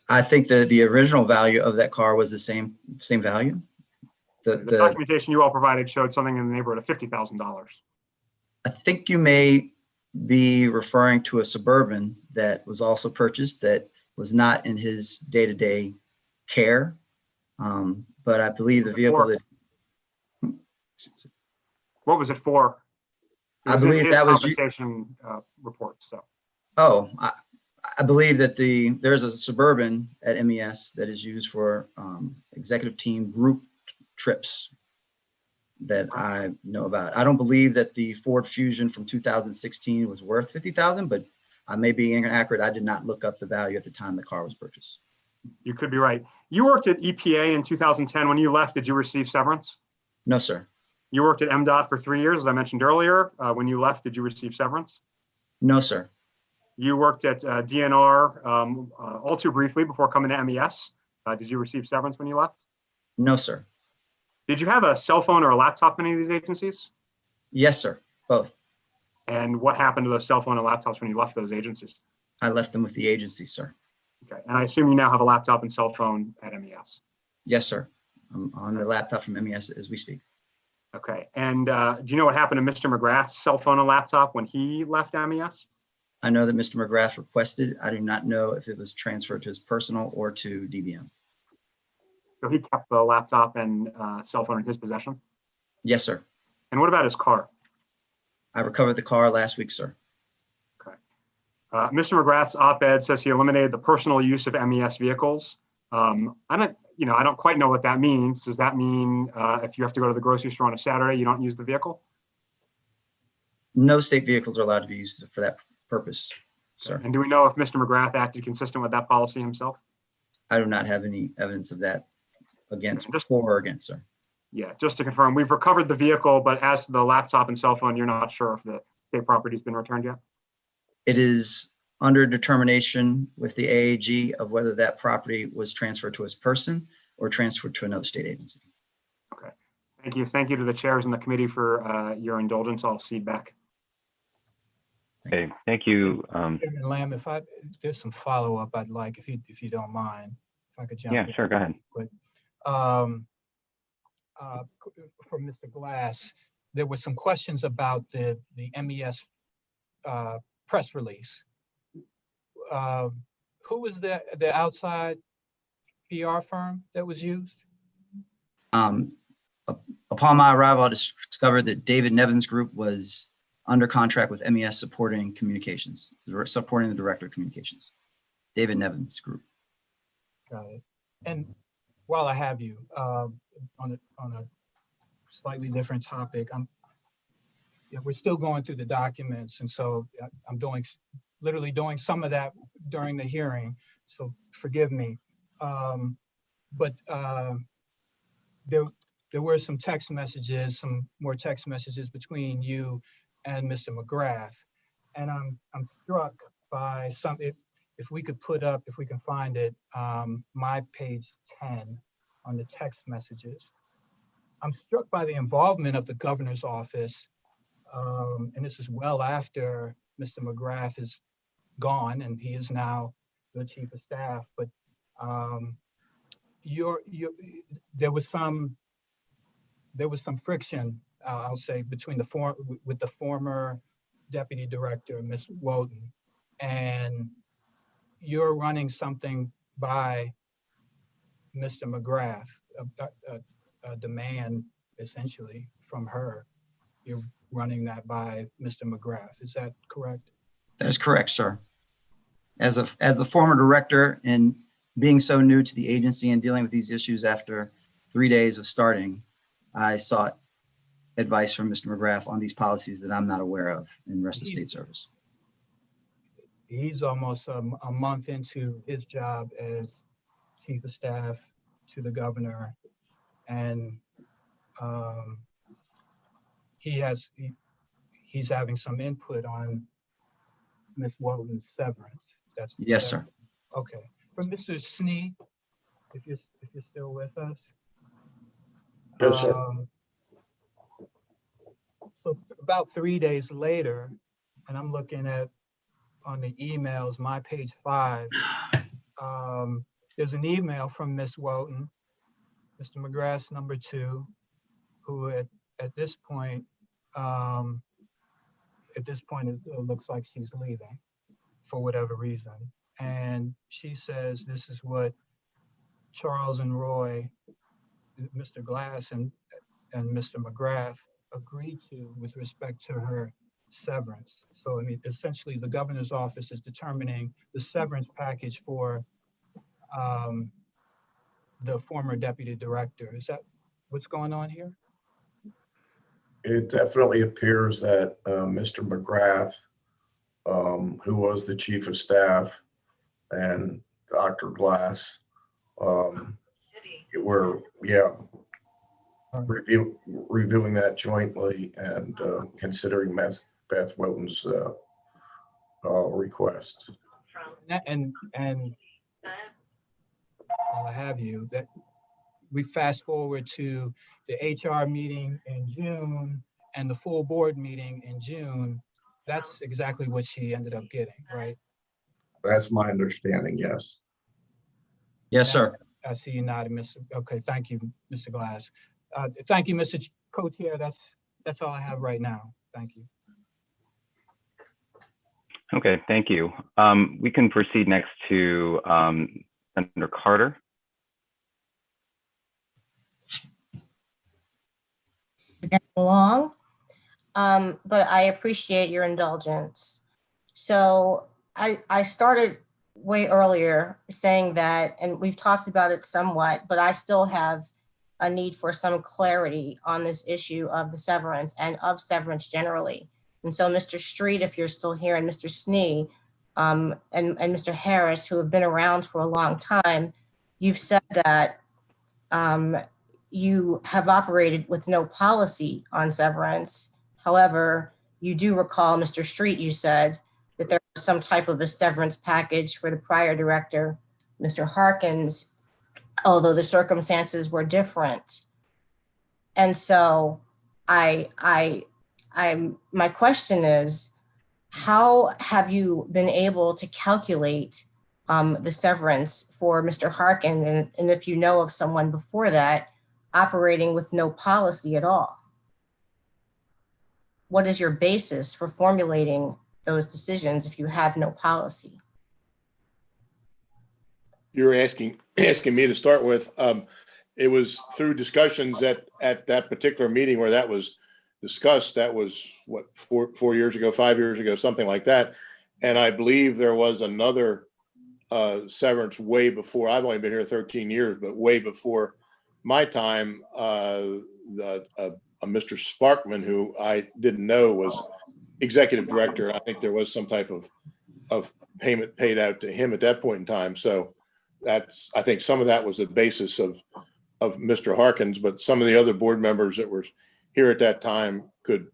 I think the original value of that car was the same value. The documentation you all provided showed something in the neighborhood of $50,000. I think you may be referring to a Suburban that was also purchased that was not in his day-to-day care. But I believe the vehicle that. What was it for? I believe that was compensation reports. So. Oh, I believe that there's a Suburban at MES that is used for executive team group trips that I know about. I don't believe that the Ford Fusion from 2016 was worth $50,000, but I may be inaccurate. I did not look up the value at the time the car was purchased. You could be right. You worked at EPA in 2010. When you left, did you receive severance? No, sir. You worked at MDOT for 3 years, as I mentioned earlier. When you left, did you receive severance? No, sir. You worked at DNR all too briefly before coming to MES. Did you receive severance when you left? No, sir. Did you have a cell phone or a laptop in any of these agencies? Yes, sir. Both. And what happened to those cell phone and laptops when you left those agencies? I left them with the agency, sir. Okay. And I assume you now have a laptop and cell phone at MES? Yes, sir. I'm on the laptop from MES as we speak. Okay. And do you know what happened to Mr. Mcgrath's cell phone and laptop when he left MES? I know that Mr. Mcgrath requested. I do not know if it was transferred to his personal or to DBM. So he kept the laptop and cell phone in his possession? Yes, sir. And what about his car? I recovered the car last week, sir. Okay. Mr. Mcgrath's op-ed says he eliminated the personal use of MES vehicles. I don't quite know what that means. Does that mean if you have to go to the grocery store on a Saturday, you don't use the vehicle? No state vehicles are allowed to be used for that purpose, sir. And do we know if Mr. Mcgrath acted consistent with that policy himself? I do not have any evidence of that against, Just- for or against, sir. Yeah, just to confirm, we've recovered the vehicle, but as to the laptop and cell phone, you're not sure if the state property's been returned yet? It is under determination with the AAG of whether that property was transferred to his person or transferred to another state agency. Okay, thank you. Thank you to the chairs and the committee for your indulgence. I'll cede back. Okay, thank you. Chairman Lamb, there's some follow-up I'd like, if you don't mind, if I could jump in. Yeah, sure, go ahead. But, for Mr. Glass, there were some questions about the MES press release. Who was the outside PR firm that was used? Upon my arrival, I discovered that David Nevin's group was under contract with MES supporting communications, supporting the director of communications. David Nevin's group. Got it. And while I have you, on a slightly different topic, we're still going through the documents, and so I'm literally doing some of that during the hearing, so forgive me. But there were some text messages, some more text messages between you and Mr. Mcgrath, and I'm struck by some. If we could put up, if we can find it, my page 10 on the text messages. I'm struck by the involvement of the governor's office, and this is well after Mr. Mcgrath is gone and he is now the chief of staff. But there was some friction, I'll say, between with the former deputy director, Ms. Woden, and you're running something by Mr. Mcgrath, a demand essentially from her. You're running that by Mr. Mcgrath. Is that correct? That is correct, sir. As the former director and being so new to the agency and dealing with these issues after 3 days of starting, I sought advice from Mr. Mcgrath on these policies that I'm not aware of in the rest of state service. He's almost a month into his job as chief of staff to the governor, and he's having some input on Ms. Woden's severance. Yes, sir. Okay. From Mr. Snee, if you're still with us. Yes, sir. So about 3 days later, and I'm looking at on the emails, my page 5, there's an email from Ms. Woden, Mr. Mcgrath's number 2, who at this point, it looks like she's leaving for whatever reason. And she says, this is what Charles and Roy, Mr. Glass and Mr. Mcgrath agreed to with respect to her severance. So, I mean, essentially the governor's office is determining the severance package for the former deputy director. Is that what's going on here? It definitely appears that Mr. Mcgrath, who was the chief of staff, and Dr. Glass were, reviewing that jointly and considering Beth Woden's request. And I'll have you that we fast forward to the HR meeting in June and the full board meeting in June. That's exactly what she ended up getting, right? That's my understanding, yes. Yes, sir. I see you nodding, Mr. Okay, thank you, Mr. Glass. Thank you, Mr. Co-Chair. That's all I have right now. Thank you. Okay, thank you. We can proceed next to Senator Carter. Along, but I appreciate your indulgence. So I started way earlier saying that, and we've talked about it somewhat, but I still have a need for some clarity on this issue of the severance and of severance generally. And so Mr. Street, if you're still here, and Mr. Snee, and Mr. Harris, who have been around for a long time, you've said that you have operated with no policy on severance. However, you do recall, Mr. Street, you said that there was some type of a severance package for the prior director, Mr. Harkins, although the circumstances were different. And so my question is, how have you been able to calculate the severance for Mr. Harkin? And if you know of someone before that operating with no policy at all, what is your basis for formulating those decisions if you have no policy? You're asking me to start with. It was through discussions at that particular meeting where that was discussed. That was what, 4 years ago, 5 years ago, something like that. And I believe there was another severance way before. I've only been here 13 years, but way before my time. Mr. Sparkman, who I didn't know was executive director. I think there was some type of payment paid out to him at that point in time. So I think some of that was the basis of Mr. Harkins, but some of the other board members that were here at that time could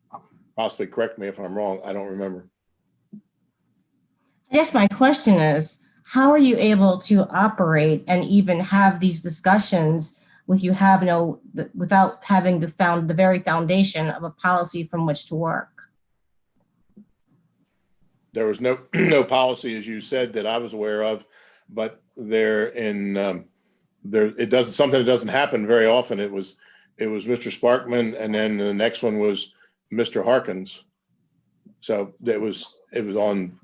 possibly correct me if I'm wrong. I don't remember. I guess my question is, how are you able to operate and even have these discussions without having the very foundation of a policy from which to work? There was no policy, as you said, that I was aware of, but something that doesn't happen very often. It was Mr. Sparkman, and then the next one was Mr. Harkins. So it was on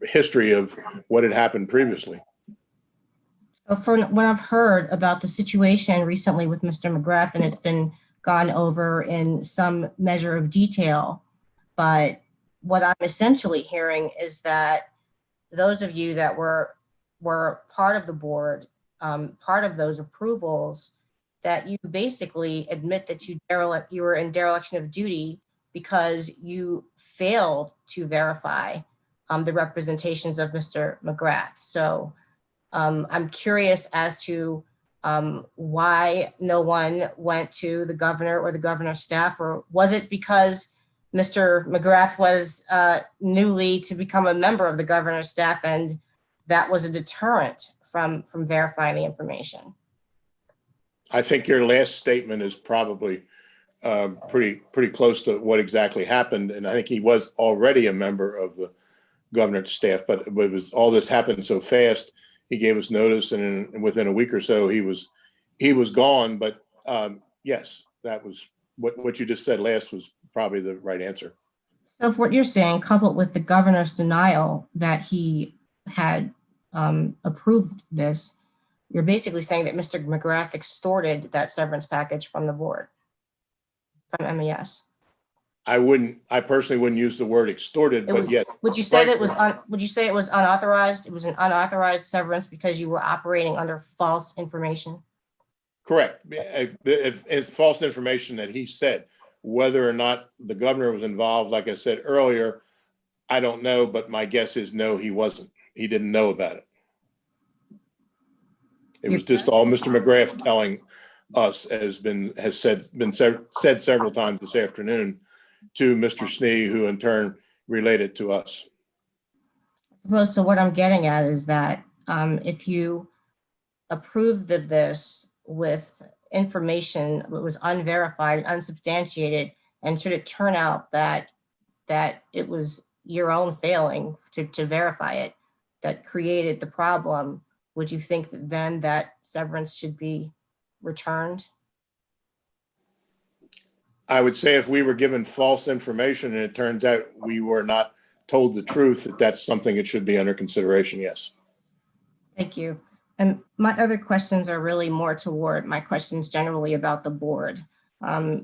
history of what had happened previously. So for what I've heard about the situation recently with Mr. Mcgrath, and it's been gone over in some measure of detail, but what I'm essentially hearing is that those of you that were part of the board, part of those approvals, that you basically admit that you were in dereliction of duty because you failed to verify the representations of Mr. Mcgrath. So I'm curious as to why no one went to the governor or the governor's staff, or was it because Mr. Mcgrath was newly to become a member of the governor's staff and that was a deterrent from verifying the information? I think your last statement is probably pretty close to what exactly happened. And I think he was already a member of the governor's staff, but it was all this happened so fast. He gave us notice, and within a week or so, he was gone. But yes, that was what you just said last was probably the right answer. So if what you're saying, coupled with the governor's denial that he had approved this, you're basically saying that Mr. Mcgrath extorted that severance package from the board, from MES. I personally wouldn't use the word extorted, but yes. Would you say it was unauthorized? It was an unauthorized severance because you were operating under false information? Correct. If it's false information that he said. Whether or not the governor was involved, like I said earlier, I don't know, but my guess is no, he wasn't. He didn't know about it. It was just all Mr. Mcgrath telling us, has been said several times this afternoon, to Mr. Snee, who in turn related to us. Well, so what I'm getting at is that if you approved of this with information that was unverified, unsubstantiated, and should it turn out that it was your own failing to verify it that created the problem, would you think that then that severance should be returned? I would say if we were given false information and it turns out we were not told the truth, that's something that should be under consideration, yes. Thank you. And my other questions are really more toward my questions generally about the board.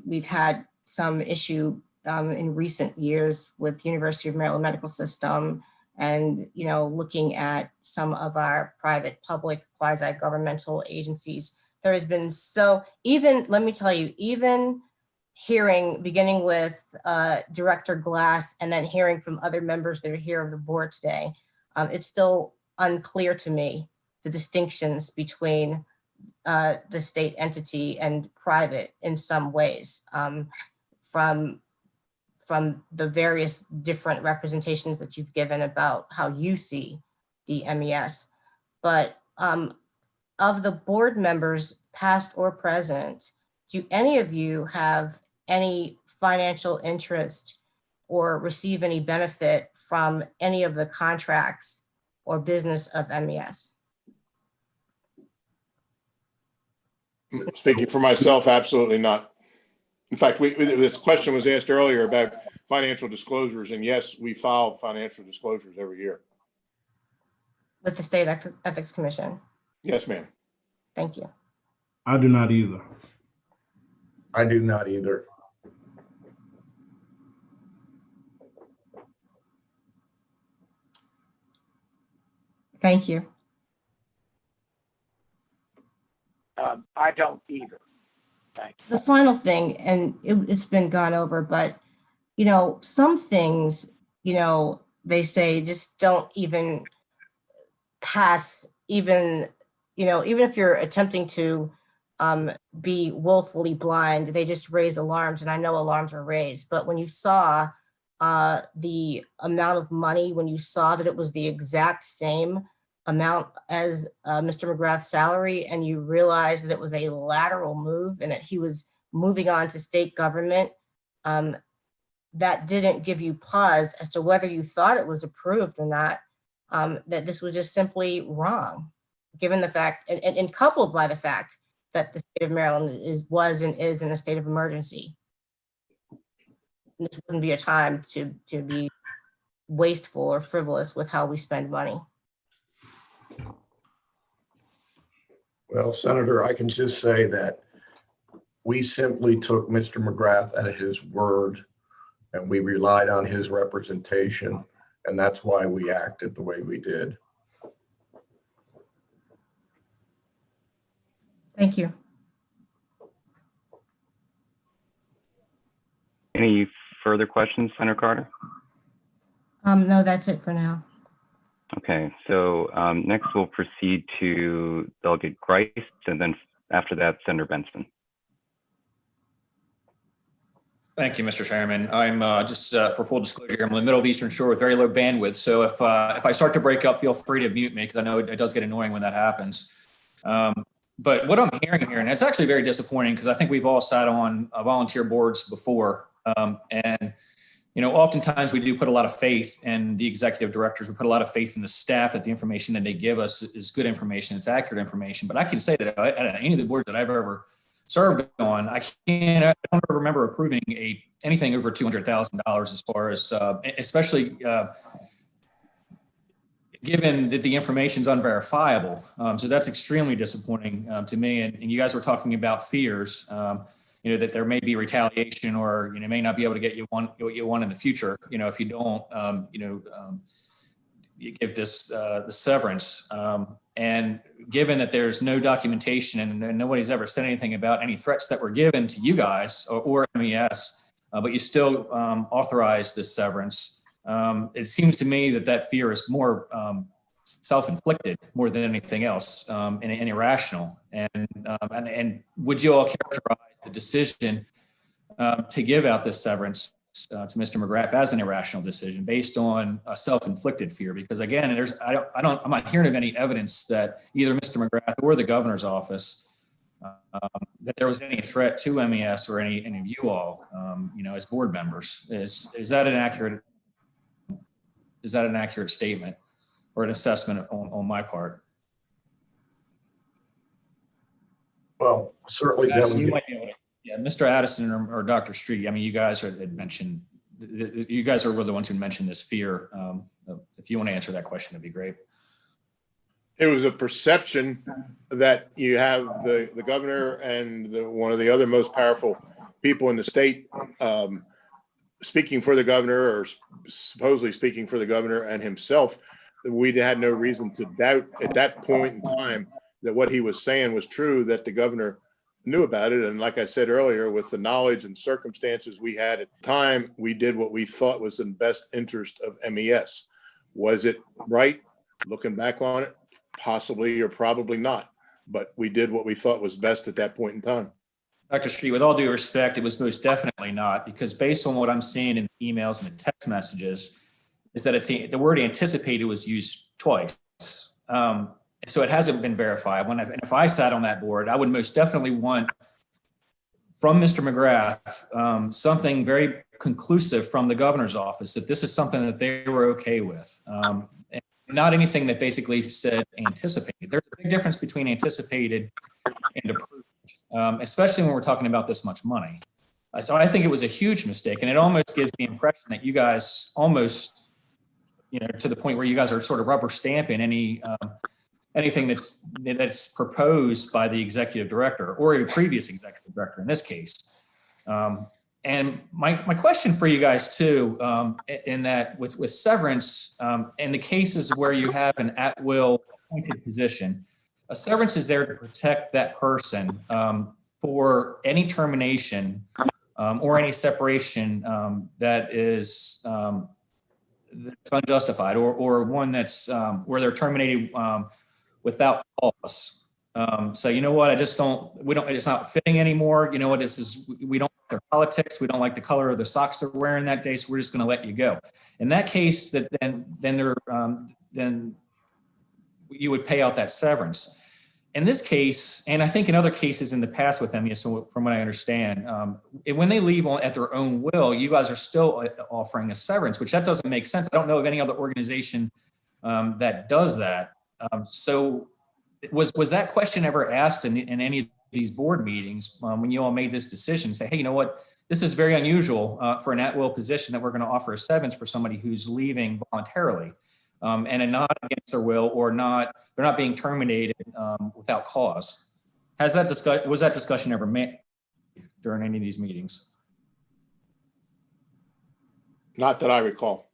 We've had some issue in recent years with University of Maryland Medical System and, looking at some of our private, public, quasi-governmental agencies. There has been let me tell you, even hearing, beginning with Director Glass and then hearing from other members that are here of the board today, it's still unclear to me the distinctions between the state entity and private in some ways, from the various different representations that you've given about how you see the MES. But of the board members, past or present, do any of you have any financial interest or receive any benefit from any of the contracts or business of MES? Speaking for myself, absolutely not. In fact, this question was asked earlier about financial disclosures, and yes, we file financial disclosures every year. With the State Ethics Commission? Yes, ma'am. Thank you. I do not either. I do not either. Thank you. I don't either. Thanks. The final thing, and it's been gone over, but, you know, some things, you know, they say just don't even pass, even, you know, even if you're attempting to be willfully blind, they just raise alarms. And I know alarms are raised, but when you saw the amount of money, when you saw that it was the exact same amount as Mr. Mcgrath's salary, and you realized that it was a lateral move and that he was moving on to state government, that didn't give you pause as to whether you thought it was approved or not, that this was just simply wrong, given the fact, and coupled by the fact that the state of Maryland was and is in a state of emergency. This wouldn't be a time to be wasteful or frivolous with how we spend money. Well, Senator, I can just say that we simply took Mr. Mcgrath at his word and we relied on his representation, and that's why we acted the way we did. Thank you. Any further questions, Senator Carter? No, that's it for now. Okay, so next we'll proceed to Delegate Grice, and then after that, Senator Benson. Thank you, Mr. Chairman. I'm just for full disclosure here, I'm in the middle of Eastern Shore with very low bandwidth. So if I start to break up, feel free to mute me because I know it does get annoying when that happens. But what I'm hearing here, and it's actually very disappointing because I think we've all sat on volunteer boards before. And you know, oftentimes we do put a lot of faith in the executive directors. We put a lot of faith in the staff that the information that they give us is good information, it's accurate information. But I can say that at any of the boards that I've ever served on, I don't remember approving anything over $200,000 as far as, especially given that the information is unverifiable. So that's extremely disappointing to me. And you guys were talking about fears. You know, that there may be retaliation, or, you know, may not be able to get what you want in the future, you know, if you don't, you give this the severance. And given that there's no documentation and nobody's ever said anything about any threats that were given to you guys or MES, but you still authorize this severance, it seems to me that fear is more self-inflicted more than anything else, and irrational. And would you all characterize the decision to give out this severance to Mr. Mcgrath as an irrational decision based on a self-inflicted fear? Because again, I'm not hearing of any evidence that either Mr. Mcgrath or the governor's office that there was any threat to MES or any of you all, you know, as board members. Is that an accurate statement or an assessment on my part? Well, certainly. Addison, you might be able to, yeah, Mr. Addison or Dr. Street. I mean, you guys had mentioned, you guys were the ones who mentioned this fear. If you want to answer that question, that'd be great. It was a perception that you have the governor and one of the other most powerful people in the state speaking for the governor, or supposedly speaking for the governor and himself. We had no reason to doubt at that point in time that what he was saying was true, that the governor knew about it. And like I said earlier, with the knowledge and circumstances we had at the time, we did what we thought was in best interest of MES. Was it right? Looking back on it, possibly or probably not. But we did what we thought was best at that point in time. Dr. Street, with all due respect, it was most definitely not, because based on what I'm seeing in the emails and the text messages, is that the word anticipated was used twice. So it hasn't been verified. And if I sat on that board, I would most definitely want from Mr. Mcgrath something very conclusive from the governor's office that this is something that they were okay with. And not anything that basically said anticipated. There's a big difference between anticipated and approved, especially when we're talking about this much money. So I think it was a huge mistake, and it almost gives the impression that you guys almost, to the point where you guys are sort of rubber stamping anything that's proposed by the executive director or a previous executive director in this case. And my question for you guys too, in that with severance, in the cases where you have an at-will appointed position, a severance is there to protect that person for any termination or any separation that is that's unjustified, or one that's where they're terminated without cause. So you know what, it's not fitting anymore. You know what, we don't like their politics. We don't like the color of the socks they're wearing that day. So we're just going to let you go. In that case, then you would pay out that severance. In this case, and I think in other cases in the past with MES, from what I understand, when they leave at their own will, you guys are still offering a severance, which that doesn't make sense. I don't know of any other organization that does that. So was that question ever asked in any of these board meetings when you all made this decision? Say, hey, you know what? This is very unusual for an at-will position that we're going to offer a severance for somebody who's leaving voluntarily and not against their will, or they're not being terminated without cause. Was that discussion ever made during any of these meetings? Not that I recall.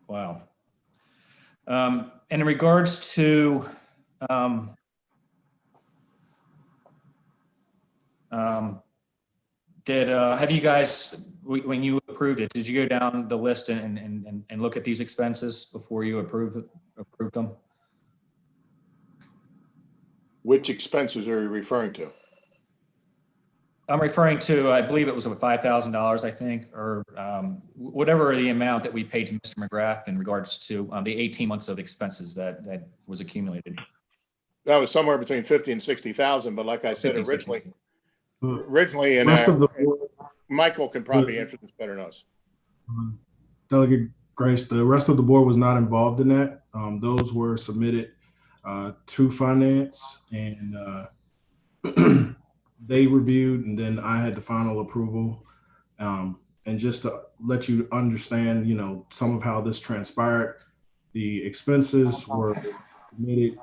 Wow. And in regards to have you guys, when you approved it, did you go down the list and look at these expenses before you approved them? Which expenses are you referring to? I'm referring to, I believe it was $5,000, I think, or whatever the amount that we paid to Mr. Mcgrath in regards to the 18 months of expenses that was accumulated. That was somewhere between 50 and 60,000, but like I said, originally, and Michael can probably answer this better than us. Delegate Grace, the rest of the board was not involved in that. Those were submitted to finance, and they reviewed, and then I had the final approval. And just to let you understand, some of how this transpired, the expenses were submitted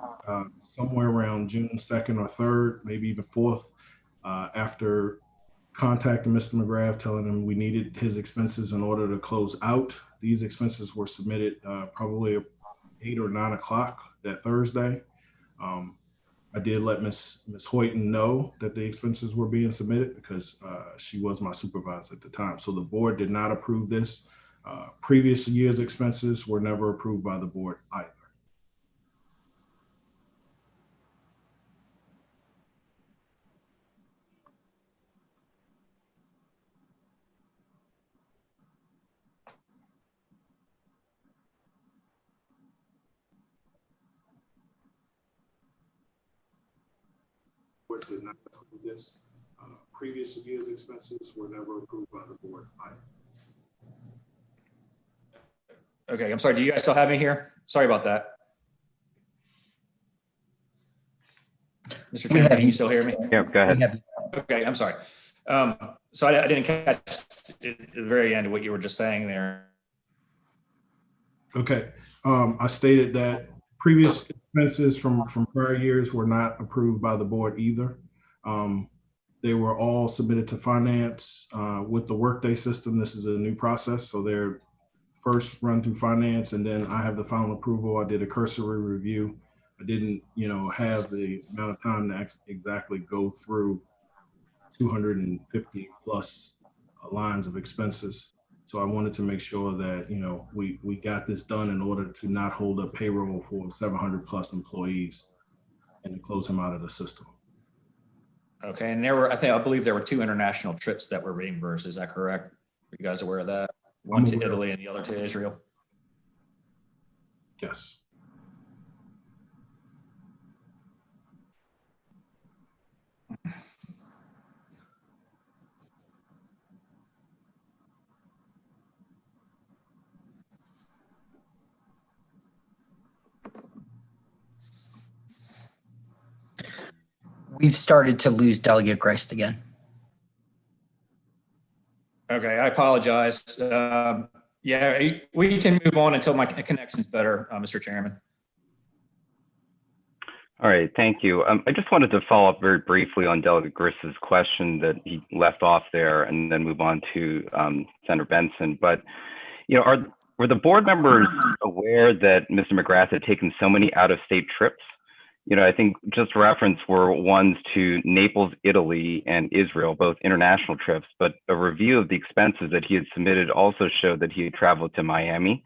somewhere around June 2nd or 3rd, maybe even 4th, after contacting Mr. Mcgrath, telling him we needed his expenses in order to close out. These expenses were submitted probably 8 or 9 o'clock that Thursday. I did let Ms. Hoyton know that the expenses were being submitted because she was my supervisor at the time. So the board did not approve this. Previous year's expenses were never approved by the board either. Did not approve this. Previous year's expenses were never approved by the board either. Okay, I'm sorry. Do you guys still have me here? Sorry about that. Mr. Chairman, can you still hear me? Yeah, go ahead. Okay, I'm sorry. So I didn't catch the very end of what you were just saying there. Okay, I stated that previous expenses from prior years were not approved by the board either. They were all submitted to finance with the Workday system. This is a new process, so they're first run through finance, and then I have the final approval. I did a cursory review. I didn't, have the amount of time to exactly go through 250 plus lines of expenses. So I wanted to make sure that, we got this done in order to not hold up payroll for 700 plus employees and to close him out of the system. Okay, and I believe there were 2 international trips that were reimbursed. Is that correct? Are you guys aware of that? One to Italy and the other to Israel? Yes. We've started to lose Delegate Grist again. Okay, I apologize. Yeah, we can move on until my connection's better, Mr. Chairman. All right, thank you. I just wanted to follow up very briefly on Delegate Grist's question that he left off there, and then move on to Senator Benson. But, were the board members aware that Mr. Mcgrath had taken so many out-of-state trips? I think just reference were ones to Naples, Italy, and Israel, both international trips, but a review of the expenses that he had submitted also showed that he had traveled to Miami,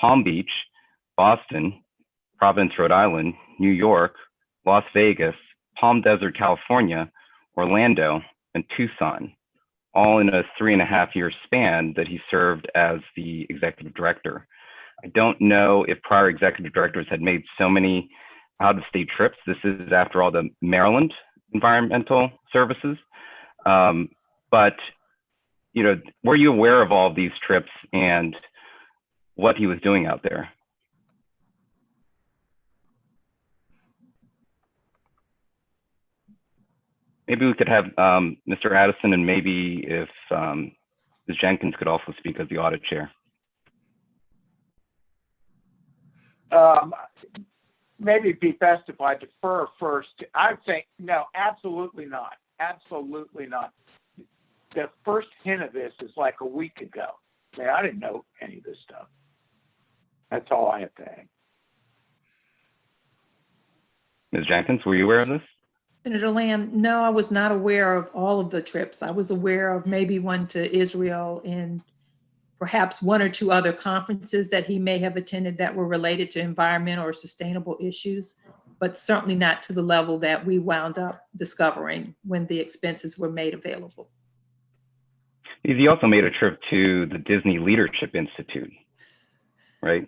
Palm Beach, Boston, Providence, Rhode Island, New York, Las Vegas, Palm Desert, California, Orlando, and Tucson, all in a 3.5-year span that he served as the executive director. I don't know if prior executive directors had made so many out-of-state trips. This is, after all, the Maryland Environmental Services. But, were you aware of all of these trips and what he was doing out there? Maybe we could have Mr. Addison, and maybe if Ms. Jenkins could also speak as the audit chair. Maybe it'd be best if I defer first. I think, no, absolutely not. Absolutely not. The first hint of this is like a week ago. I didn't know any of this stuff. That's all I have to add. Ms. Jenkins, were you aware of this? Senator Lamb, no, I was not aware of all of the trips. I was aware of maybe one to Israel and perhaps 1 or 2 other conferences that he may have attended that were related to environmental or sustainable issues, but certainly not to the level that we wound up discovering when the expenses were made available. He also made a trip to the Disney Leadership Institute, right?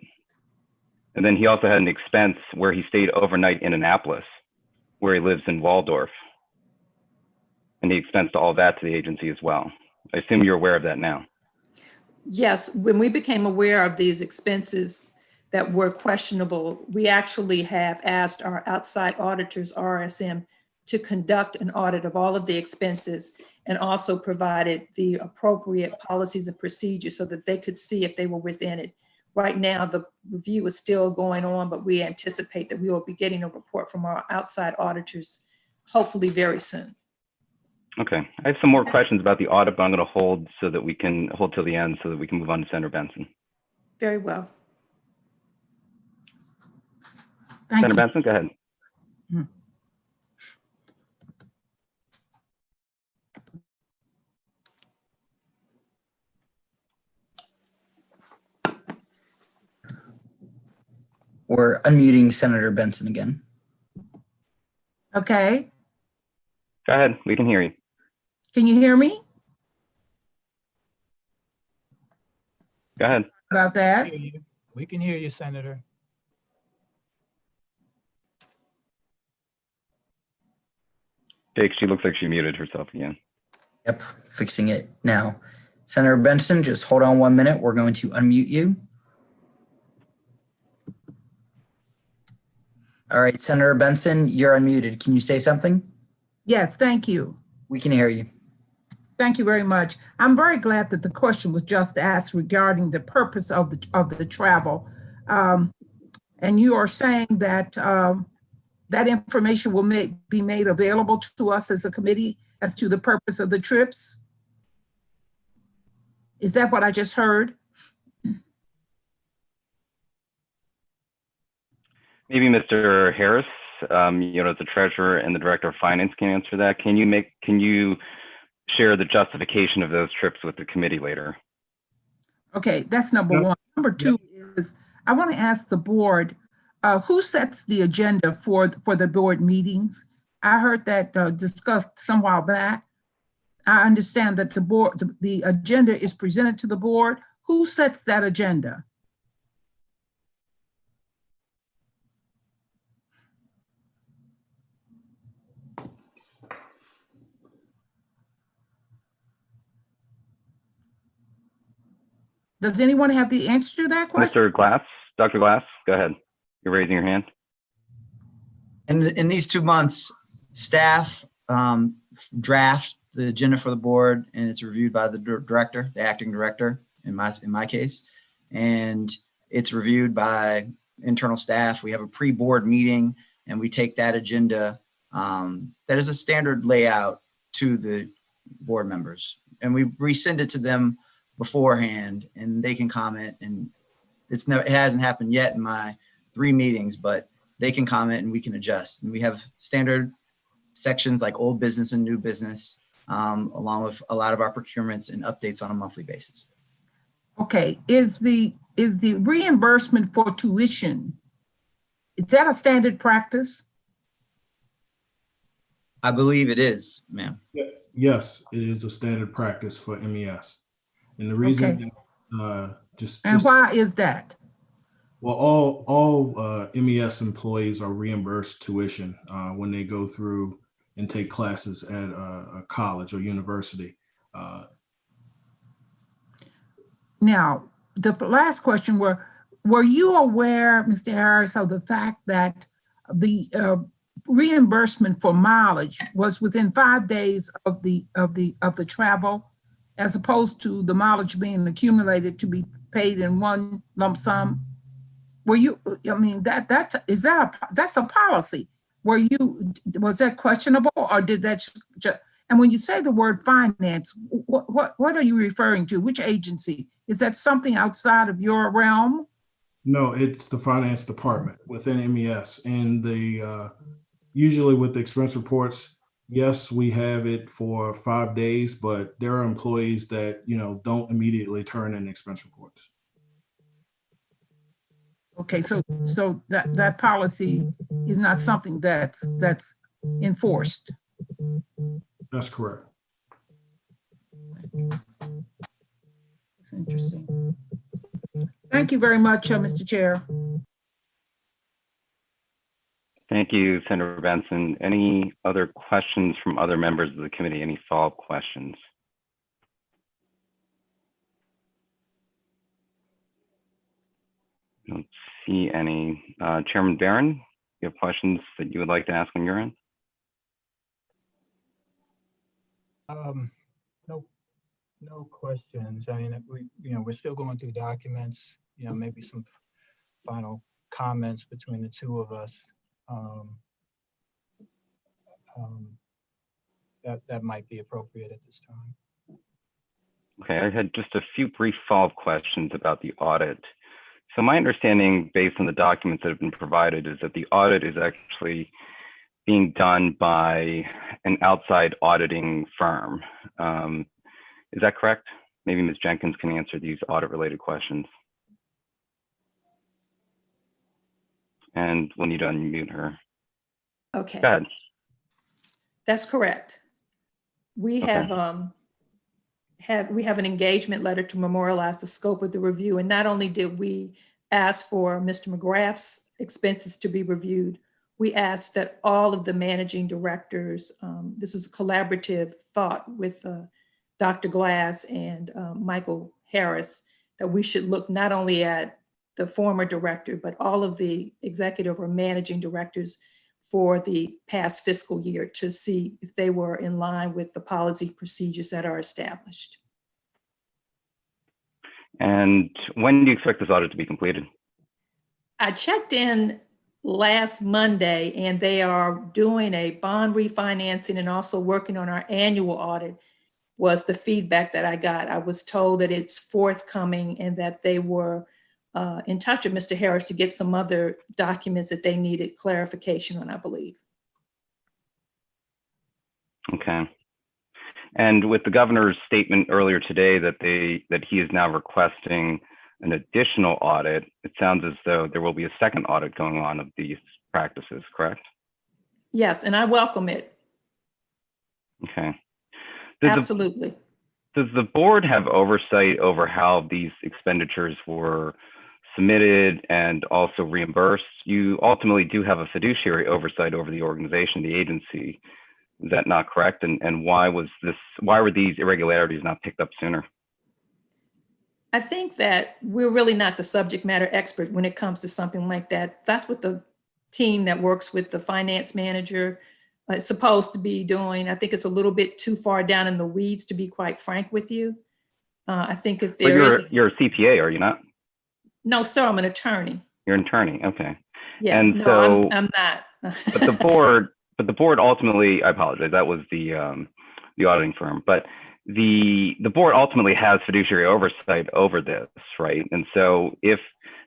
And then he also had an expense where he stayed overnight in Annapolis, where he lives in Waldorf. And he expensed all that to the agency as well. I assume you're aware of that now. Yes, when we became aware of these expenses that were questionable, we actually have asked our outside auditors, RSM, to conduct an audit of all of the expenses and also provided the appropriate policies and procedures so that they could see if they were within it. Right now, the review is still going on, but we anticipate that we will be getting a report from our outside auditors, hopefully very soon. Okay, I have some more questions about the audit, but I'm going to hold so that we can hold till the end so that we can move on to Senator Benson. Very well. Senator Benson, go ahead. We're unmuting Senator Benson again. Okay. Go ahead, we can hear you. Can you hear me? Go ahead. About that? We can hear you, Senator. Jake, she looks like she muted herself again. Yep, fixing it now. Senator Benson, just hold on 1 minute. We're going to unmute you. All right, Senator Benson, you're unmuted. Can you say something? Yes, thank you. We can hear you. Thank you very much. I'm very glad that the question was just asked regarding the purpose of the travel. And you are saying that that information will be made available to us as a committee as to the purpose of the trips? Is that what I just heard? Maybe Mr. Harris, as the treasurer and the director of finance can answer that. Can you share the justification of those trips with the committee later? Okay, that's number one. Number two is, I want to ask the board, who sets the agenda for the board meetings? I heard that discussed some while back. I understand that the agenda is presented to the board. Who sets that agenda? Does anyone have the answer to that question? Mr. Glass, Dr. Glass, go ahead. You're raising your hand. In these 2 months, staff draft the agenda for the board, and it's reviewed by the director, the acting director, in my case, and it's reviewed by internal staff. We have a pre-board meeting, and we take that agenda that is a standard layout to the board members, and we resend it to them beforehand, and they can comment. And it hasn't happened yet in my 3 meetings, but they can comment and we can adjust. And we have standard sections like old business and new business, along with a lot of our procurements and updates on a monthly basis. Okay, is the reimbursement for tuition, is that a standard practice? I believe it is, ma'am. Yes, it is a standard practice for MES. And the reason, why is that? Well, all MES employees are reimbursed tuition when they go through and take classes at a college or university. Now, the last question, were you aware, Mr. Harris, of the fact that the reimbursement for mileage was within 5 days of the travel, as opposed to the mileage being accumulated to be paid in one lump sum? Were you, I mean, that's a policy. Was that questionable, or did that and when you say the word finance, what are you referring to? Which agency? Is that something outside of your realm? No, it's the finance department within MES. And usually with the expense reports, yes, we have it for 5 days, but there are employees that, don't immediately turn in expense reports. Okay, so that policy is not something that's enforced. That's correct. It's interesting. Thank you very much, Mr. Chair. Thank you, Senator Benson. Any other questions from other members of the committee? Any follow-up questions? I don't see any. Chairman Barron, you have questions that you would like to ask on your end? No questions. I mean, we're still going through documents. Maybe some final comments between the two of us. That might be appropriate at this time. Okay, I had just a few brief follow-up questions about the audit. So my understanding, based on the documents that have been provided, is that the audit is actually being done by an outside auditing firm. Is that correct? Maybe Ms. Jenkins can answer these audit-related questions. And we'll need to unmute her. Okay. Go ahead. That's correct. We have an engagement letter to memorialize the scope of the review. And not only did we ask for Mr. Mcgrath's expenses to be reviewed, we asked that all of the managing directors, this was a collaborative thought with Dr. Glass and Michael Harris, that we should look not only at the former director, but all of the executive or managing directors for the past fiscal year to see if they were in line with the policy procedures that are established. And when do you expect this audit to be completed? I checked in last Monday, and they are doing a bond refinancing and also working on our annual audit, was the feedback that I got. I was told that it's forthcoming and that they were in touch with Mr. Harris to get some other documents that they needed clarification on, I believe. Okay. And with the governor's statement earlier today that he is now requesting an additional audit, it sounds as though there will be a second audit going on of these practices, correct? Yes, and I welcome it. Okay. Absolutely. Does the board have oversight over how these expenditures were submitted and also reimbursed? You ultimately do have a fiduciary oversight over the organization, the agency. Is that not correct? And why were these irregularities not picked up sooner? I think that we're really not the subject matter expert when it comes to something like that. That's what the team that works with the finance manager is supposed to be doing. I think it's a little bit too far down in the weeds, to be quite frank with you. I think if there is... You're a CPA, are you not? No, sir, I'm an attorney. You're an attorney, okay. Yeah, and no, so, I'm not. but the board ultimately, I apologize, that was the auditing firm, but the board ultimately has fiduciary oversight over this, right? And so if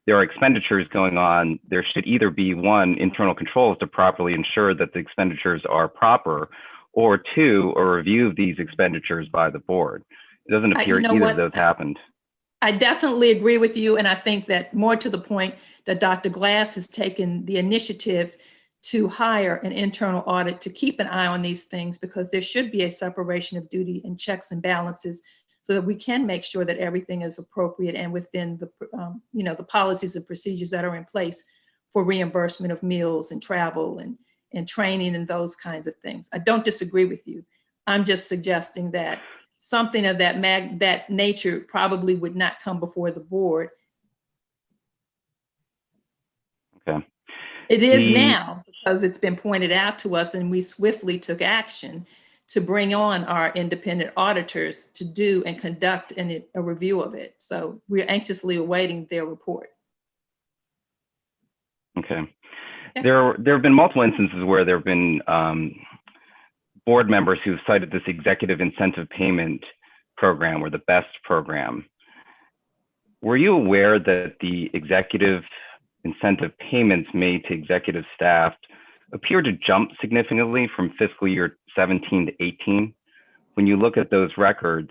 there are expenditures going on, there should either be one, internal controls to properly ensure that the expenditures are proper, or two, a review of these expenditures by the board. It doesn't appear either of those happened. I definitely agree with you. And I think that more to the point that Dr. Glass has taken the initiative to hire an internal audit to keep an eye on these things, because there should be a separation of duty and checks and balances so that we can make sure that everything is appropriate and within the, the policies and procedures that are in place for reimbursement of meals and travel and training and those kinds of things. I don't disagree with you. I'm just suggesting that something of that nature probably would not come before the board. Okay. It is now, because it's been pointed out to us, and we swiftly took action to bring on our independent auditors to do and conduct a review of it. So we're anxiously awaiting their report. Okay. There have been multiple instances where there have been board members who cited this executive incentive payment program, or the BEST program. Were you aware that the executive incentive payments made to executive staff appear to jump significantly from fiscal year 17 to 18? When you look at those records,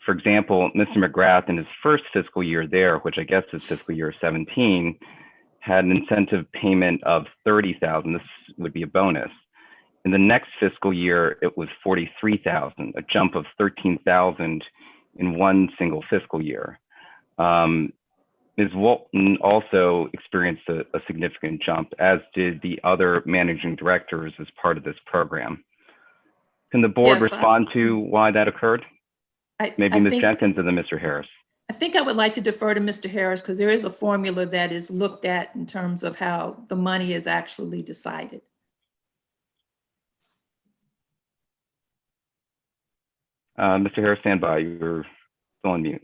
for example, Mr. Mcgrath in his first fiscal year there, which I guess is fiscal year 17, had an incentive payment of $30,000. This would be a bonus. In the next fiscal year, it was $43,000, a jump of $13,000 in one single fiscal year. Ms. Walton also experienced a significant jump, as did the other managing directors as part of this program. Can the board respond to why that occurred? Maybe Ms. Jenkins and then Mr. Harris. I think I would like to defer to Mr. Harris, because there is a formula that is looked at in terms of how the money is actually decided. Mr. Harris, stand by. You're still on mute.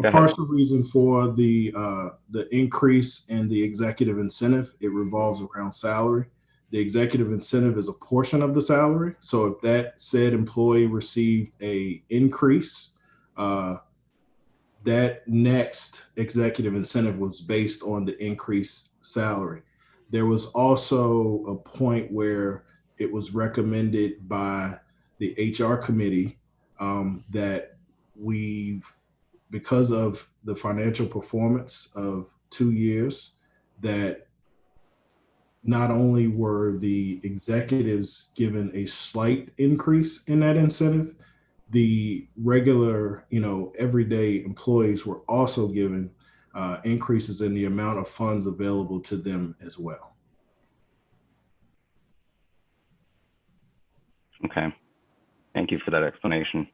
A partial reason for the increase in the executive incentive, it revolves around salary. The executive incentive is a portion of the salary. So if that said employee received a increase, that next executive incentive was based on the increased salary. There was also a point where it was recommended by the HR committee that because of the financial performance of 2 years, that not only were the executives given a slight increase in that incentive, the regular, everyday employees were also given increases in the amount of funds available to them as well. Okay, thank you for that explanation.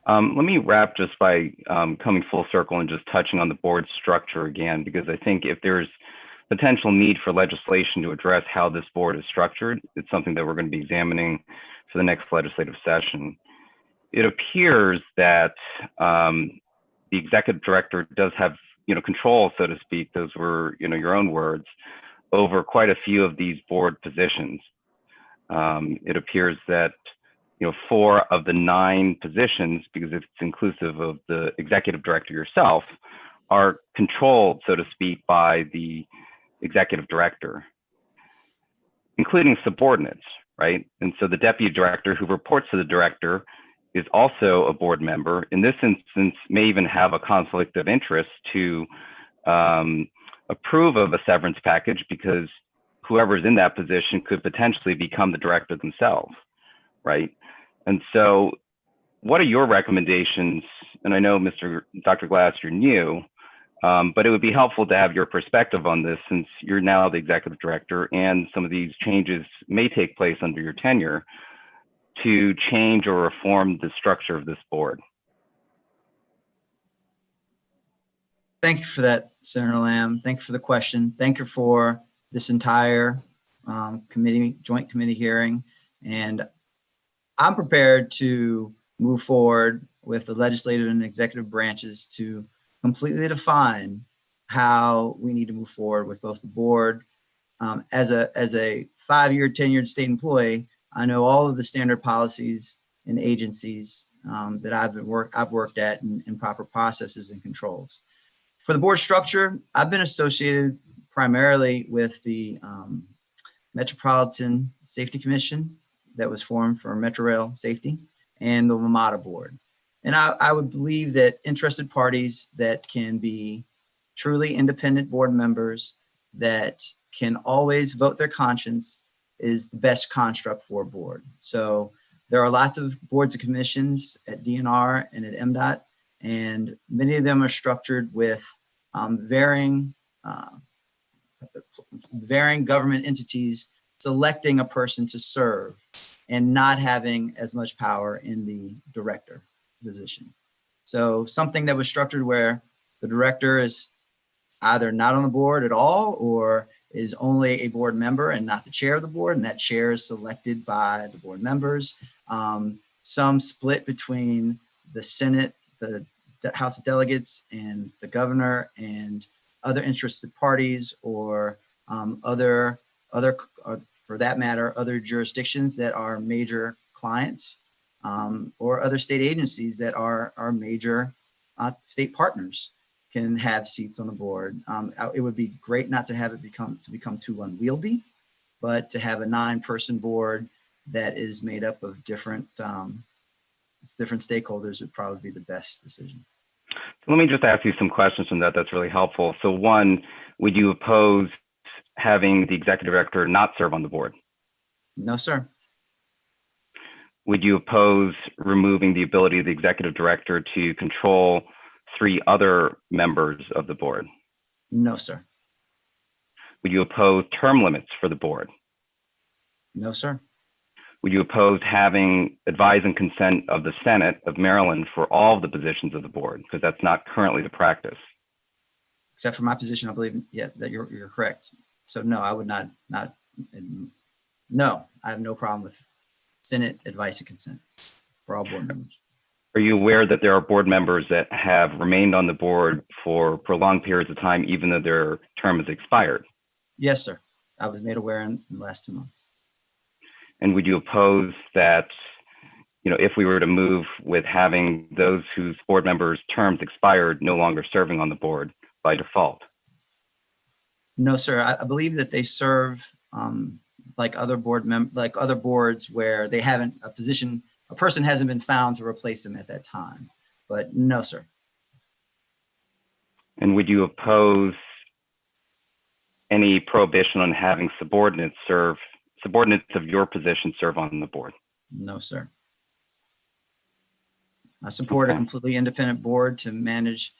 Let me wrap just by coming full circle and just touching on the board structure again, because I think if there's potential need for legislation to address how this board is structured, it's something that we're going to be examining for the next legislative session. It appears that the executive director does have, control, so to speak, those were, your own words, over quite a few of these board positions. It appears that 4 of the 9 positions, because it's inclusive of the executive director yourself, are controlled, so to speak, by the executive director. including subordinates, right? And so the deputy director who reports to the director is also a board member. In this instance, may even have a conflict of interest to approve of a severance package because whoever's in that position could potentially become the director themselves, right? And so what are your recommendations? And I know Dr. Glass, you're new, but it would be helpful to have your perspective on this since you're now the executive director and some of these changes may take place under your tenure to change or reform the structure of this board. Thank you for that, Senator Lamb. Thank you for the question. Thank you for this entire joint committee hearing. And I'm prepared to move forward with the legislative and executive branches to completely define how we need to move forward with both the board. As a 5-year tenured state employee, I know all of the standard policies and agencies that I've worked at and proper processes and controls. For the board structure, I've been associated primarily with the Metropolitan Safety Commission that was formed for Metro Rail safety and the WMATA board. And I would believe that interested parties that can be truly independent board members that can always vote their conscience is the best construct for a board. So there are lots of boards and commissions at DNR and at MDOT, and many of them are structured with varying government entities selecting a person to serve and not having as much power in the director position. So something that was structured where the director is either not on the board at all or is only a board member and not the chair of the board, and that chair is selected by the board members. Some split between the Senate, the House of Delegates, and the governor and other interested parties, or other, for that matter, other jurisdictions that are major clients, or other state agencies that are major state partners can have seats on the board. It would be great not to have it become too unwieldy, but to have a 9-person board that is made up of different stakeholders would probably be the best decision. So let me just ask you some questions from that. That's really helpful. So one, would you oppose having the executive director not serve on the board? No, sir. Would you oppose removing the ability of the executive director to control 3 other members of the board? No, sir. Would you oppose term limits for the board? No, sir. Would you oppose having advise and consent of the Senate of Maryland for all of the positions of the board? Because that's not currently the practice. Except for my position, I believe, yeah, that you're correct. So no, I would not, no, I have no problem with Senate advice and consent for all board members. Are you aware that there are board members that have remained on the board for prolonged periods of time, even though their term has expired? Yes, sir. I was made aware in the last 2 months. And would you oppose that, if we were to move with having those whose board members' terms expired no longer serving on the board by default? No, sir. I believe that they serve like other boards where they haven't a person hasn't been found to replace them at that time. But no, sir. And would you oppose any prohibition on having subordinates of your position serve on the board? No, sir. I support a completely independent board to manage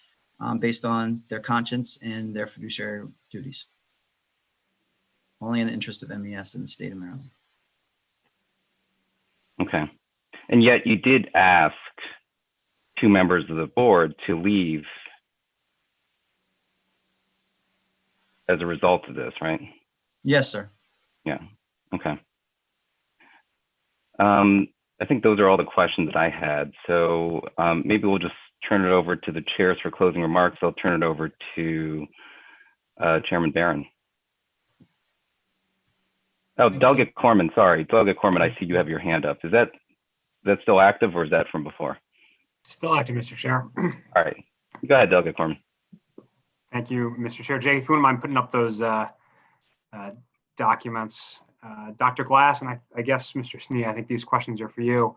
based on their conscience and their fiduciary duties. Only in the interest of MES in the state of Maryland. Okay. And yet you did ask 2 members of the board to leave as a result of this, right? Yes, sir. Yeah. Okay. I think those are all the questions that I had. So maybe we'll just turn it over to the chairs for closing remarks. I'll turn it over to Chairman Barron. Oh, Delegate Corman, sorry. Delegate Corman, I see you have your hand up. Is that still active or is that from before? Still active, Mr. Chair. All right. Go ahead, Delegate Corman. Thank you, Mr. Chair. Jay, if you wouldn't mind putting up those documents Dr. Glass, and I guess Mr. Snee, I think these questions are for you.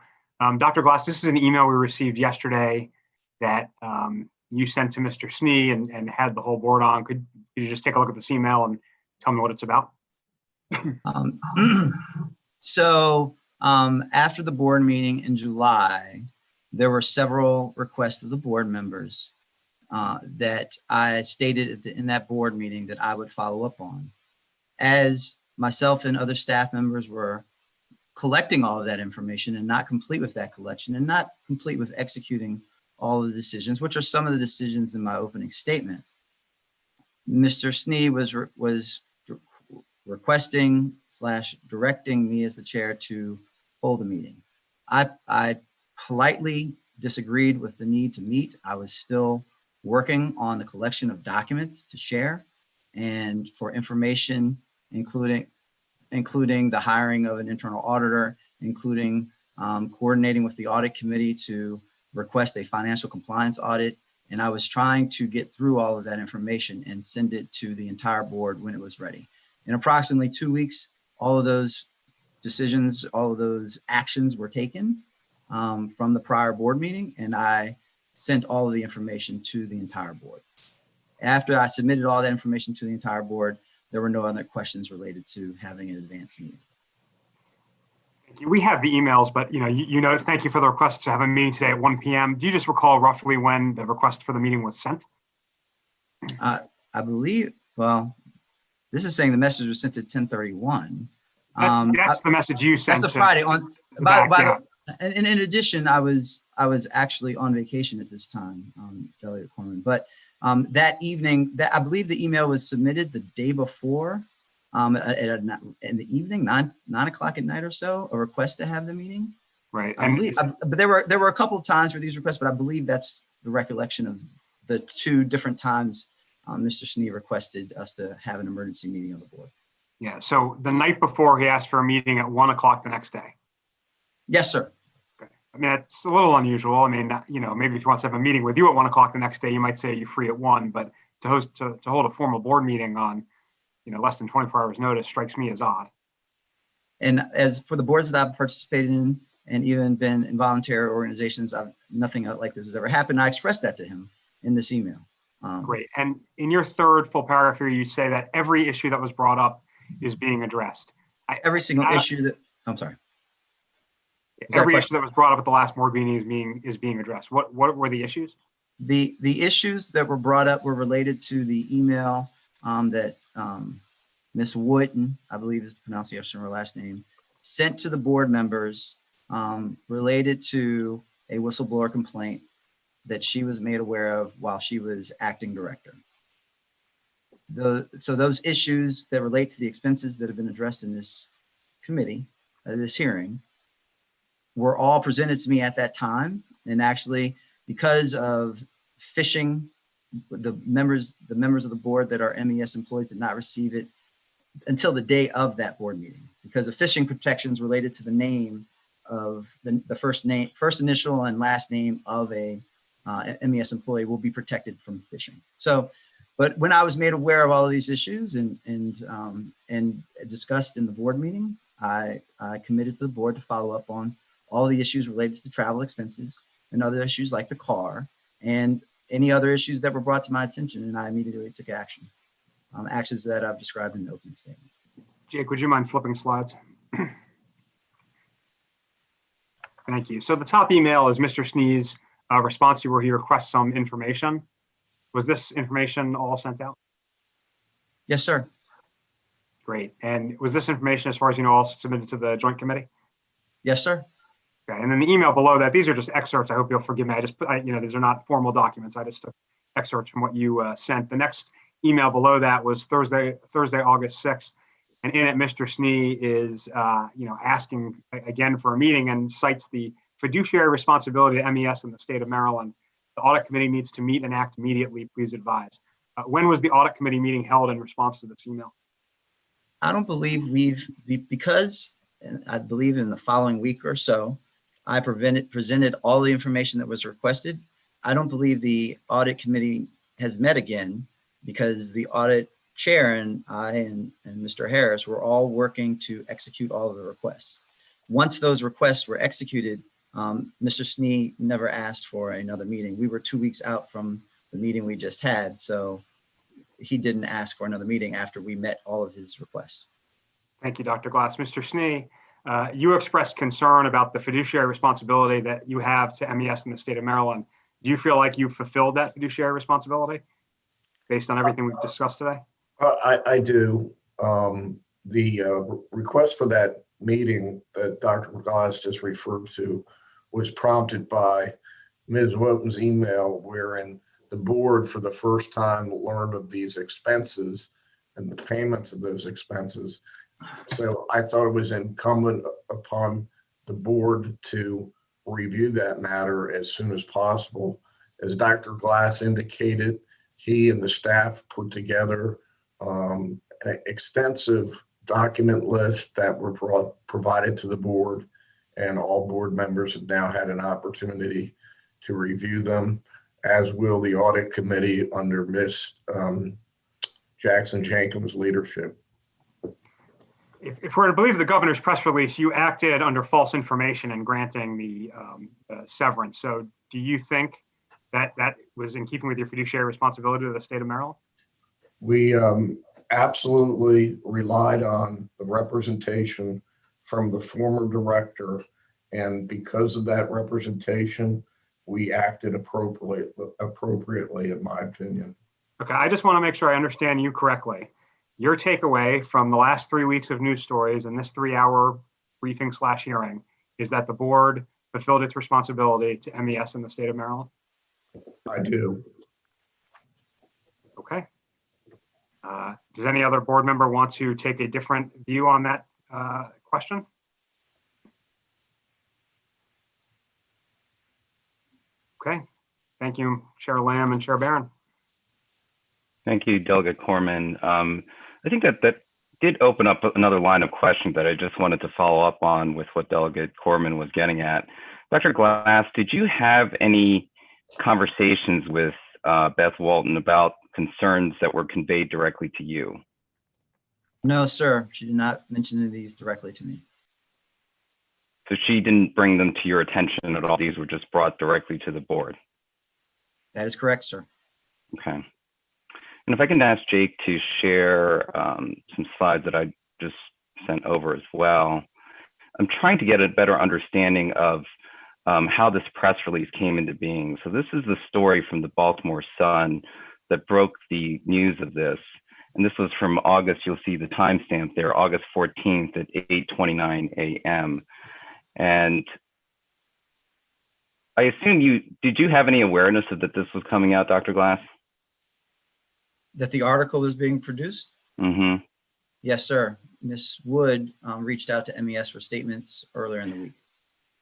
Dr. Glass, this is an email we received yesterday that you sent to Mr. Snee and had the whole board on. Could you just take a look at this email and tell me what it's about? After the board meeting in July, there were several requests of the board members that I stated in that board meeting that I would follow up on. As myself and other staff members were collecting all of that information and not complete with that collection and not complete with executing all of the decisions, which are some of the decisions in my opening statement, Mr. Snee was requesting / directing me as the chair to hold a meeting. I politely disagreed with the need to meet. I was still working on the collection of documents to share and for information, including the hiring of an internal auditor, including coordinating with the audit committee to request a financial compliance audit. And I was trying to get through all of that information and send it to the entire board when it was ready. In approximately 2 weeks, all of those decisions, all of those actions were taken from the prior board meeting, and I sent all of the information to the entire board. After I submitted all that information to the entire board, there were no other questions related to having an advanced meeting. Thank you. We have the emails, but thank you for the request to have a meeting today at 1 p.m. Do you just recall roughly when the request for the meeting was sent? I believe, well, this is saying the message was sent at 10:31. That's the message you sent. That's a Friday. In addition, I was actually on vacation at this time, Delegate Corman. But that evening, I believe the email was submitted the day before, in the evening, 9 o'clock at night or so, a request to have the meeting. Right. But there were a couple of times for these requests, but I believe that's the recollection of the 2 different times Mr. Snee requested us to have an emergency meeting on the board. Yeah. So the night before, he asked for a meeting at 1 o'clock the next day. Yes, sir. Okay. I mean, it's a little unusual. I mean, maybe if he wants to have a meeting with you at 1 o'clock the next day, you might say you're free at 1. But to hold a formal board meeting on, less than 24 hours notice strikes me as odd. And as for the boards that I've participated in and even been in voluntary organizations, nothing like this has ever happened. I expressed that to him in this email. Great. And in your third full paragraph here, you say that every issue that was brought up is being addressed. Every single issue that, I'm sorry. Every issue that was brought up at the last board meeting is being addressed. What were the issues? The issues that were brought up were related to the email that Ms. Wooten, I believe is the pronunciation of her last name, sent to the board members related to a whistleblower complaint that she was made aware of while she was acting director. So those issues that relate to the expenses that have been addressed in this committee, this hearing, were all presented to me at that time. And actually, because of phishing, the members of the board that are MES employees did not receive it until the day of that board meeting, because of phishing protections related to the name of the first initial and last name of a MES employee will be protected from phishing. So, but when I was made aware of all of these issues and discussed in the board meeting, I committed to the board to follow up on all the issues related to travel expenses and other issues like the car and any other issues that were brought to my attention, and I immediately took action. Actions that I've described in the opening statement. Jake, would you mind flipping slides? Thank you. So the top email is Mr. Snee's response to where he requests some information. Was this information all sent out? Yes, sir. Great. And was this information, as far as you know, all submitted to the joint committee? Yes, sir. Okay. And then the email below that, these are just excerpts. I hope you'll forgive me. I just put, these are not formal documents. I just took excerpts from what you sent. The next email below that was Thursday, August 6th. And in it, Mr. Snee is, asking again for a meeting and cites the fiduciary responsibility to MES in the state of Maryland. The audit committee needs to meet and act immediately. Please advise. When was the audit committee meeting held in response to this email? I don't believe because I believe in the following week or so, I presented all the information that was requested. I don't believe the audit committee has met again because the audit chair and I and Mr. Harris were all working to execute all of the requests. Once those requests were executed, Mr. Snee never asked for another meeting. We were 2 weeks out from the meeting we just had, so he didn't ask for another meeting after we met all of his requests. Thank you, Dr. Glass. Mr. Snee, you expressed concern about the fiduciary responsibility that you have to MES in the state of Maryland. Do you feel like you've fulfilled that fiduciary responsibility based on everything we've discussed today? I do. The request for that meeting that Dr. Glass just referred to was prompted by Ms. Wotan's email, wherein the board for the first time learned of these expenses and the payments of those expenses. So I thought it was incumbent upon the board to review that matter as soon as possible. As Dr. Glass indicated, he and the staff put together an extensive document list that were provided to the board, and all board members have now had an opportunity to review them, as will the audit committee under Ms. Jackson Jenkins' leadership. If we're to believe the governor's press release, you acted under false information in granting the severance. So do you think that that was in keeping with your fiduciary responsibility to the state of Maryland? We absolutely relied on the representation from the former director, and because of that representation, we acted appropriately, in my opinion. Okay, I just want to make sure I understand you correctly. Your takeaway from the last 3 weeks of news stories and this 3-hour briefing / hearing is that the board fulfilled its responsibility to MES in the state of Maryland? I do. Okay. Does any other board member want to take a different view on that question? Okay. Thank you, Chair Lamb and Chair Barron. Thank you, Delegate Corman. I think that did open up another line of questioning that I just wanted to follow up on with what Delegate Corman was getting at. Dr. Glass, did you have any conversations with Beth Walton about concerns that were conveyed directly to you? No, sir. She did not mention any of these directly to me. So she didn't bring them to your attention at all? These were just brought directly to the board? That is correct, sir. Okay. And if I can ask Jake to share some slides that I just sent over as well. I'm trying to get a better understanding of how this press release came into being. So this is the story from the Baltimore Sun that broke the news of this. And this was from August, you'll see the timestamp there, August 14th at 8:29 a.m. And I assume did you have any awareness of that this was coming out, Dr. Glass? That the article was being produced? Mm-hmm. Yes, sir. Ms. Wood reached out to MES for statements earlier in the week.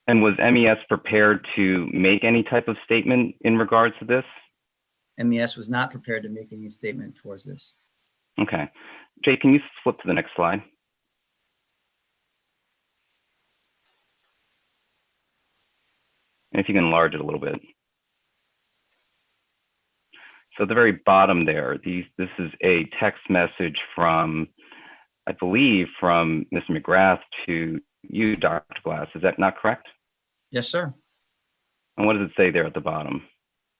And was MES prepared to make any type of statement in regards to this? MES was not prepared to make any statement towards this. Okay. Jake, can you flip to the next slide? And if you can enlarge it a little bit. So at the very bottom there, this is a text message from, I believe, from Ms. Mcgrath to you, Dr. Glass. Is that not correct? Yes, sir. And what does it say there at the bottom?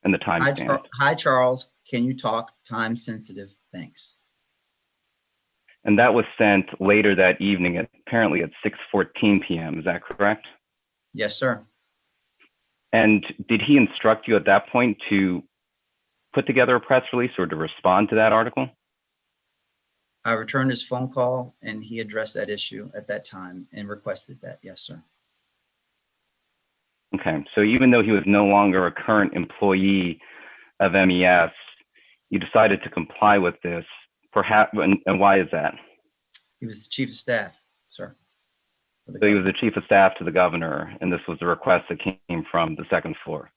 And the timestamp. Hi, Charles. Can you talk? Time sensitive. Thanks. And that was sent later that evening, apparently at 6:14 p.m. Is that correct? Yes, sir. And did he instruct you at that point to put together a press release or to respond to that article? I returned his phone call and he addressed that issue at that time and requested that. Yes, sir. Okay, so even though he was no longer a current employee of MES, you decided to comply with this, perhaps, and why is that? He was the chief of staff, sir. So he was the chief of staff to the governor, and this was the request that came from the second floor.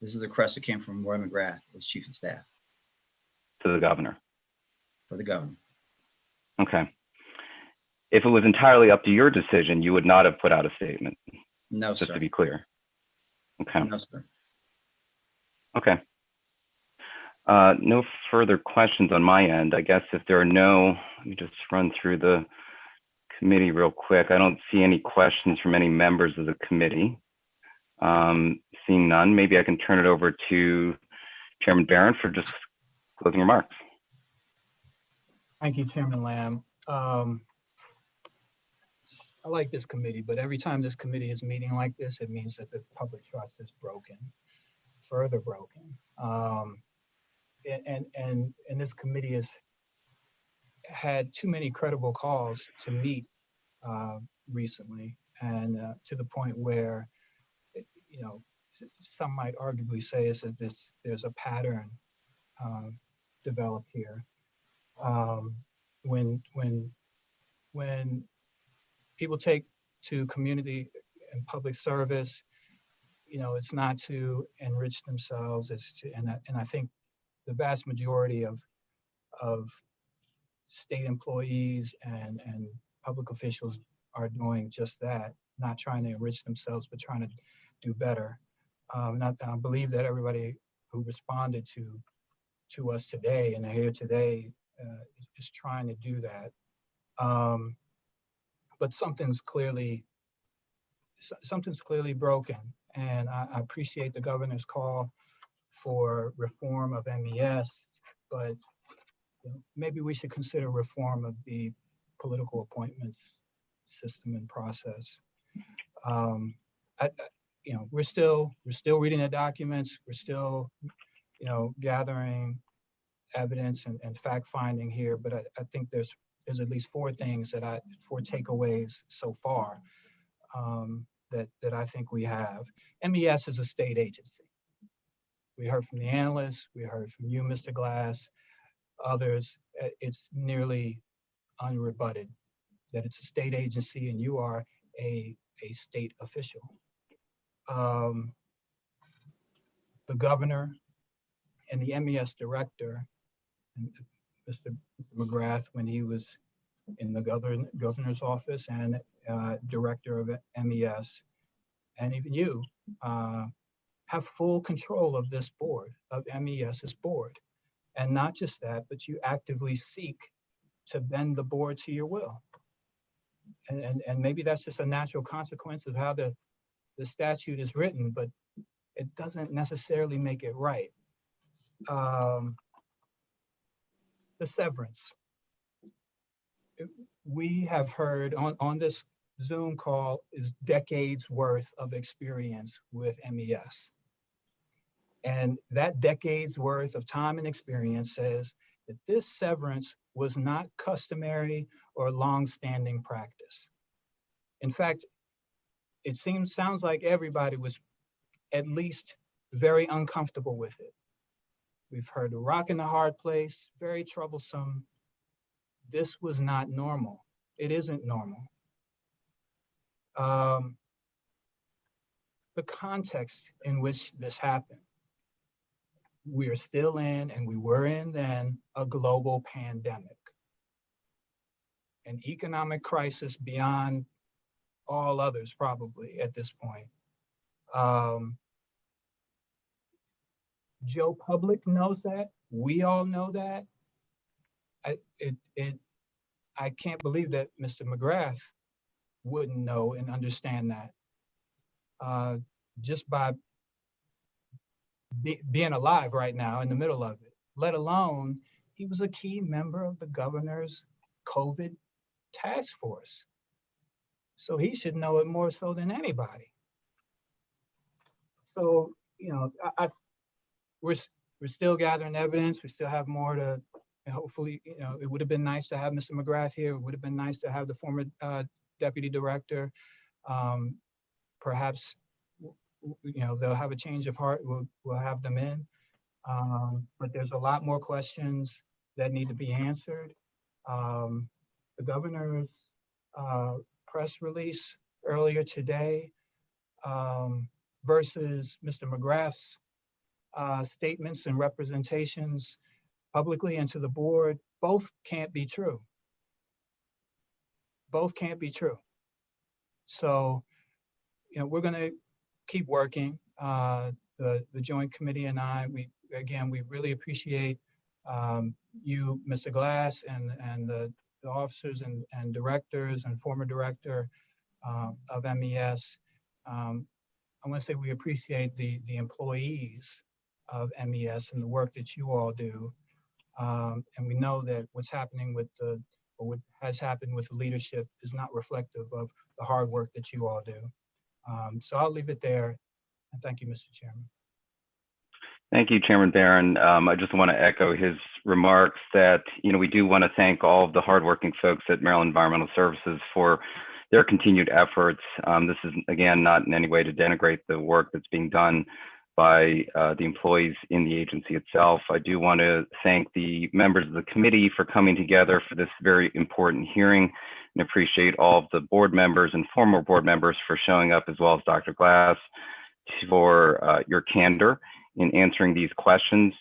This is the request that came from Roy Mcgrath as chief of staff. To the governor. For the governor. Okay. If it was entirely up to your decision, you would not have put out a statement. No, just sir. to be clear. Okay. No, sir. Okay. No further questions on my end. I guess if there are no, let me just run through the committee real quick. I don't see any questions from any members of the committee. Seeing none, maybe I can turn it over to Chairman Barron for just closing remarks. Thank you, Chairman Lamb. I like this committee, but every time this committee is meeting like this, it means that the public trust is broken, further broken. And this committee has had too many credible calls to meet recently, and to the point where, you know, some might arguably say is that there's a pattern developed here. When people take to community and public service, you know, it's not to enrich themselves. It's to, and I think the vast majority of state employees and public officials are doing just that, not trying to enrich themselves, but trying to do better. And I believe that everybody who responded to us today and are here today is trying to do that. But something's clearly broken. And I appreciate the governor's call for reform of MES, but maybe we should consider reform of the political appointments system and process. You know, we're still reading the documents. We're still, you know, gathering evidence and fact finding here. But I think there's at least four takeaways so far that I think we have. MES is a state agency. We heard from the analyst. We heard from you, Mr. Glass, others. It's nearly unrebutted that it's a state agency and you are a state official. The governor and the MES director, Mr. Mcgrath, when he was in the governor's office, and director of MES, and even you, have full control of this board, of MES's board. And not just that, but you actively seek to bend the board to your will. And maybe that's just a natural consequence of how the statute is written, but it doesn't necessarily make it right. The severance. We have heard on this Zoom call is decades worth of experience with MES. And that decades worth of time and experience says that this severance was not customary or long-standing practice. In fact, it sounds like everybody was at least very uncomfortable with it. We've heard a rock in the hard place, very troublesome. This was not normal. It isn't normal. The context in which this happened. We are still in, and we were in then, a global pandemic. An economic crisis beyond all others probably at this point. Joe Public knows that. We all know that. I can't believe that Mr. Mcgrath wouldn't know and understand that. Just by being alive right now in the middle of it, let alone he was a key member of the governor's COVID task force. So he should know it more so than anybody. So, you know, we're still gathering evidence. We still have more to, and hopefully, you know, it would have been nice to have Mr. Mcgrath here. It would have been nice to have the former deputy director. Perhaps, you know, they'll have a change of heart. We'll have them in. But there's a lot more questions that need to be answered. The governor's press release earlier today versus Mr. Mcgrath's statements and representations publicly and to the board, both can't be true. Both can't be true. So, you know, we're going to keep working. The Joint Committee and I, we again, we really appreciate you, Mr. Glass, and the officers and directors and former director of MES. I want to say we appreciate the employees of MES and the work that you all do. And we know that what's happening with what has happened with the leadership is not reflective of the hard work that you all do. So I'll leave it there. And thank you, Mr. Chairman. Thank you, Chairman Barron. I just want to echo his remarks that, we do want to thank all of the hardworking folks at Maryland Environmental Services for their continued efforts. This is, again, not in any way to denigrate the work that's being done by the employees in the agency itself. I do want to thank the members of the committee for coming together for this very important hearing, and appreciate all of the board members and former board members for showing up, as well as Dr. Glass, for your candor in answering these questions.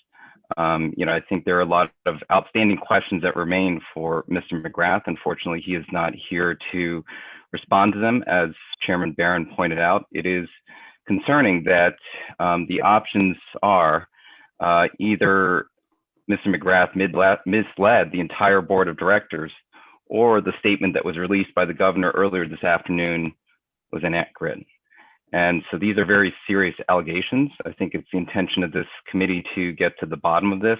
I think there are a lot of outstanding questions that remain for Mr. Mcgrath. Unfortunately, he is not here to respond to them. As Chairman Barron pointed out, it is concerning that the options are either Mr. Mcgrath misled the entire board of directors, or the statement that was released by the governor earlier this afternoon was inaccurate. And so these are very serious allegations. I think it's the intention of this committee to get to the bottom of this.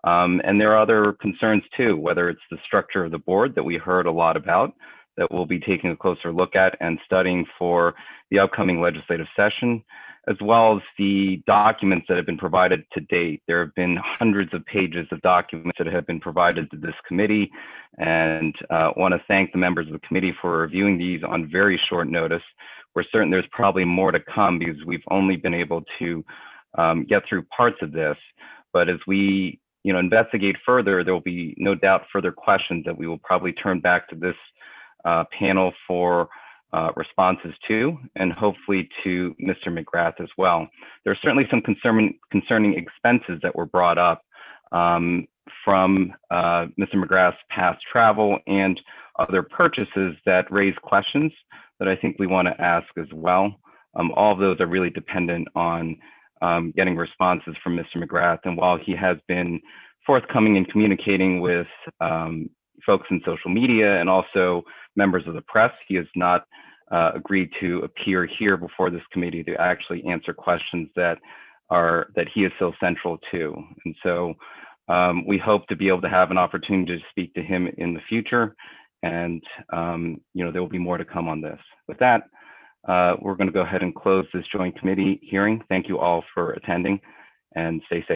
And there are other concerns too, whether it's the structure of the board that we heard a lot about, that we'll be taking a closer look at and studying for the upcoming legislative session, as well as the documents that have been provided to date. There have been hundreds of pages of documents that have been provided to this committee, and want to thank the members of the committee for reviewing these on very short notice. We're certain there's probably more to come because we've only been able to get through parts of this. But as we investigate further, there will be no doubt further questions that we will probably turn back to this panel for responses to, and hopefully to Mr. Mcgrath as well. There are certainly some concerning expenses that were brought up from Mr. Mcgrath's past travel and other purchases that raise questions that I think we want to ask as well. All of those are really dependent on getting responses from Mr. Mcgrath. And while he has been forthcoming in communicating with folks in social media and also members of the press, he has not agreed to appear here before this committee to actually answer questions that he is so central to. And so we hope to be able to have an opportunity to speak to him in the future. And there will be more to come on this. With that, we're going to go ahead and close this joint committee hearing. Thank you all for attending, and stay safe.